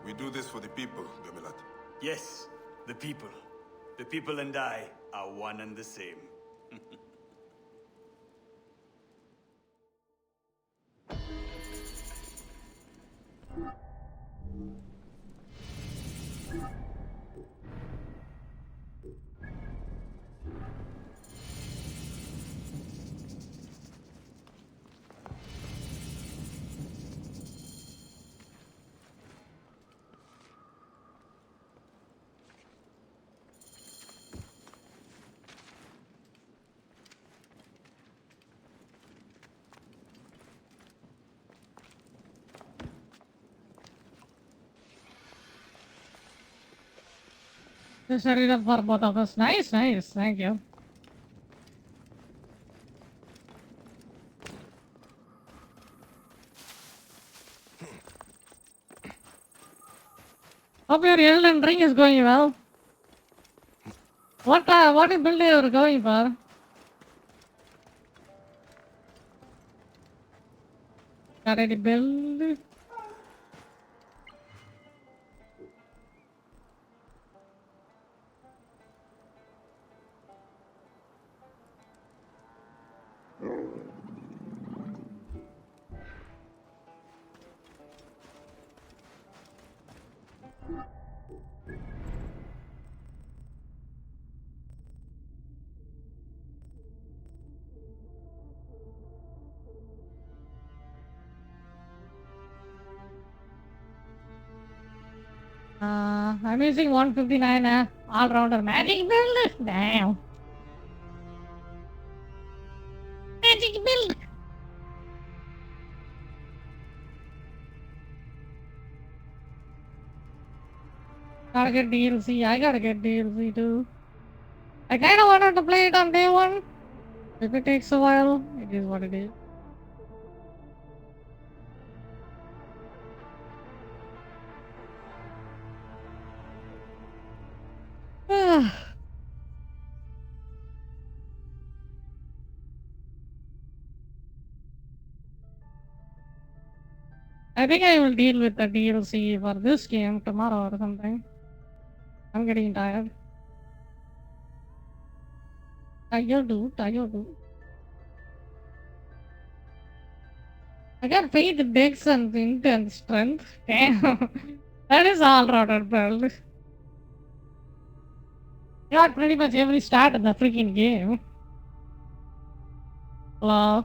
We do this for the people, Gamilat. Yes, the people. The people and I are one and the same. Just read up for both of us. Nice, nice. Thank you. Hope your Elden Ring is going well. What build you are going for? Got any build? I'm using 159 all-rounder magic build. Damn. Magic build. Gotta get DLC. I gotta get DLC too. I kinda wanted to play it on day 1. If it takes a while, it is what it is. I think I will deal with the DLC for this game tomorrow or something. I'm getting tired. Tired, dude. Tired, dude. I got faith, dex, and int and strength. Damn. That is all-routed build. You got pretty much every stat in the freaking game. Hello?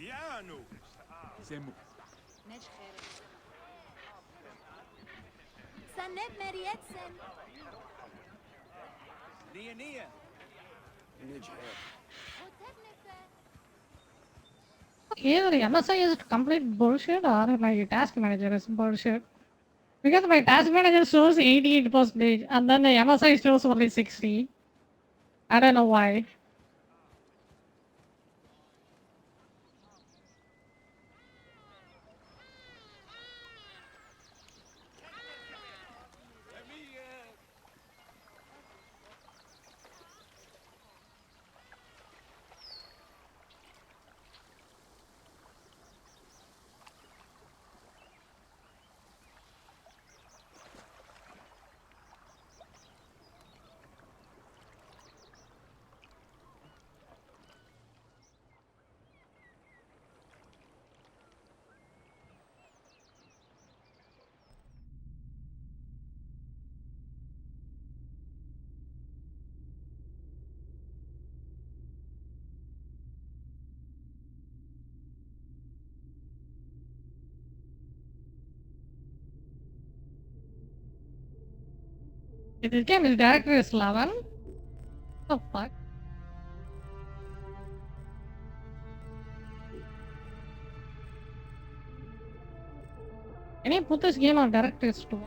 Yanu. Semu. Saneb Marietsen. Nia Nia. Either MSI is complete bullshit or my task manager is bullshit. Because my task manager shows 88% and then the MSI shows only 60. I don't know why. This game is director is 11. What the fuck? Can you put this game on directors too?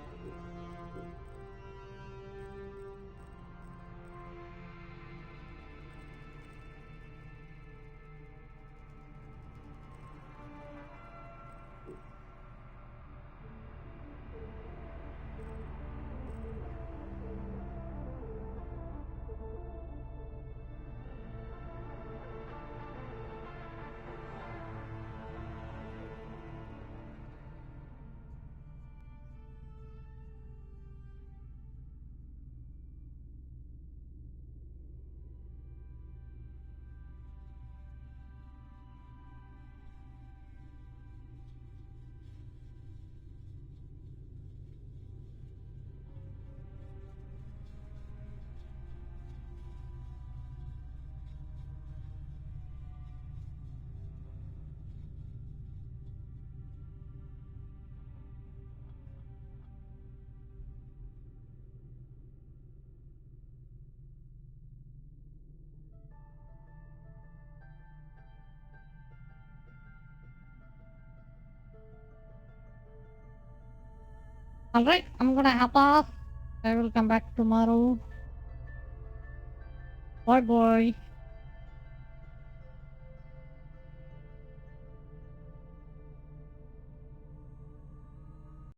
Alright, I'm gonna hop off. I will come back tomorrow. Bye bye.